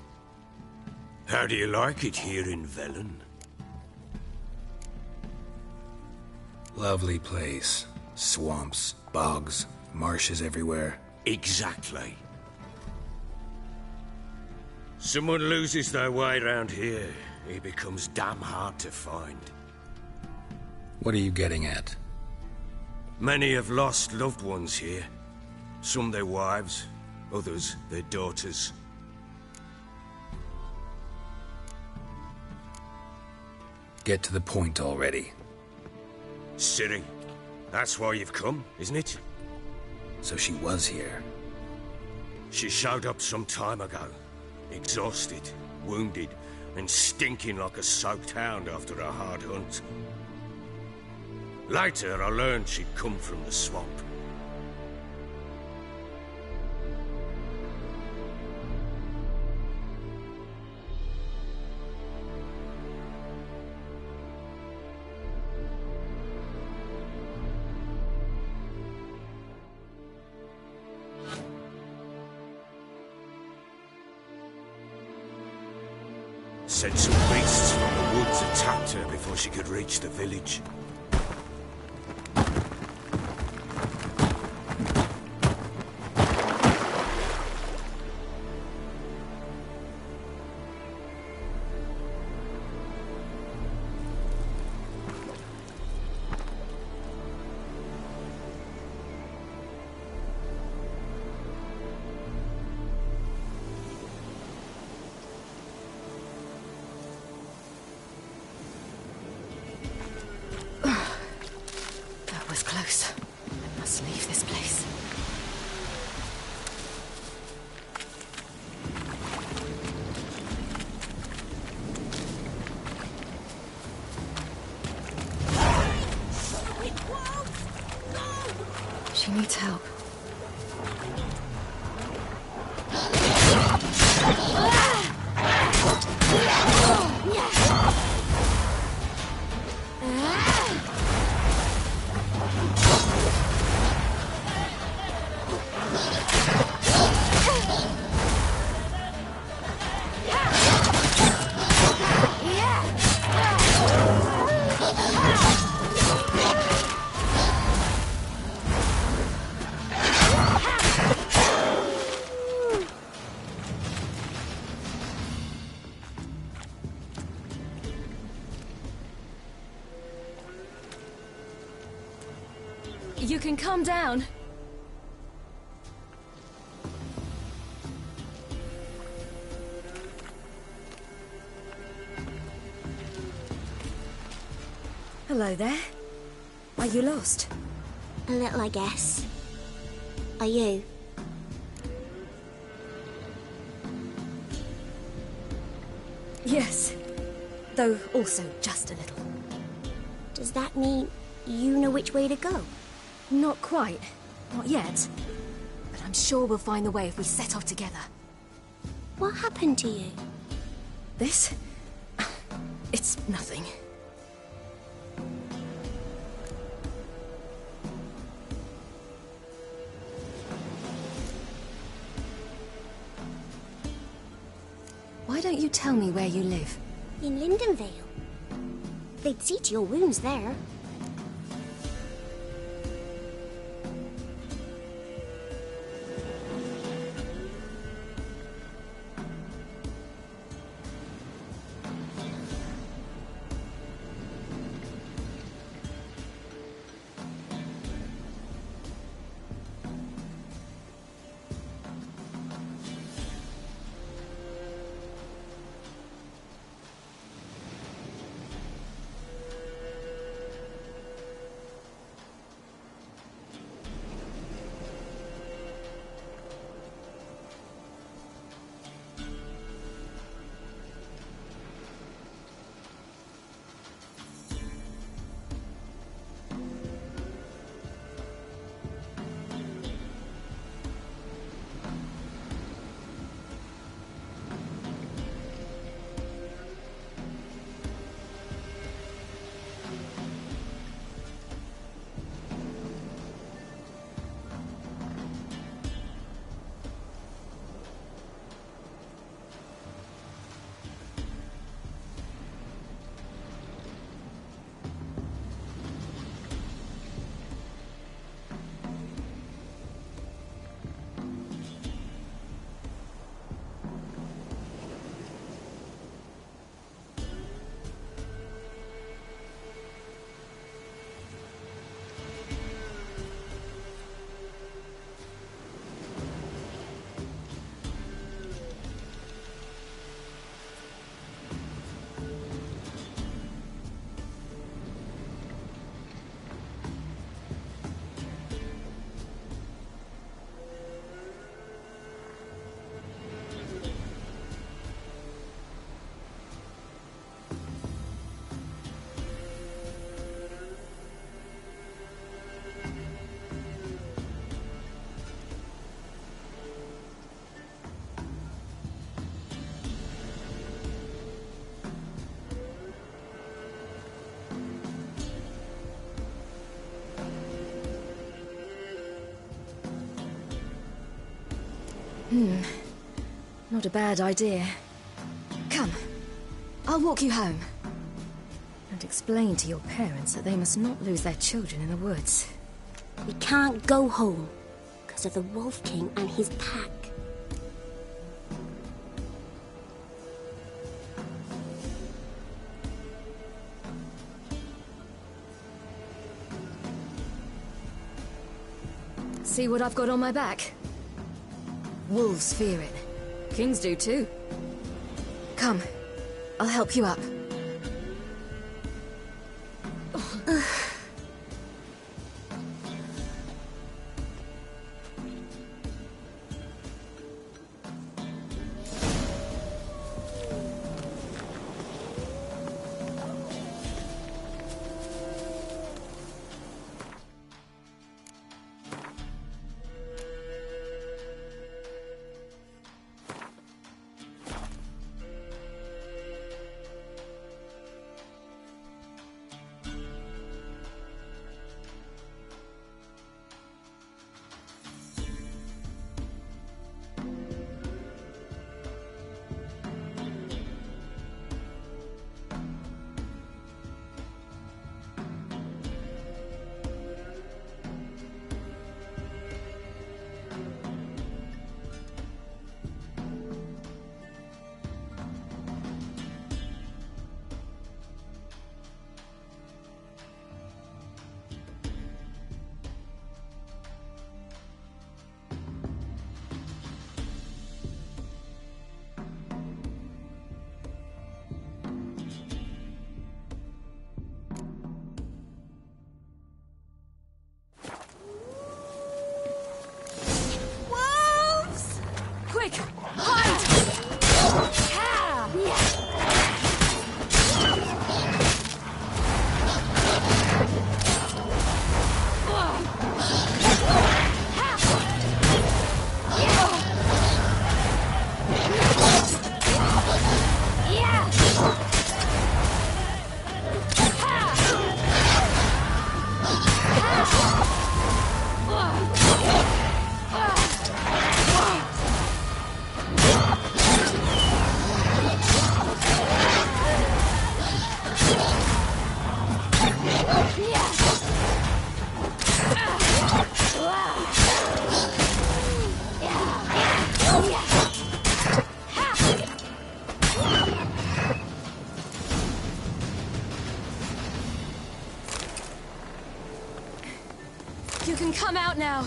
How do you like it here in Velen? Lovely place. Swamps, bogs, marshes everywhere. Exactly. Someone loses their way round here, he becomes damn hard to find. What are you getting at? Many have lost loved ones here. Some their wives, others their daughters. Get to the point already. Ciri, that's why you've come, isn't it? So she was here. She showed up some time ago. Exhausted, wounded, and stinking like a soaked hound after a hard hunt. Later, I learned she'd come from the swamp. Said some beasts from the woods attacked her before she could reach the village. Close. I must leave this place. She needs help. You can calm down. Hello there. Are you lost? A little, I guess. Are you? Yes. Though also just a little. Does that mean you know which way to go? Not quite. Not yet. But I'm sure we'll find the way if we set off together. What happened to you? This? It's nothing. Why don't you tell me where you live? In Lindenvale. They'd see to your wounds there. Not a bad idea. Come, I'll walk you home. And explain to your parents that they must not lose their children in the woods. We can't go home because of the Wolf King and his pack. See what I've got on my back? Wolves fear it. Kings do too. Come, I'll help you up. You can come out now.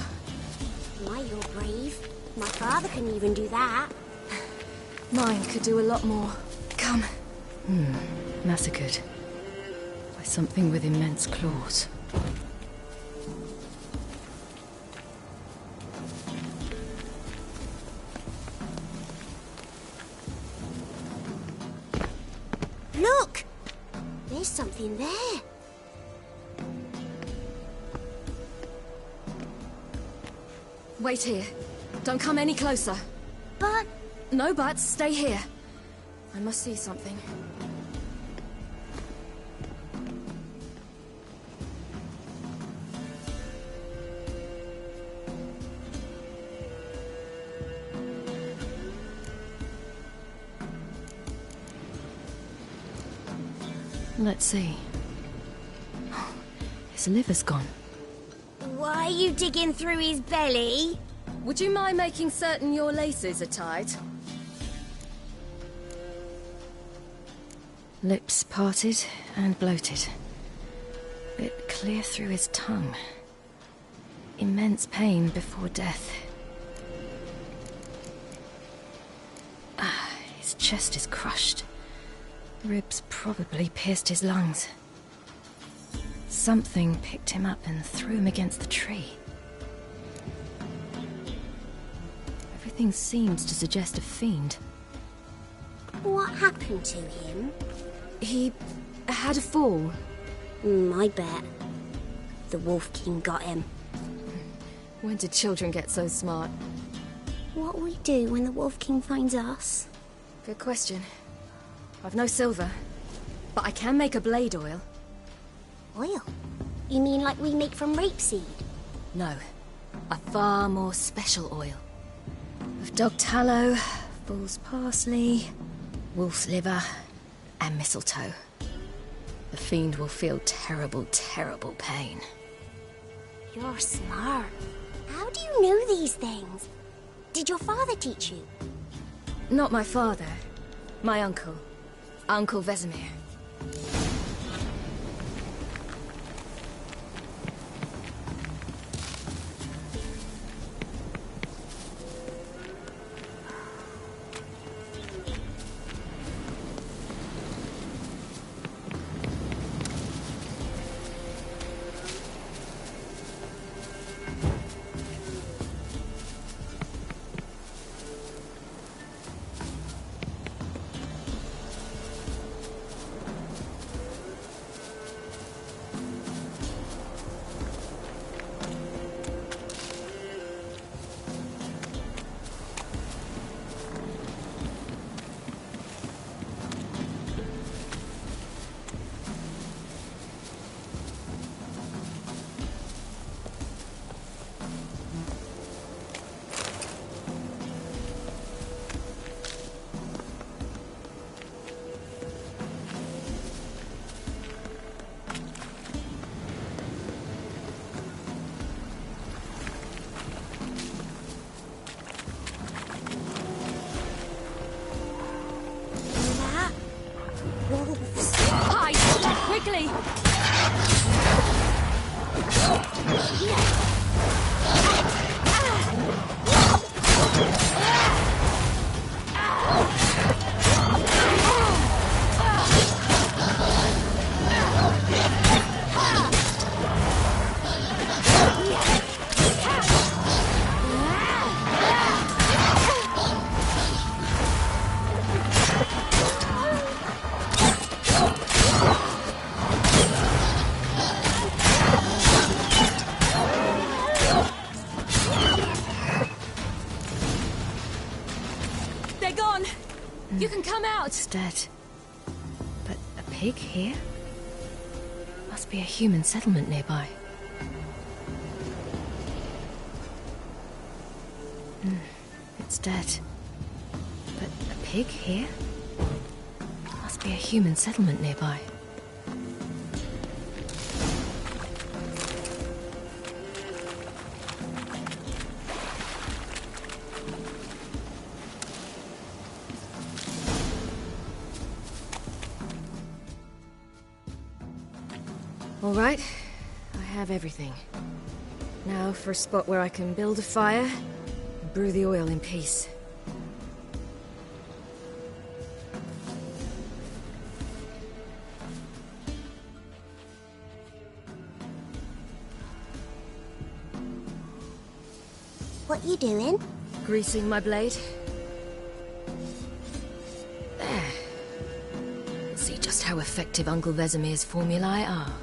My, you're brave. My father couldn't even do that. Mine could do a lot more. Come. Massacred. By something with immense claws. Look! There's something there. Wait here. Don't come any closer. But... No buts. Stay here. I must see something. Let's see. His liver's gone. Why are you digging through his belly? Would you mind making certain your laces are tied? Lips parted and bloated. Bit clear through his tongue. Immense pain before death. His chest is crushed. Ribs probably pierced his lungs. Something picked him up and threw him against the tree. Everything seems to suggest a fiend. What happened to him? He had a fall. I bet. The Wolf King got him. When did children get so smart? What'll we do when the Wolf King finds us? Good question. I've no silver, but I can make a blade oil. Oil? You mean like we make from rapeseed? No, a far more special oil. Of dog tallow, fool's parsley, wolf's liver, and mistletoe. The fiend will feel terrible, terrible pain. You're smart. How do you know these things? Did your father teach you? Not my father. My uncle. Uncle Vesemir. Quickly! You can come out! It's dead. But a pig here? Must be a human settlement nearby. It's dead. But a pig here? Must be a human settlement nearby. All right, I have everything. Now for a spot where I can build a fire and brew the oil in peace. What you doing? Greasing my blade. There. See just how effective Uncle Vesemir's formulae are.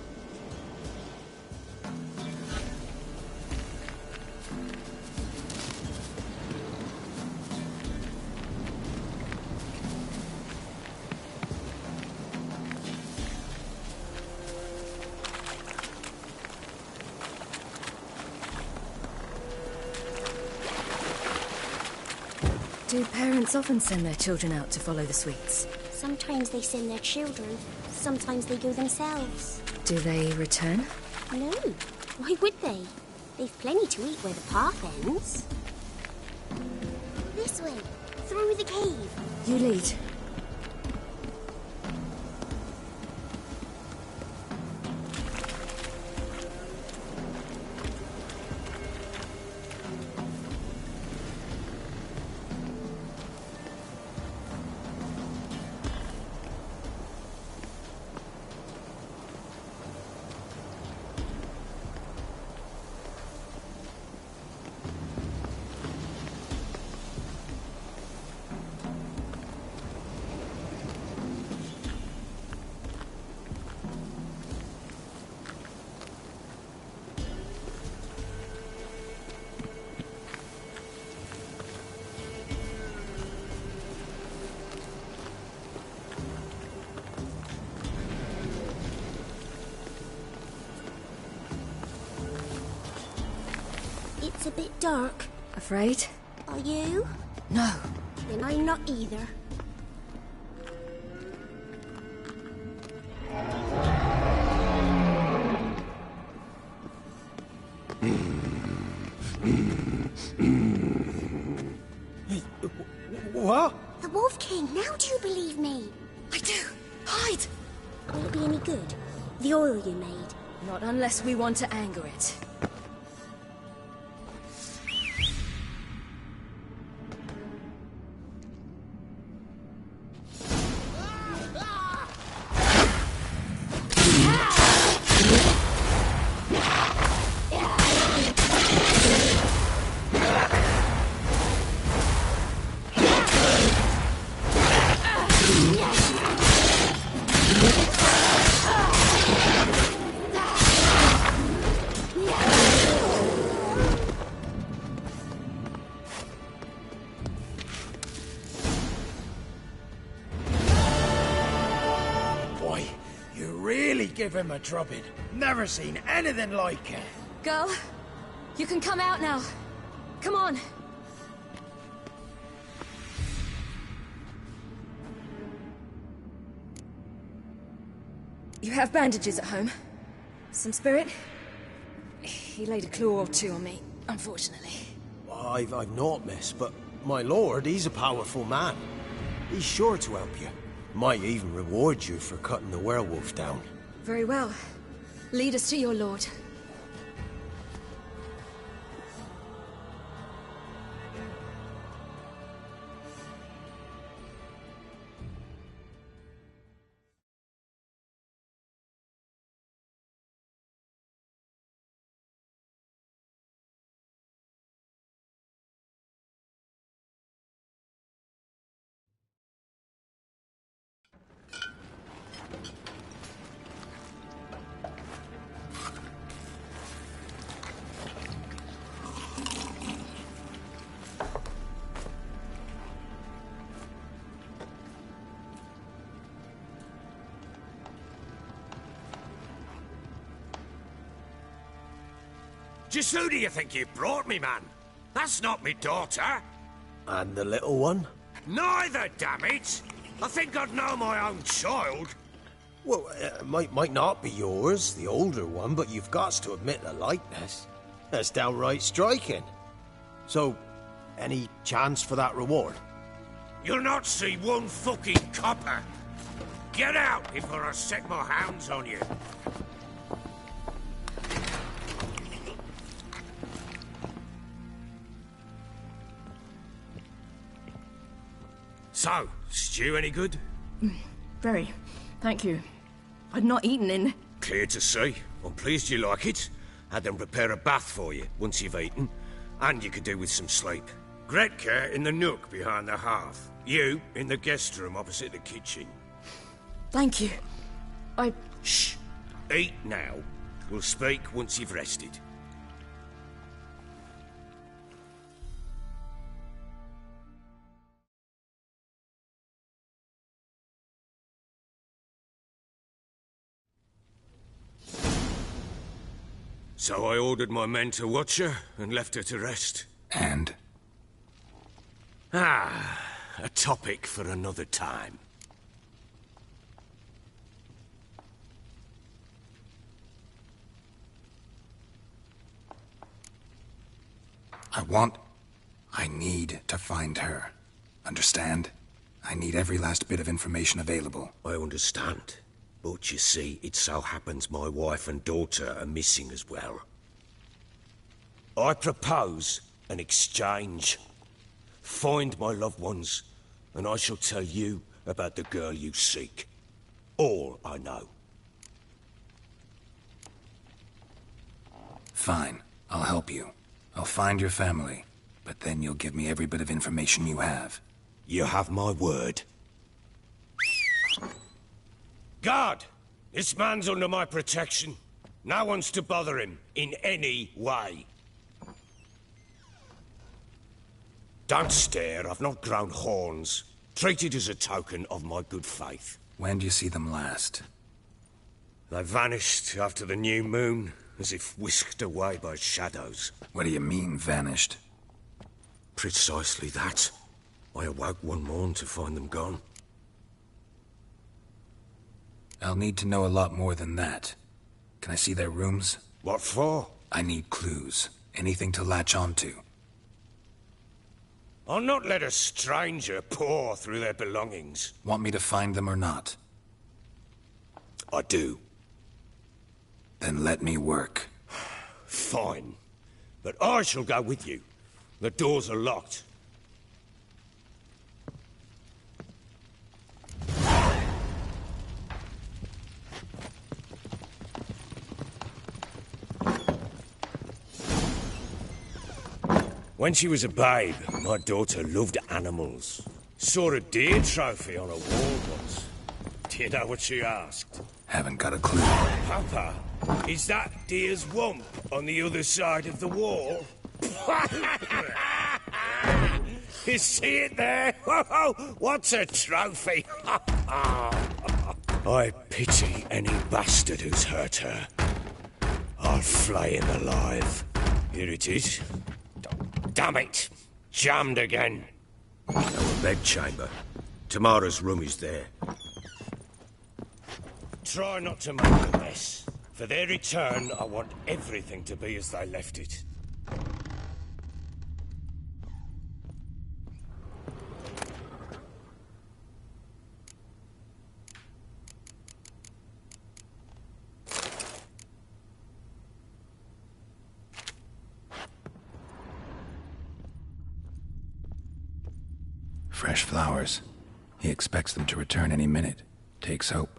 Do parents often send their children out to follow the sweets? Sometimes they send their children, sometimes they go themselves. Do they return? No, why would they? They've plenty to eat where the path ends. This way, through the cave. You lead. It's a bit dark. Afraid? Are you? No. Then I'm not either. What? The Wolf King, now do you believe me? I do. Hide! Will it be any good? The oil you made? Not unless we want to anger it. Give him a drubbing. Never seen anything like it. Girl, you can come out now. Come on. You have bandages at home? Some spirit? He laid a claw or two on me, unfortunately. I've naught, miss, but my lord, he's a powerful man. He's sure to help you. Might even reward you for cutting the werewolf down. Very well. Lead us to your lord. Just who do you think you brought me, man? That's not me daughter. And the little one? Neither, damn it! I think I'd know my own child. Well, might not be yours, the older one, but you've got to admit the likeness. That's downright striking. So, any chance for that reward? You'll not see one fucking copper. Get out before I set my hounds on you. So, stew any good? Very. Thank you. I'd not eaten in... Clear to see. I'm pleased you like it. Had them prepare a bath for you once you've eaten. And you could do with some sleep. Gretka in the nook behind the hearth. You in the guest room opposite the kitchen. Thank you. Shh. Eat now. We'll speak once you've rested. So I ordered my men to watch her and left her to rest. And? A topic for another time. I need to find her. Understand? I need every last bit of information available. I understand. But you see, it so happens my wife and daughter are missing as well. I propose an exchange. Find my loved ones, and I shall tell you about the girl you seek. All I know. Fine. I'll help you. I'll find your family, but then you'll give me every bit of information you have. You have my word. Guard! This man's under my protection. No one's to bother him in any way. Don't stare, I've not grown horns. Treat it as a token of my good faith. When do you see them last? They vanished after the new moon, as if whisked away by shadows. What do you mean, vanished? Precisely that. I awoke one morn to find them gone. I'll need to know a lot more than that. Can I see their rooms? What for? I need clues. Anything to latch onto. I'll not let a stranger pore through their belongings. Want me to find them or not? I do. Then let me work. Fine. But I shall go with you. The doors are locked. When she was a babe, my daughter loved animals. Saw a deer trophy on a wall once. Do you know what she asked? Haven't got a clue. Papa, is that deer's wump on the other side of the wall? You see it there? What's a trophy? I pity any bastard who's hurt her. I'll flay him alive. Here it is. Damn it! Jammed again. Our bedchamber. Tamara's room is there. Try not to make a mess. For their return, I want everything to be as they left it. Fresh flowers. He expects them to return any minute. Takes hope.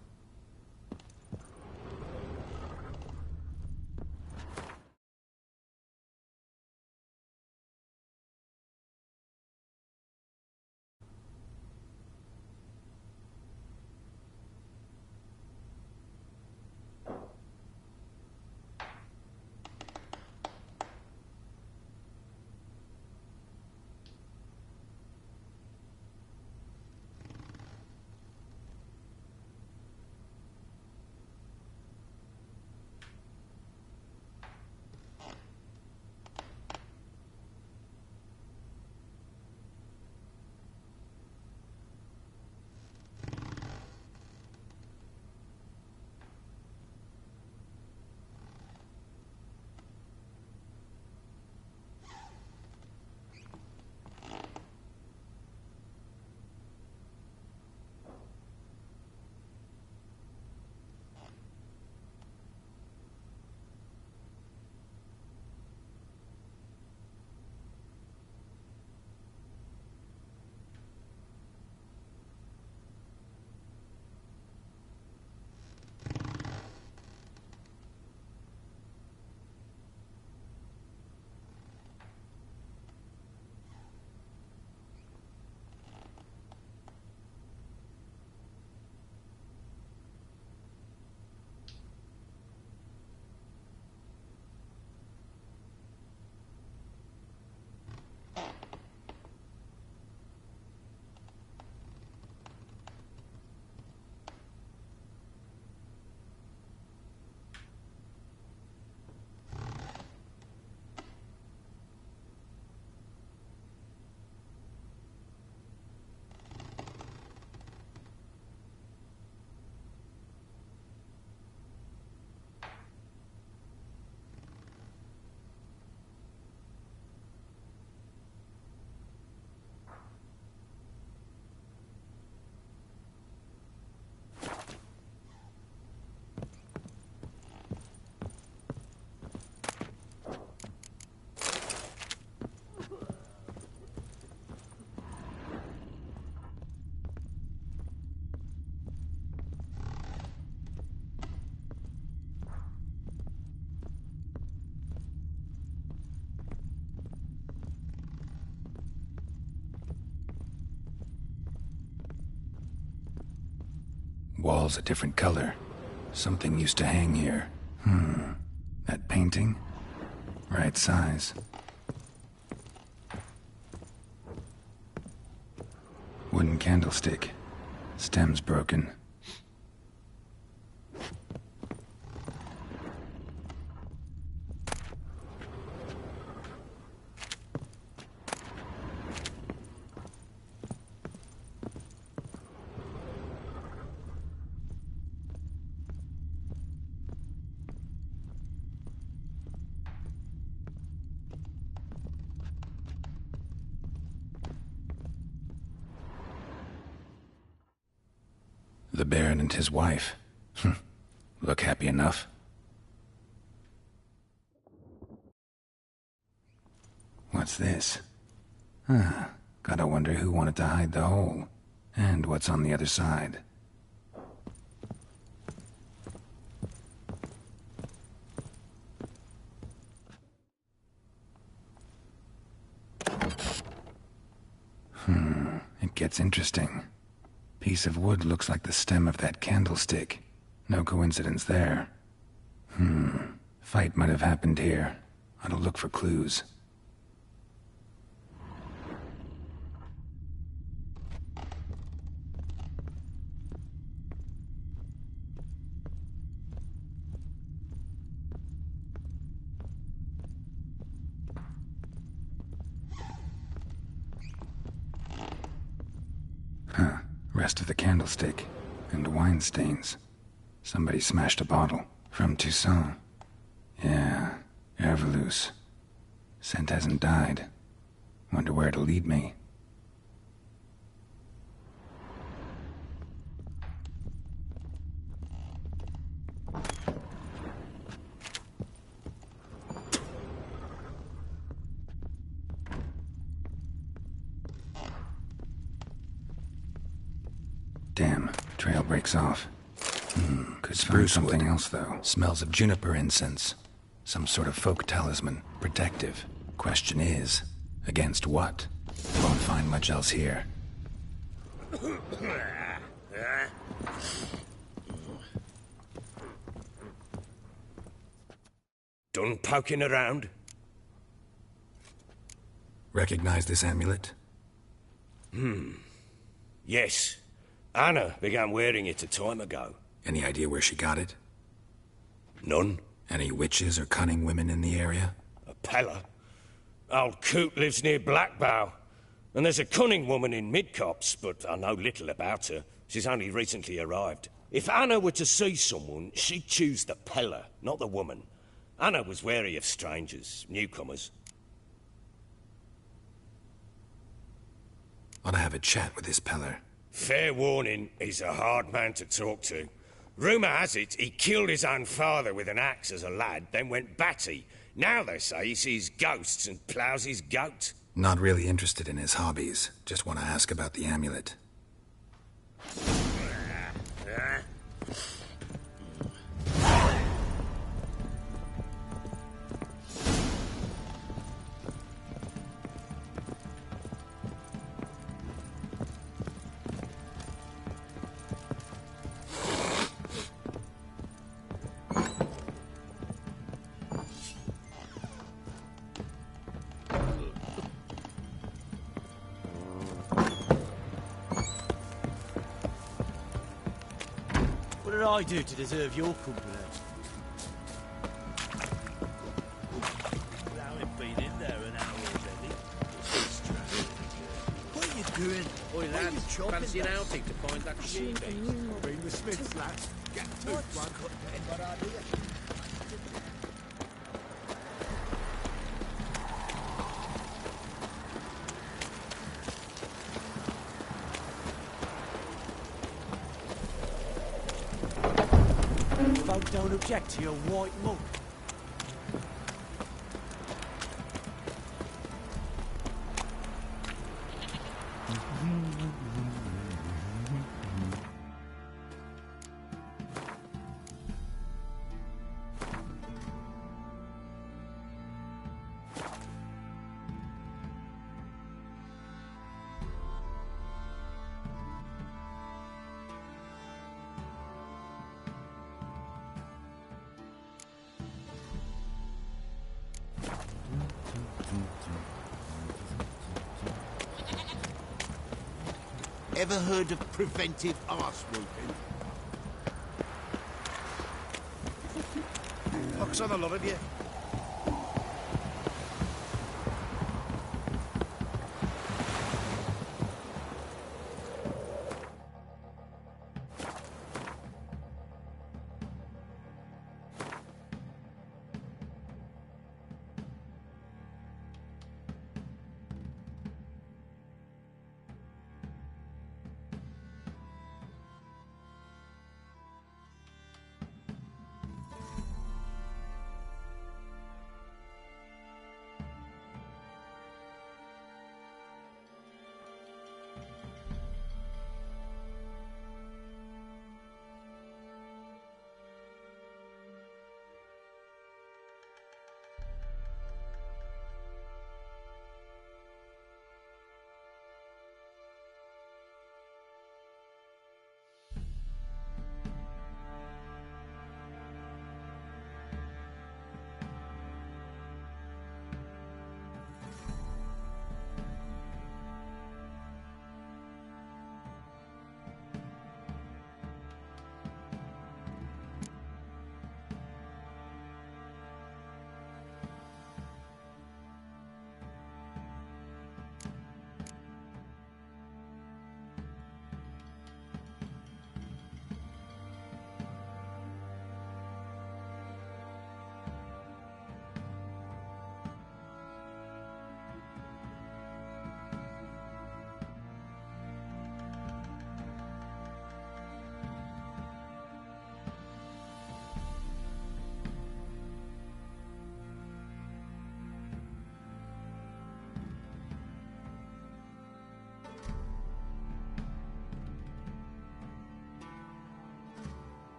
wall's a different color. Something used to hang here. That painting? Right size. Wooden candlestick. Stem's broken. The Baron and his wife. Look happy enough. What's this? Gotta wonder who wanted to hide the hole. And what's on the other side. It gets interesting. Piece of wood looks like the stem of that candlestick. No coincidence there. Fight might have happened here. Ought to look for clues. Rest of the candlestick, and wine stains. Somebody smashed a bottle. From Toussaint. Yeah, Herveloos. Scent hasn't died. Wonder where it'll lead me. Damn, trail breaks off. Could find something else, though. Smells of juniper incense. Some sort of folk talisman. Protective. Question is, against what? Won't find much else here. Done poking around? Recognize this amulet? Yes. Anna began wearing it a time ago. Any idea where she got it? None. Any witches or cunning women in the area? A Pella. Old Coot lives near Blackbow. And there's a cunning woman in Midcopse, but I know little about her. She's only recently arrived. If Anna were to see someone, she'd choose the Pella, not the woman. Anna was wary of strangers, newcomers. Ought to have a chat with this Peller. Fair warning, he's a hard man to talk to. Rumour has it he killed his own father with an axe as a lad, then went batty. Now they say he sees ghosts and ploughs his goat. Not really interested in his hobbies. Just want to ask about the amulet. What did I do to deserve your company? Well, I ain't been in there an hour already. What are you doing? Oi, lads, fancy an outing to find that sheep? Bring the Smiths, lads. Get to one. Folk don't object to your white monk. Ever heard of preventive arse whooping? Pox on a lot of you.